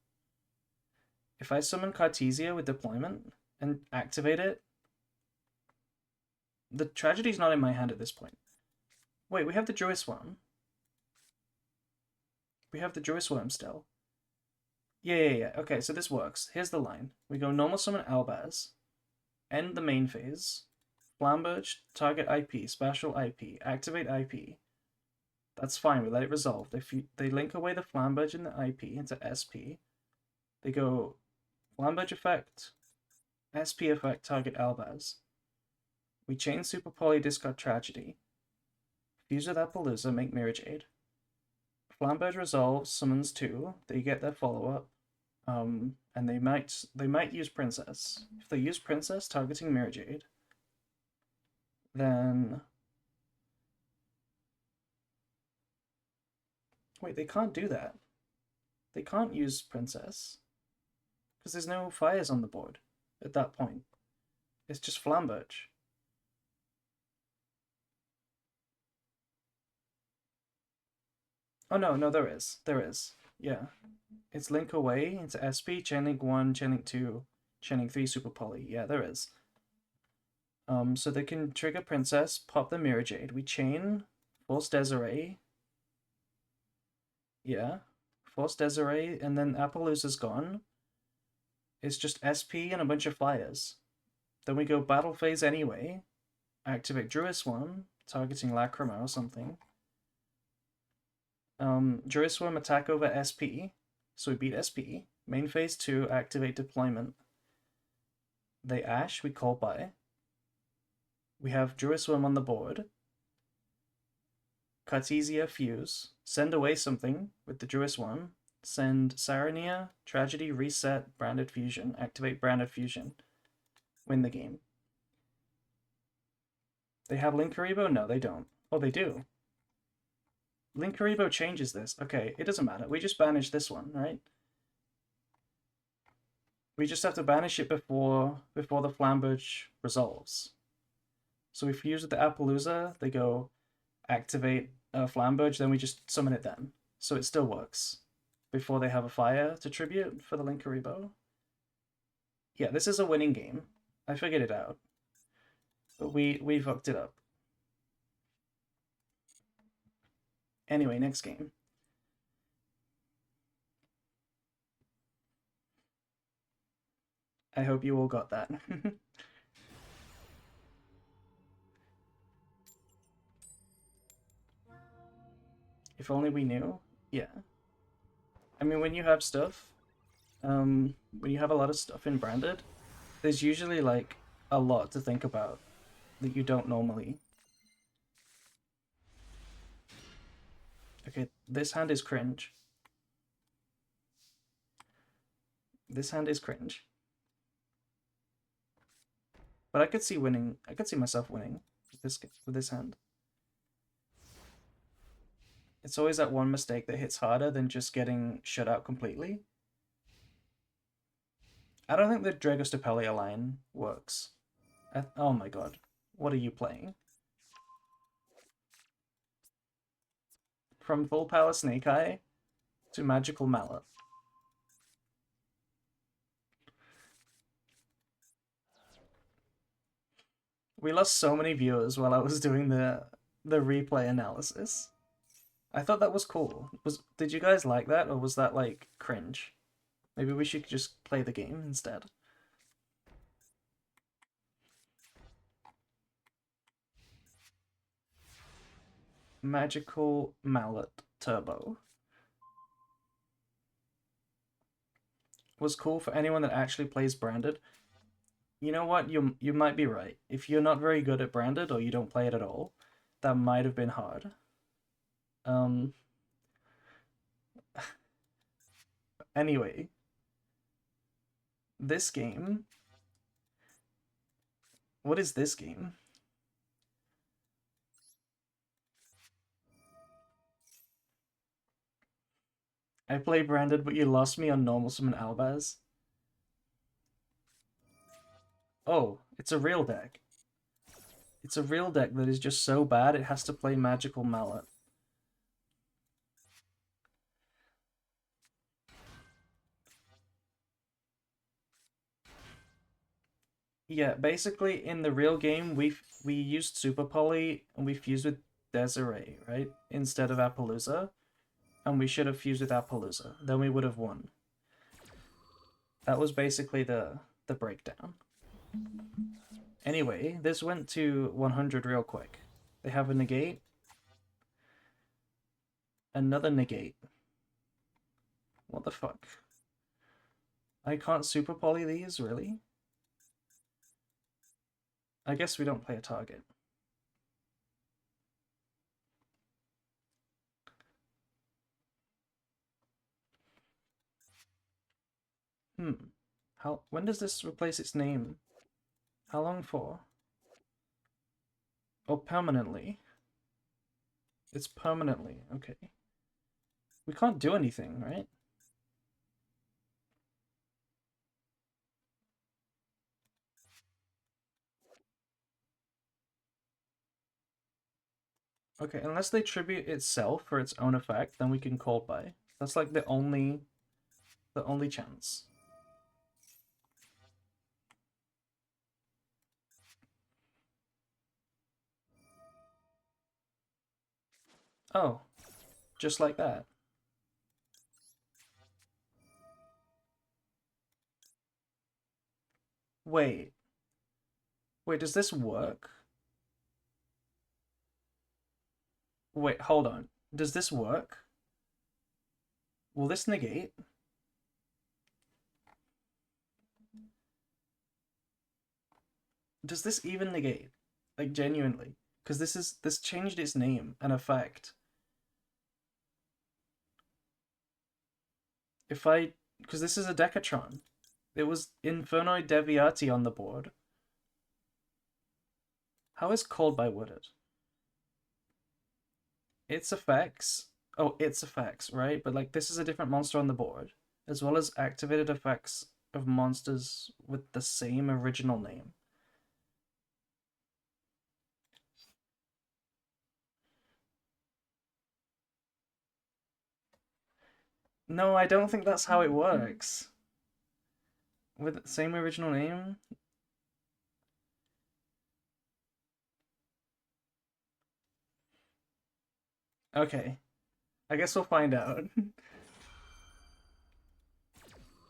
[SPEAKER 1] If I summon Cartesia with deployment and activate it, the tragedy's not in my hand at this point. Wait, we have the Joyous Worm. We have the Joyous Worm still. Yeah. Okay, so this works. Here's the line. We go normal summon Albaz, end the main phase, Flamberge, target IP, special IP, activate IP. That's fine, we let it resolve. They link away the Flamberge and the IP into SP. They go Flamberge effect, SP effect, target Albaz. We chain Super Poly, discard Tragedy. Fuse with Appaloosa, make Mirror Jade. Flamberge resolves, summons 2. They get their follow-up. And they might use Princess. If they use Princess targeting Mirror Jade, then wait, they can't do that. They can't use Princess because there's no fires on the board at that point. It's just Flamberge. Oh no, no, there is. There is. Yeah. It's link away into SP, chainlink 1, chainlink 2, chainlink 3, super poly. Yeah, there is. So they can trigger Princess, pop the Mirror Jade. We chain, force Desiree. Yeah. Force Desiree, and then Appaloosa's gone. It's just SP and a bunch of flyers. Then we go battle phase anyway. Activate Druisworm, targeting Lacrima or something. Druisworm attack over SP. So we beat SP. Main phase 2, activate deployment. They Ash, we call by. We have Druisworm on the board. Cartesia Fuse. Send away something with the Druisworm. Send Sarania, Tragedy, Reset, Branded Fusion. Activate Branded Fusion. Win the game. They have Linkaribo? No, they don't. Oh, they do. Linkaribo changes this. Okay, it doesn't matter. We just banish this one, right? We just have to banish it before the Flamberge resolves. So if we use the Appaloosa, they go activate Flamberge, then we just summon it then. So it still works. Before they have a fire to tribute for the Linkaribo. Yeah, this is a winning game. I figured it out. But we fucked it up. Anyway, next game. I hope you all got that. If only we knew. Yeah. I mean, when you have stuff, when you have a lot of stuff in Branded, there's usually like a lot to think about that you don't normally. Okay, this hand is cringe. This hand is cringe. But I could see winning. I could see myself winning with this hand. It's always that one mistake that hits harder than just getting shut out completely. I don't think the Dragostopelia line works. Oh my god. What are you playing? From full power Snake Eye to Magical Mallet. We lost so many viewers while I was doing the replay analysis. I thought that was cool. Did you guys like that, or was that like cringe? Maybe we should just play the game instead. Magical Mallet Turbo was cool for anyone that actually plays Branded. You know what? You might be right. If you're not very good at Branded or you don't play it at all, that might have been hard. Um. Anyway, this game. What is this game? I play Branded, but you lost me on normal summon Albaz. Oh, it's a real deck. It's a real deck that is just so bad it has to play Magical Mallet. Yeah, basically in the real game we used Super Poly and we fused with Desiree, right? Instead of Appaloosa. And we should have fused with Appaloosa. Then we would have won. That was basically the breakdown. Anyway, this went to 100 real quick. They have a negate. Another negate. What the fuck? I can't super poly these, really? I guess we don't play a target. When does this replace its name? How long for? Oh, permanently. It's permanently, okay. We can't do anything, right? Okay, unless they tribute itself for its own effect, then we can cold buy. That's like the only chance. Oh, just like that. Wait. Wait, does this work? Wait, hold on. Does this work? Will this negate? Does this even negate? Like genuinely? Because this changed its name and effect. If I because this is a Decatron. It was Inferno Deviati on the board. How is Cold by Wooded? Its effects. Oh, its effects, right? But like this is a different monster on the board, as well as activated effects of monsters with the same original name. No, I don't think that's how it works. With the same original name? Okay. I guess we'll find out.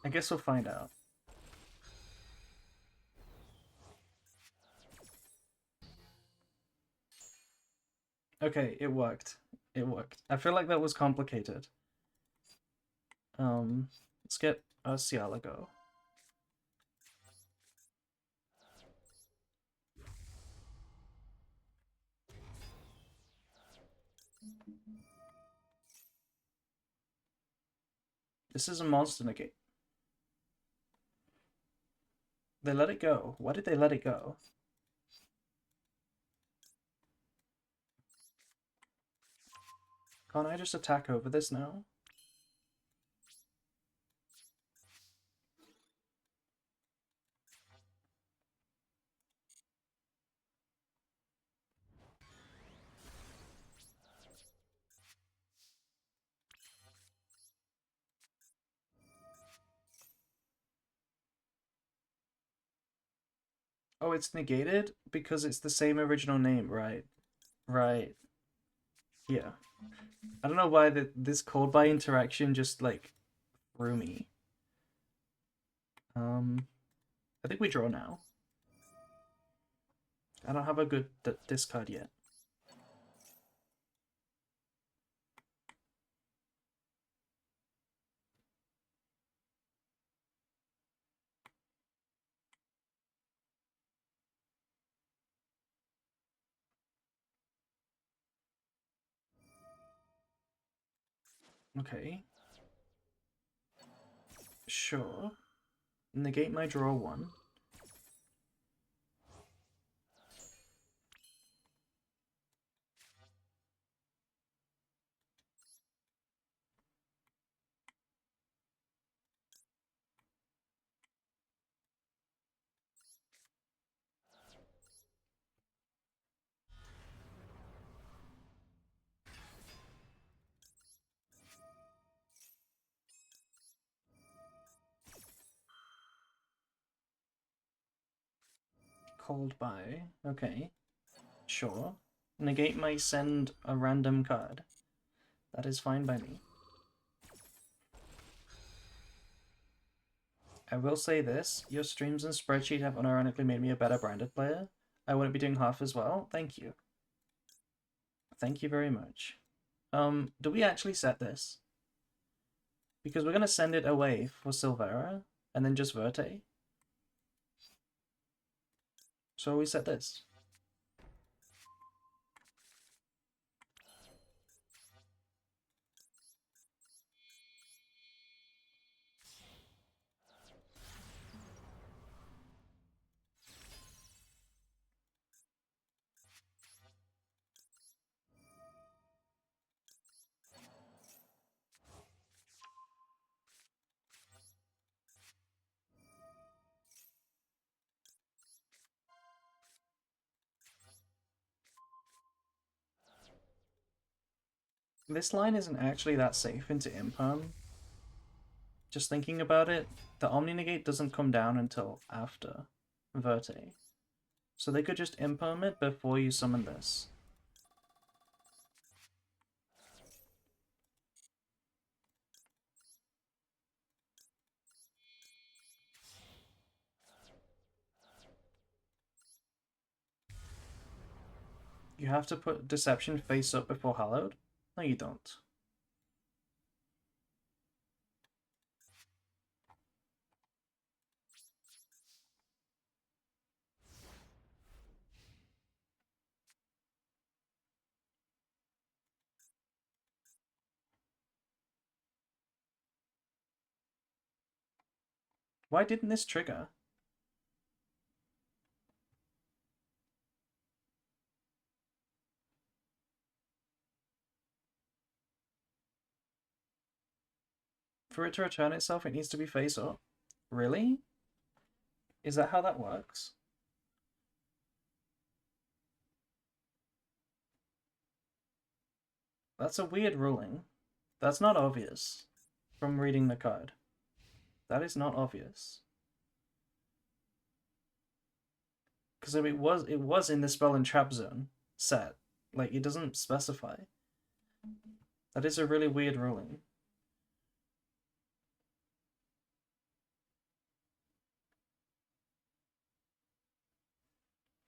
[SPEAKER 1] I guess we'll find out. Okay, it worked. It worked. I feel like that was complicated. Let's get a Cialago. This is a monster negate. They let it go. Why did they let it go? Can't I just attack over this now? Oh, it's negated because it's the same original name, right? Right. Yeah. I don't know why this cold by interaction just like threw me. Um, I think we draw now. I don't have a good discard yet. Okay. Sure. Negate my draw one. Cold by. Okay. Sure. Negate my send a random card. That is fine by me. I will say this, your streams and spreadsheet have unironically made me a better branded player. I wouldn't be doing half as well. Thank you. Thank you very much. Do we actually set this? Because we're gonna send it away for Silvera and then just Verte. So we set this. This line isn't actually that safe into imperm. Just thinking about it, the Omni Negate doesn't come down until after Verte. So they could just imperm it before you summon this. You have to put Deception face up before Hallowed? No, you don't. Why didn't this trigger? For it to return itself, it needs to be face up. Really? Is that how that works? That's a weird ruling. That's not obvious from reading the card. That is not obvious. Because it was in the spell and trap zone set. Like, it doesn't specify. That is a really weird ruling.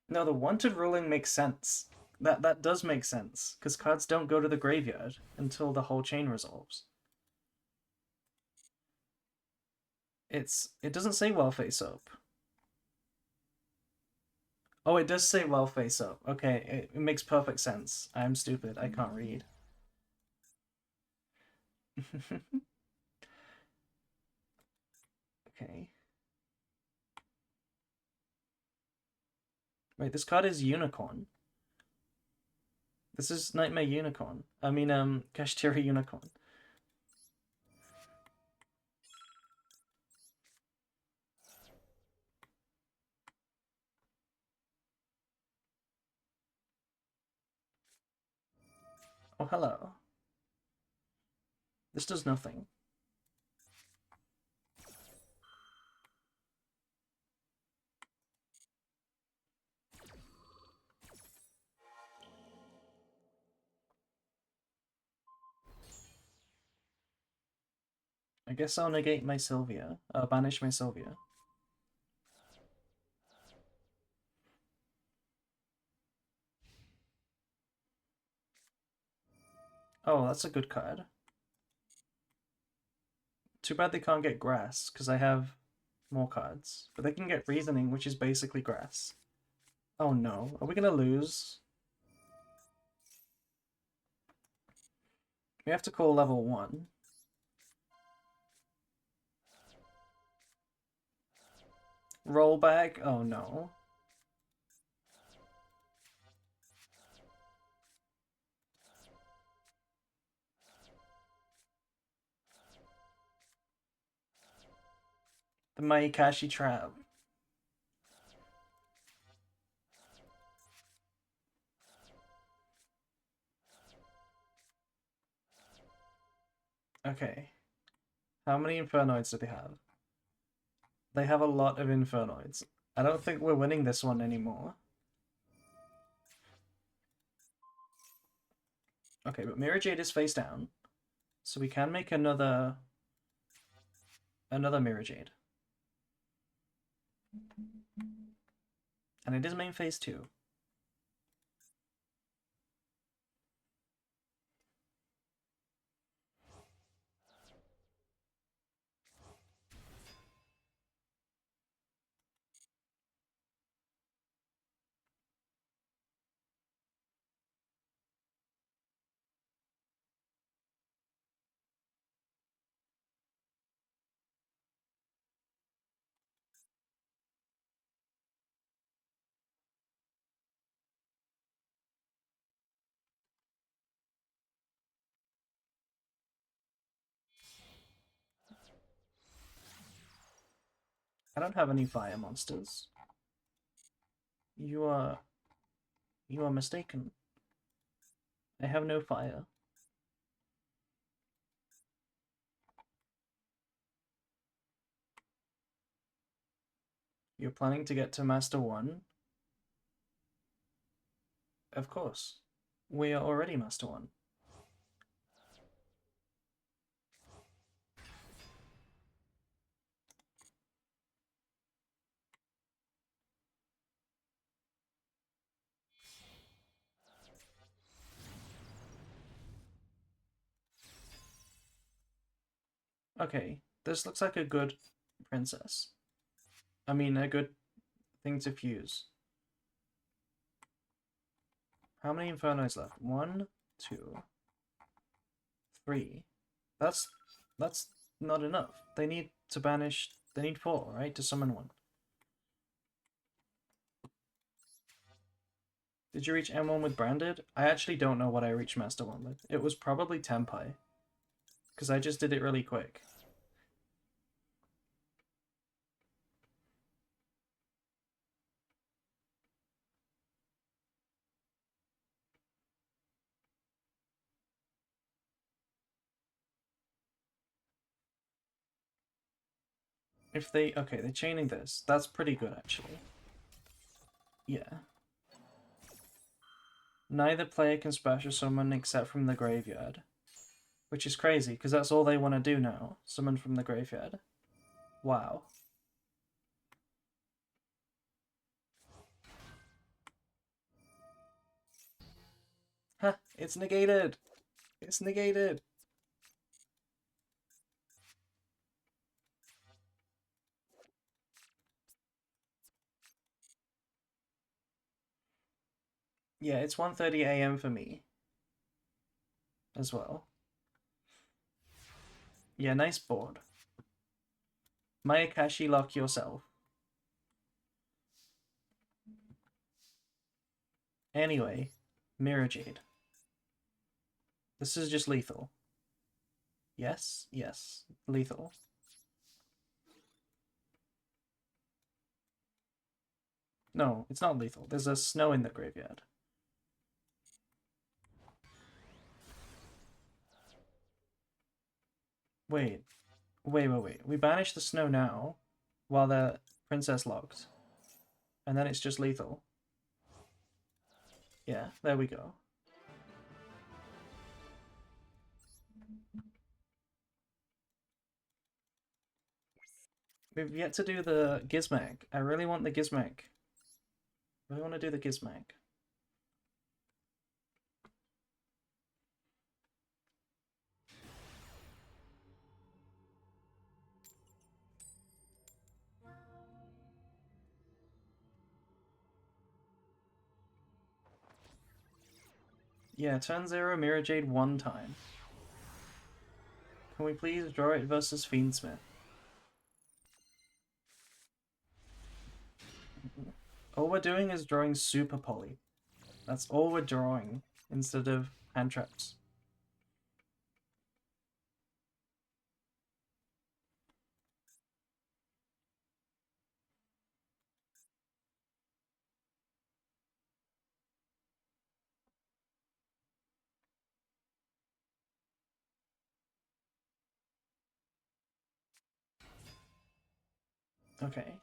[SPEAKER 1] No, the wanted ruling makes sense. That does make sense, because cards don't go to the graveyard until the whole chain resolves. It doesn't say well face up. Oh, it does say well face up. Okay, it makes perfect sense. I'm stupid. I can't read. Okay. Wait, this card is Unicorn. This is Nightmare Unicorn. I mean, Kashtira Unicorn. Oh, hello. This does nothing. I guess I'll negate my Sylvia. Banish my Sylvia. Oh, that's a good card. Too bad they can't get Grass, because I have more cards. But they can get Reasoning, which is basically Grass. Oh no, are we gonna lose? We have to call level 1. Rollback? Oh no. The Maikashi Trap. Okay. How many Infernoids do they have? They have a lot of Infernoids. I don't think we're winning this one anymore. Okay, but Mirror Jade is face down. So we can make another Mirror Jade. And it is main phase 2. I don't have any fire monsters. You are mistaken. I have no fire. You're planning to get to Master 1? Of course. We are already Master 1. Okay, this looks like a good princess. I mean, a good thing to fuse. How many Infernos left? 1, 2, 3. That's that's not enough. They need to banish. They need 4, right, to summon one. Did you reach M1 with Branded? I actually don't know what I reached Master 1 with. It was probably Tempai, because I just did it really quick. If they... Okay, they're chaining this. That's pretty good, actually. Yeah. Neither player can special summon except from the graveyard. Which is crazy, because that's all they want to do now. Summon from the graveyard. Wow. Ha! It's negated! It's negated! Yeah, it's 1:30 a.m. for me. As well. Yeah, nice board. Mayakashi lock yourself. Anyway, Mirror Jade. This is just lethal. Yes, yes, lethal. No, it's not lethal. There's a snow in the graveyard. Wait, wait. We banish the snow now, while the princess locked. And then it's just lethal. Yeah, there we go. We've yet to do the Gizmag. I really want the Gizmag. I really want to do the Gizmag. Yeah, turn 0, Mirror Jade 1 time. Can we please draw it versus Fiendsmith? All we're doing is drawing Super Poly. That's all we're drawing, instead of hand traps. Okay.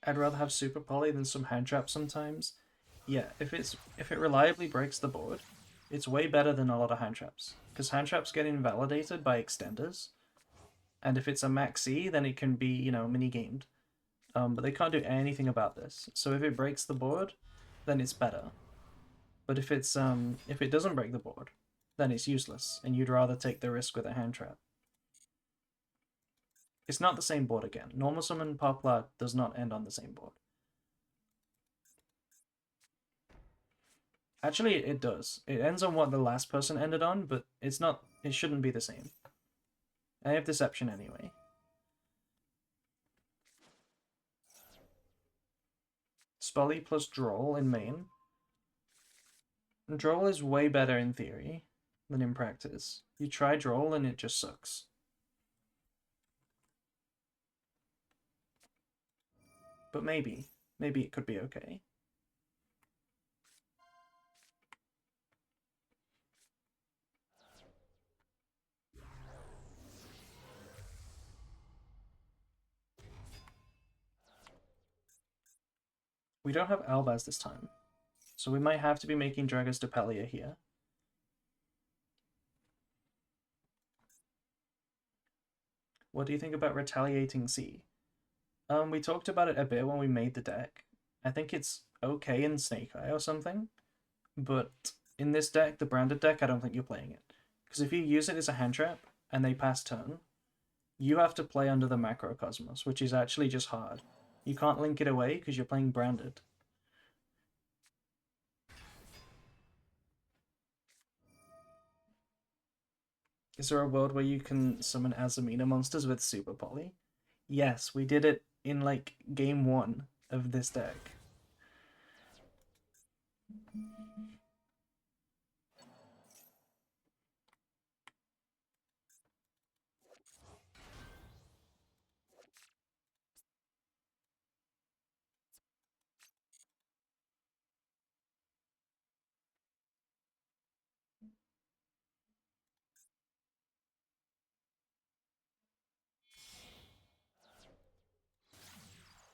[SPEAKER 1] I'd rather have Super Poly than some hand traps sometimes. Yeah, if it reliably breaks the board, it's way better than a lot of hand traps. Because hand traps get invalidated by extenders. And if it's a maxi, then it can be, you know, mini-gamed. But they can't do anything about this. So if it breaks the board, then it's better. But if it doesn't break the board, then it's useless, and you'd rather take the risk with a hand trap. It's not the same board again. Normal Summon Poplar does not end on the same board. Actually, it does. It ends on what the last person ended on, but it's not. It shouldn't be the same. I have Deception anyway. Spully plus Droll in main. Droll is way better in theory than in practice. You try Droll and it just sucks. But maybe it could be okay. We don't have Albaz this time, so we might have to be making Dragos Depelia here. What do you think about Retaliating Sea? We talked about it a bit when we made the deck. I think it's okay in Snake Eye or something, but in this deck, the Branded deck, I don't think you're playing it. Because if you use it as a hand trap and they pass turn, you have to play under the Macrocosmos, which is actually just hard. You can't link it away because you're playing Branded. Is there a world where you can summon Azamina monsters with Super Poly? Yes, we did it in like game 1 of this deck.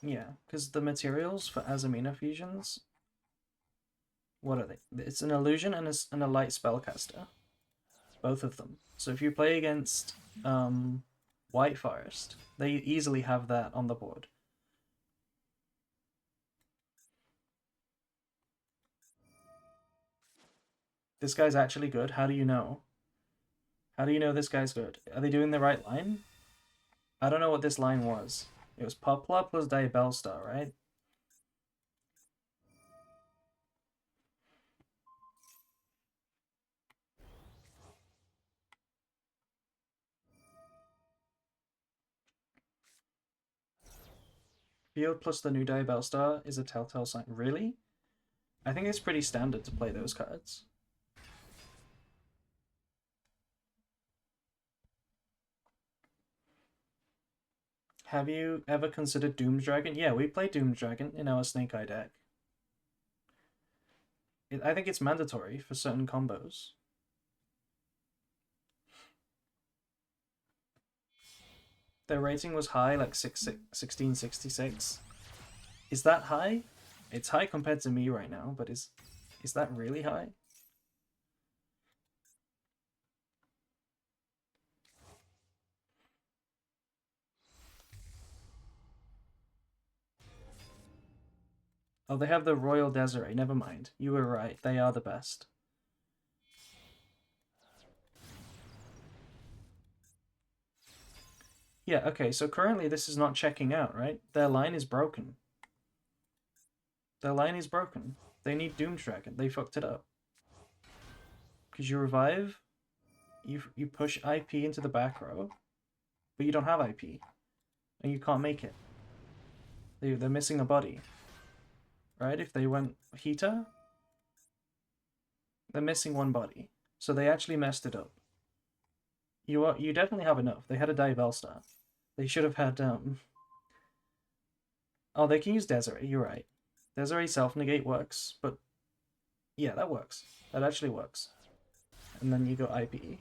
[SPEAKER 1] Yeah, because the materials for Azamina fusions, what are they? It's an illusion and a light spellcaster. Both of them. So if you play against White Forest, they easily have that on the board. This guy's actually good. How do you know? How do you know this guy's good? Are they doing the right line? I don't know what this line was. It was Poplar plus Diabellstar, right? Field plus the new Diabellstar is a telltale sign. Really? I think it's pretty standard to play those cards. Have you ever considered Doom Dragon? Yeah, we play Doom Dragon in our Snake Eye deck. I think it's mandatory for certain combos. Their rating was high, like 1666. Is that high? It's high compared to me right now, but is that really high? Oh, they have the Royal Desiree. Never mind. You were right. They are the best. Yeah, okay, so currently this is not checking out, right? Their line is broken. Their line is broken. They need Doom Dragon. They fucked it up. Because you revive, you push IP into the back row, but you don't have IP, and you can't make it. They're missing a body, right? If they went Hita, they're missing one body, so they actually messed it up. You definitely have enough. They had a Diabellstar. They should have had Oh, they can use Desiree. You're right. Desiree self negate works, but yeah, that works. That actually works. And then you go IP.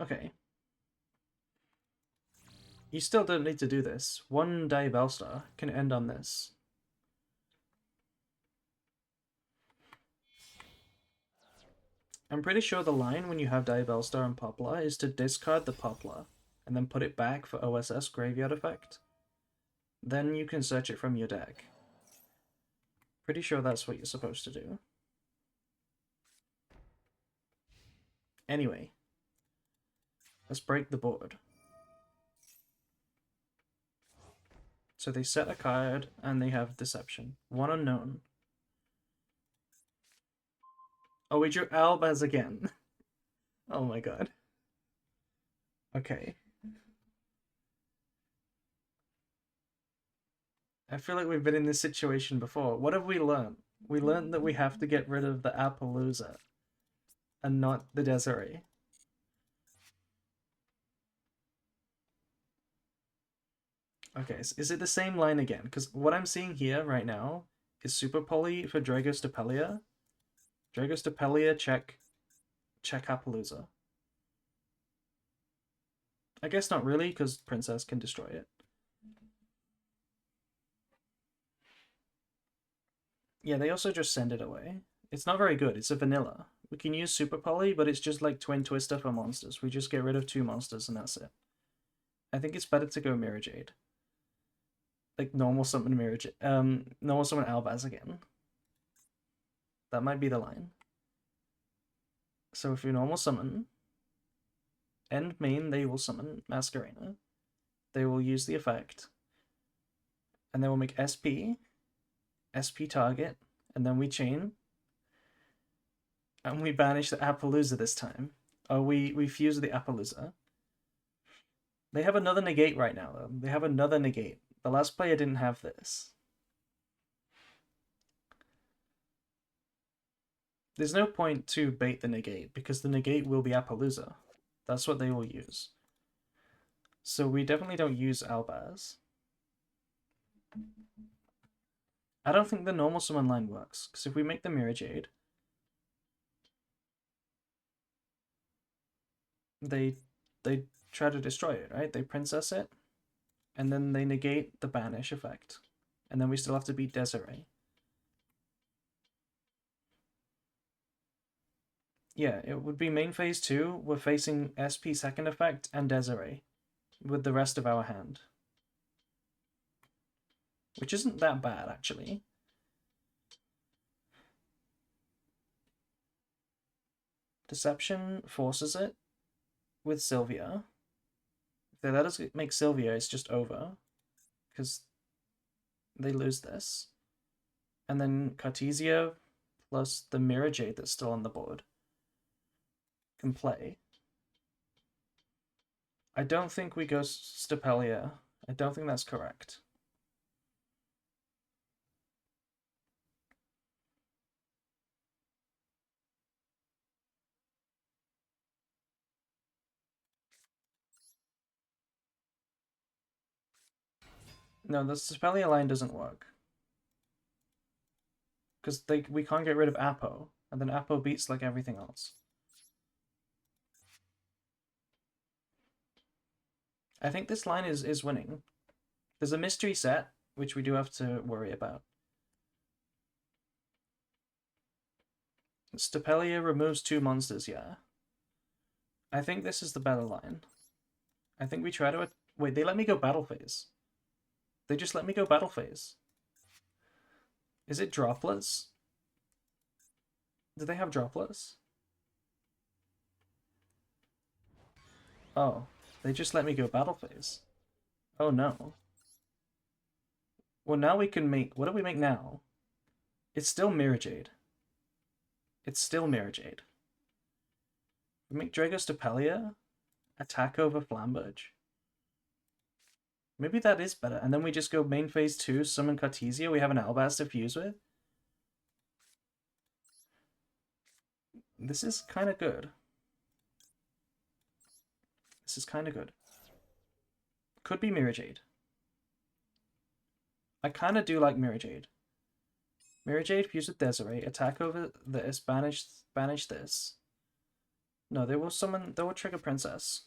[SPEAKER 1] Okay. You still don't need to do this. One Diabellstar can end on this. I'm pretty sure the line when you have Diabellstar and Poplar is to discard the Poplar and then put it back for OSS graveyard effect. Then you can search it from your deck. Pretty sure that's what you're supposed to do. Anyway, let's break the board. So they set a card and they have Deception. One unknown. Oh, we drew Albaz again. Oh my god. Okay. I feel like we've been in this situation before. What have we learned? We learned that we have to get rid of the Appaloosa and not the Desiree. Okay, so is it the same line again? Because what I'm seeing here right now is Super Poly for Dragos Depelia. Dragos Depelia, check Appaloosa. I guess not really, because Princess can destroy it. Yeah, they also just send it away. It's not very good. It's a vanilla. We can use Super Poly, but it's just like Twin Twister for monsters. We just get rid of 2 monsters and that's it. I think it's better to go Mirror Jade. Like normal summon Mirror Jade. Normal summon Albaz again. That might be the line. So if you normal summon, end main, they will summon Masquerena. They will use the effect. And they will make SP, SP target, and then we chain. And we banish the Appaloosa this time. Oh, we fuse the Appaloosa. They have another negate right now, though. They have another negate. The last player didn't have this. There's no point to bait the negate, because the negate will be Appaloosa. That's what they will use. So we definitely don't use Albaz. I don't think the normal summon line works, because if we make the Mirror Jade, they try to destroy it, right? They princess it, and then they negate the banish effect. And then we still have to beat Desiree. Yeah, it would be main phase 2. We're facing SP second effect and Desiree with the rest of our hand. Which isn't that bad, actually. Deception forces it with Sylvia. If they let us make Sylvia, it's just over. Because they lose this. And then Cartesia plus the Mirror Jade that's still on the board can play. I don't think we go Stapelia. I don't think that's correct. No, the Stapelia line doesn't work. Because we can't get rid of Apo, and then Apo beats like everything else. I think this line is winning. There's a mystery set, which we do have to worry about. Stapelia removes 2 monsters, yeah. I think this is the better line. I think we try to... Wait, they let me go battle phase. They just let me go battle phase. Is it droplets? Do they have droplets? Oh, they just let me go battle phase. Oh no. Well, now we can make... What do we make now? It's still Mirror Jade. It's still Mirror Jade. We make Dragostapelia, attack over Flamberge. Maybe that is better. And then we just go main phase 2, summon Cartesia. We have an Albaz to fuse with. This is kind of good. This is kind of good. Could be Mirror Jade. I kind of do like Mirror Jade. Mirror Jade fused with Desiree. Attack over this. Banish this. No, they will summon... They will trigger Princess.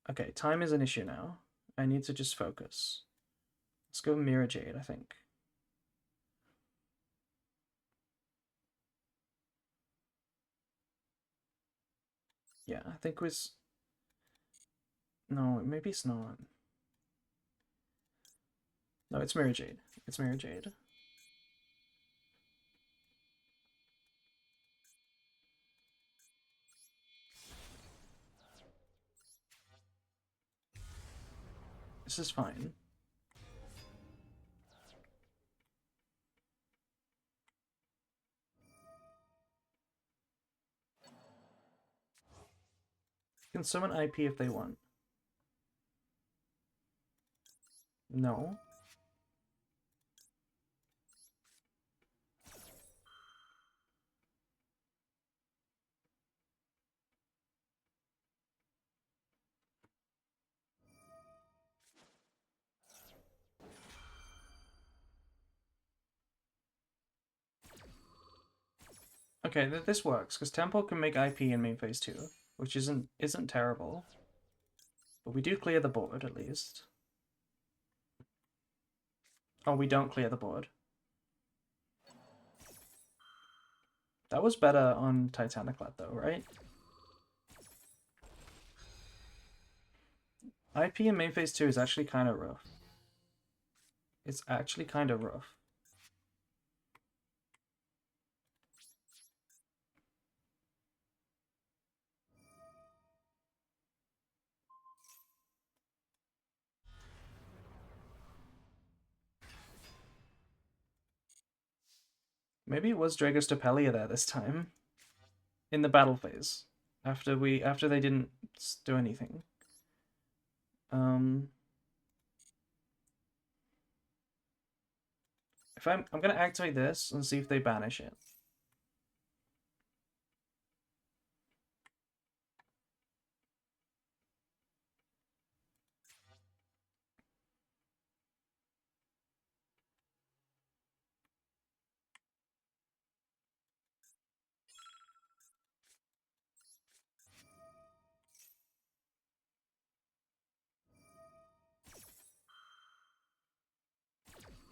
[SPEAKER 1] Okay, time is an issue now. I need to just focus. Let's go Mirror Jade, I think. Yeah, I think it was... No, maybe it's not. No, it's Mirror Jade. It's Mirror Jade. This is fine. You can summon IP if they want. No. Okay, this works, because Temple can make IP in main phase 2, which isn't terrible. But we do clear the board, at least. Oh, we don't clear the board. That was better on Titaniclad though, right? IP in main phase 2 is actually kind of rough. It's actually kind of rough. Maybe it was Dragostopelia there this time. In the battle phase. After they didn't do anything. If I'm gonna activate this and see if they banish it.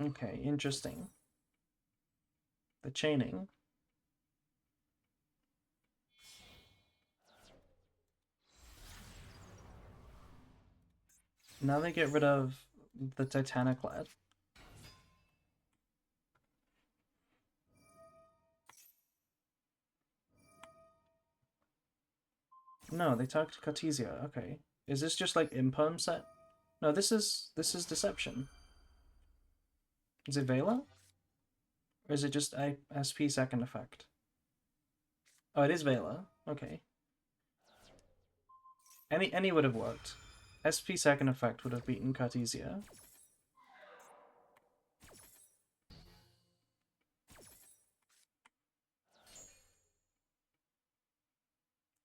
[SPEAKER 1] Okay, interesting. The chaining. Now they get rid of the Titaniclad. No, they talked Cartesia. Okay. Is this just like imperm set? No, this is Deception. Is it Vela? Or is it just a SP second effect? Oh, it is Vela. Okay. Any would have worked. SP second effect would have beaten Cartesia.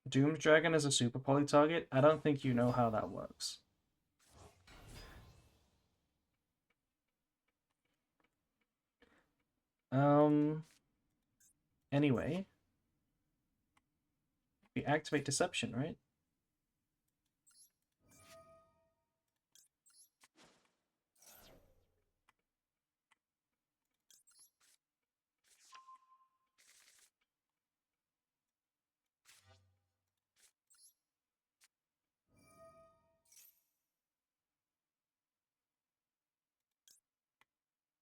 [SPEAKER 1] Doomed Dragon is a super poly target? I don't think you know how that works. Anyway. We activate Deception, right?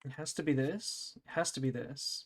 [SPEAKER 1] It has to be this. It has to be this.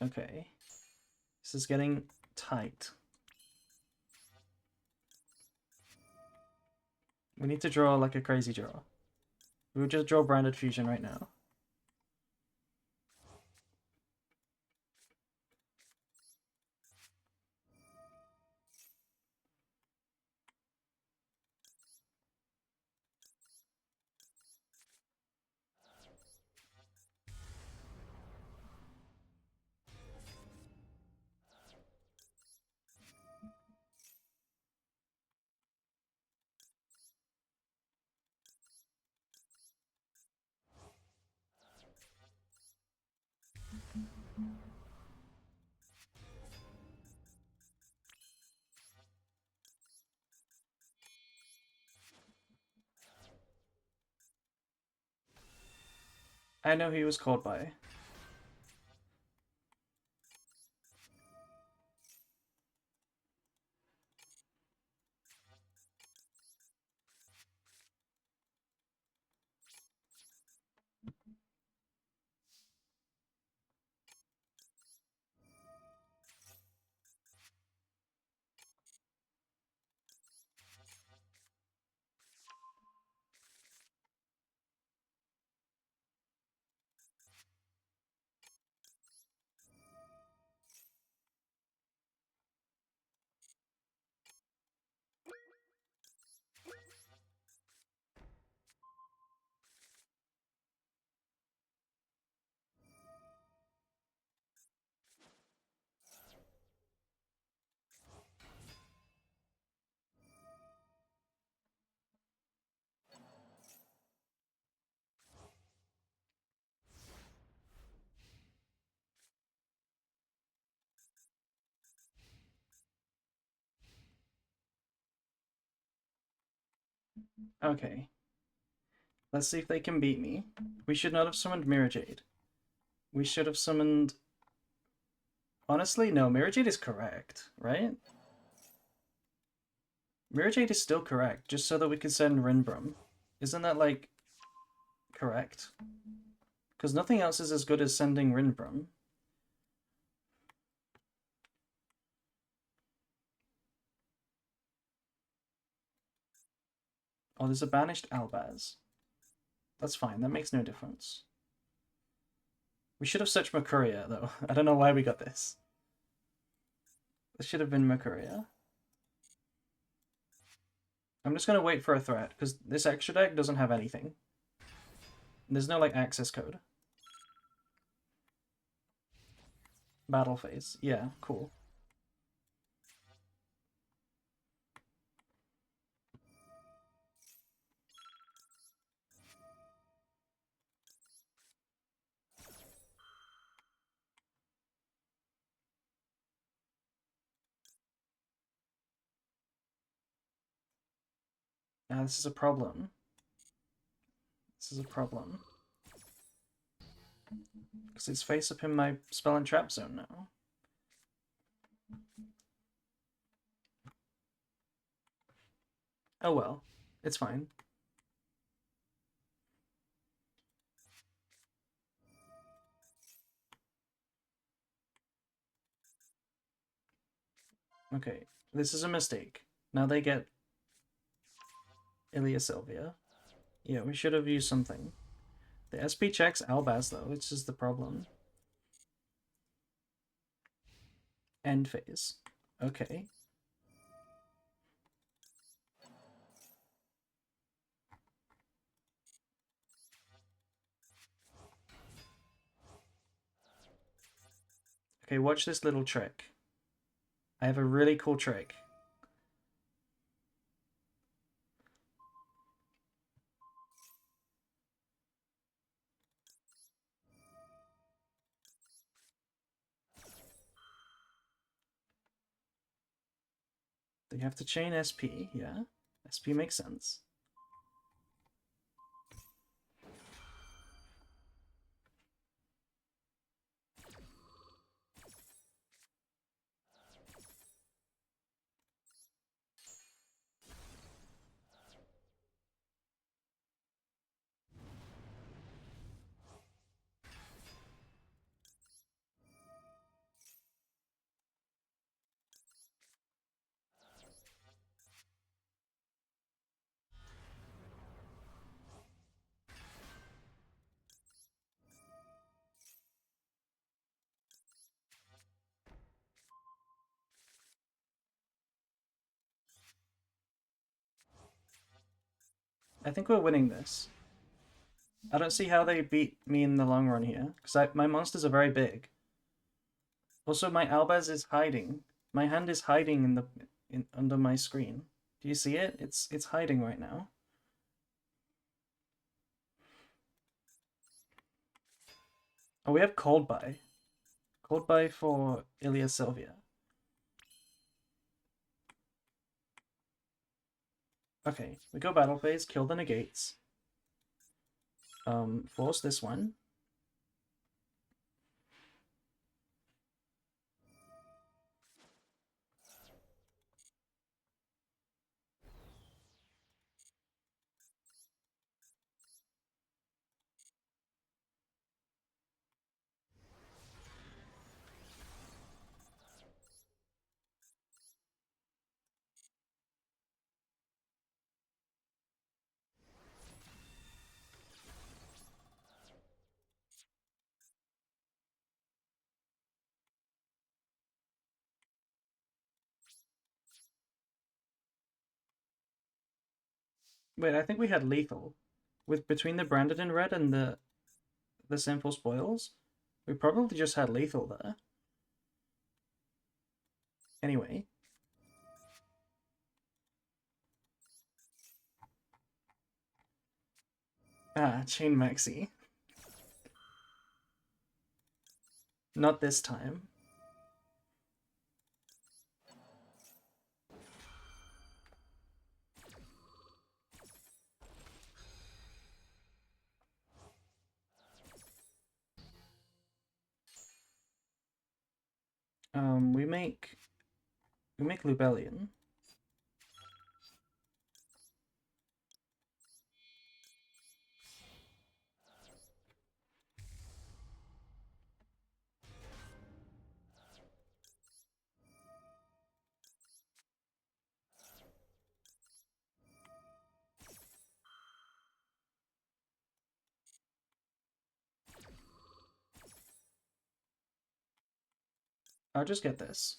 [SPEAKER 1] Okay. This is getting tight. We need to draw like a crazy draw. We would just draw Branded Fusion right now. I know who he was called by. Okay. Let's see if they can beat me. We should not have summoned Mirror Jade. We should have summoned... Honestly, no, Mirror Jade is correct, right? Mirror Jade is still correct, just so that we can send Rinbrum. Isn't that, like, correct? Because nothing else is as good as sending Rinbrum. Oh, there's a banished Albaz. That's fine, that makes no difference. We should have searched Mercuria, though. I don't know why we got this. This should have been Mercuria. I'm just going to wait for a threat, because this extra deck doesn't have anything. There's no, like, access code. Battle phase. Yeah, cool. Now, this is a problem. This is a problem. Because it's face up in my spell and trap zone now. Oh well. It's fine. Okay, this is a mistake. Now they get Ilia Sylvia. Yeah, we should have used something. The SP checks Albaz though, which is the problem. End phase. Okay. Okay, watch this little trick. I have a really cool trick. They have to chain SP, yeah. SP makes sense. I think we're winning this. I don't see how they beat me in the long run here, because my monsters are very big. Also, my Albaz is hiding. My hand is hiding under my screen. Do you see it? It's hiding right now. Oh, we have Cold Buy. Cold Buy for Ilia Sylvia. Okay, we go battle phase, kill the negates. Force this one. Wait, I think we had lethal. With between the branded in red and the sinful spoils, we probably just had lethal there. Anyway. Ah, Chain Maxi. Not this time. We make Lubellion. I'll just get this.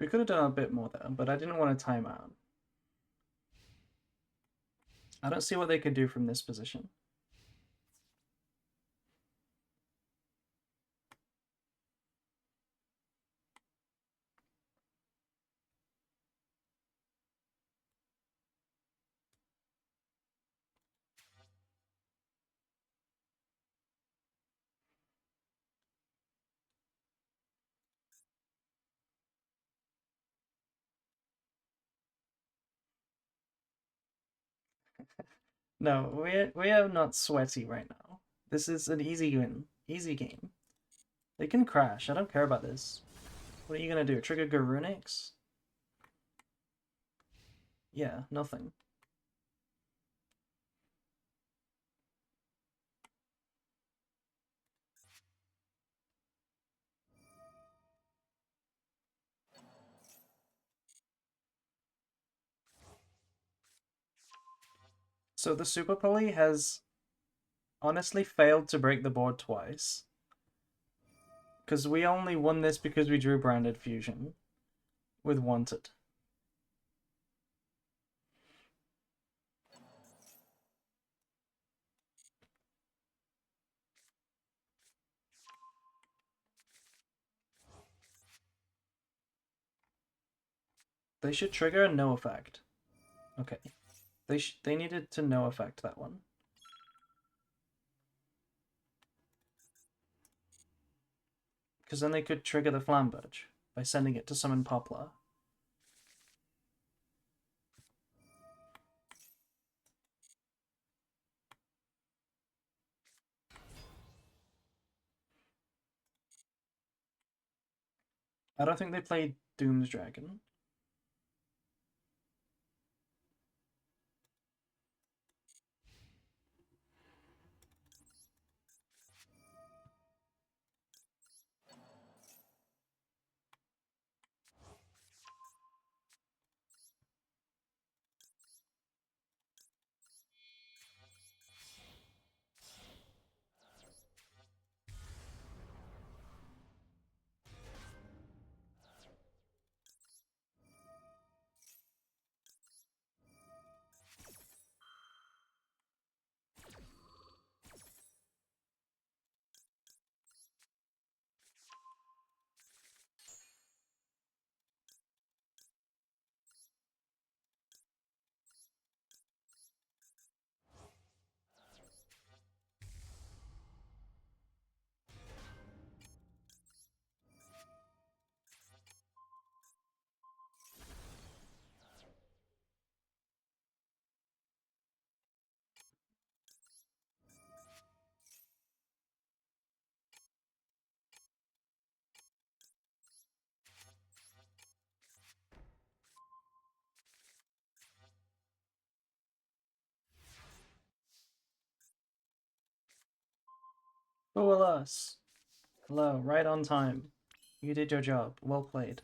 [SPEAKER 1] We could have done a bit more there, but I didn't want to time out. I don't see what they could do from this position. No, we are not sweaty right now. This is an easy win. Easy game. They can crash. I don't care about this. What are you gonna do? Trigger Garunix? Yeah, nothing. So the Super Poly has honestly failed to break the board twice. Because we only won this because we drew Branded Fusion with Wanted. They should trigger a no effect. Okay. They needed to no effect that one. Because then they could trigger the Flamberge by sending it to summon Poplar. I don't think they played Doom's Dragon. Fool us. Hello, right on time. You did your job. Well played.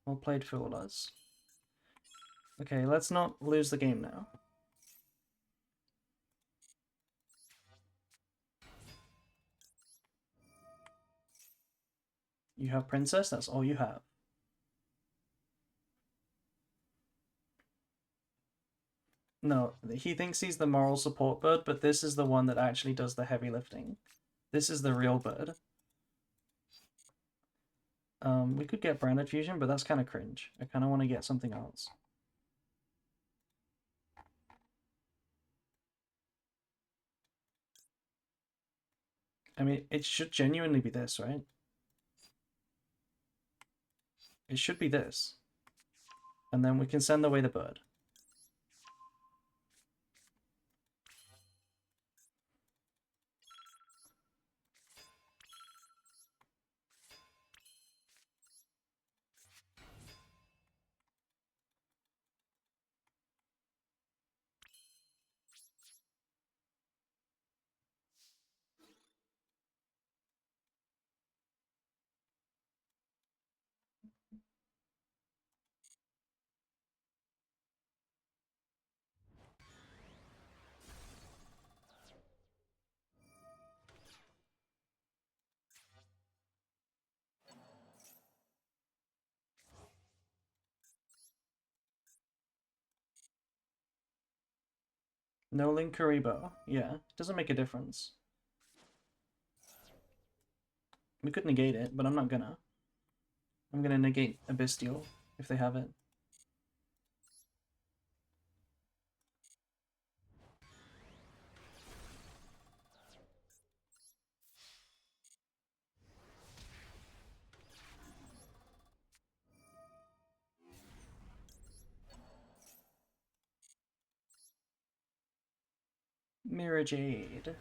[SPEAKER 1] Well played, fool us. Okay, let's not lose the game now. You have princess, that's all you have. No, he thinks he's the moral support bird, but this is the one that actually does the heavy lifting. This is the real bird. We could get branded fusion, but that's kind of cringe. I kind of want to get something else. I mean, it should genuinely be this, right? It should be this. And then we can send away the bird. No link Karibo. Yeah, doesn't make a difference. We could negate it, but I'm not gonna. I'm gonna negate a Bestial if they have it. Mirror Jade.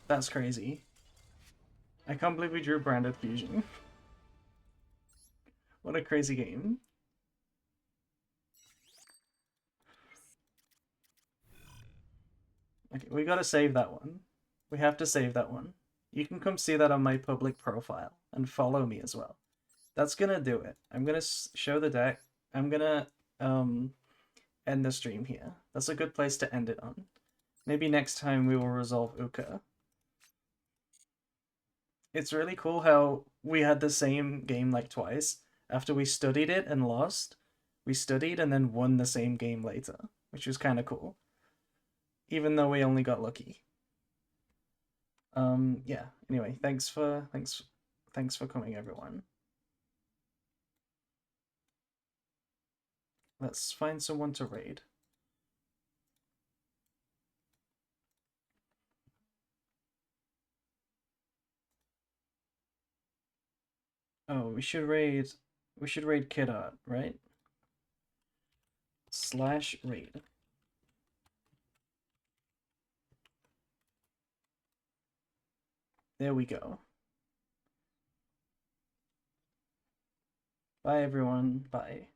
[SPEAKER 1] That's crazy. I can't believe we drew Branded Fusion. What a crazy game. Okay, we gotta save that one. We have to save that one. You can come see that on my public profile and follow me as well. That's gonna do it. I'm gonna show the deck. I'm gonna end the stream here. That's a good place to end it on. Maybe next time we will resolve Uka. It's really cool how we had the same game like twice. After we studied it and lost, we studied and then won the same game later, which was kind of cool. Even though we only got lucky. Yeah. Anyway, thanks for coming, everyone. Let's find someone to raid. Oh, we should raid Kid Art, right? /raid. There we go. Bye everyone. Bye.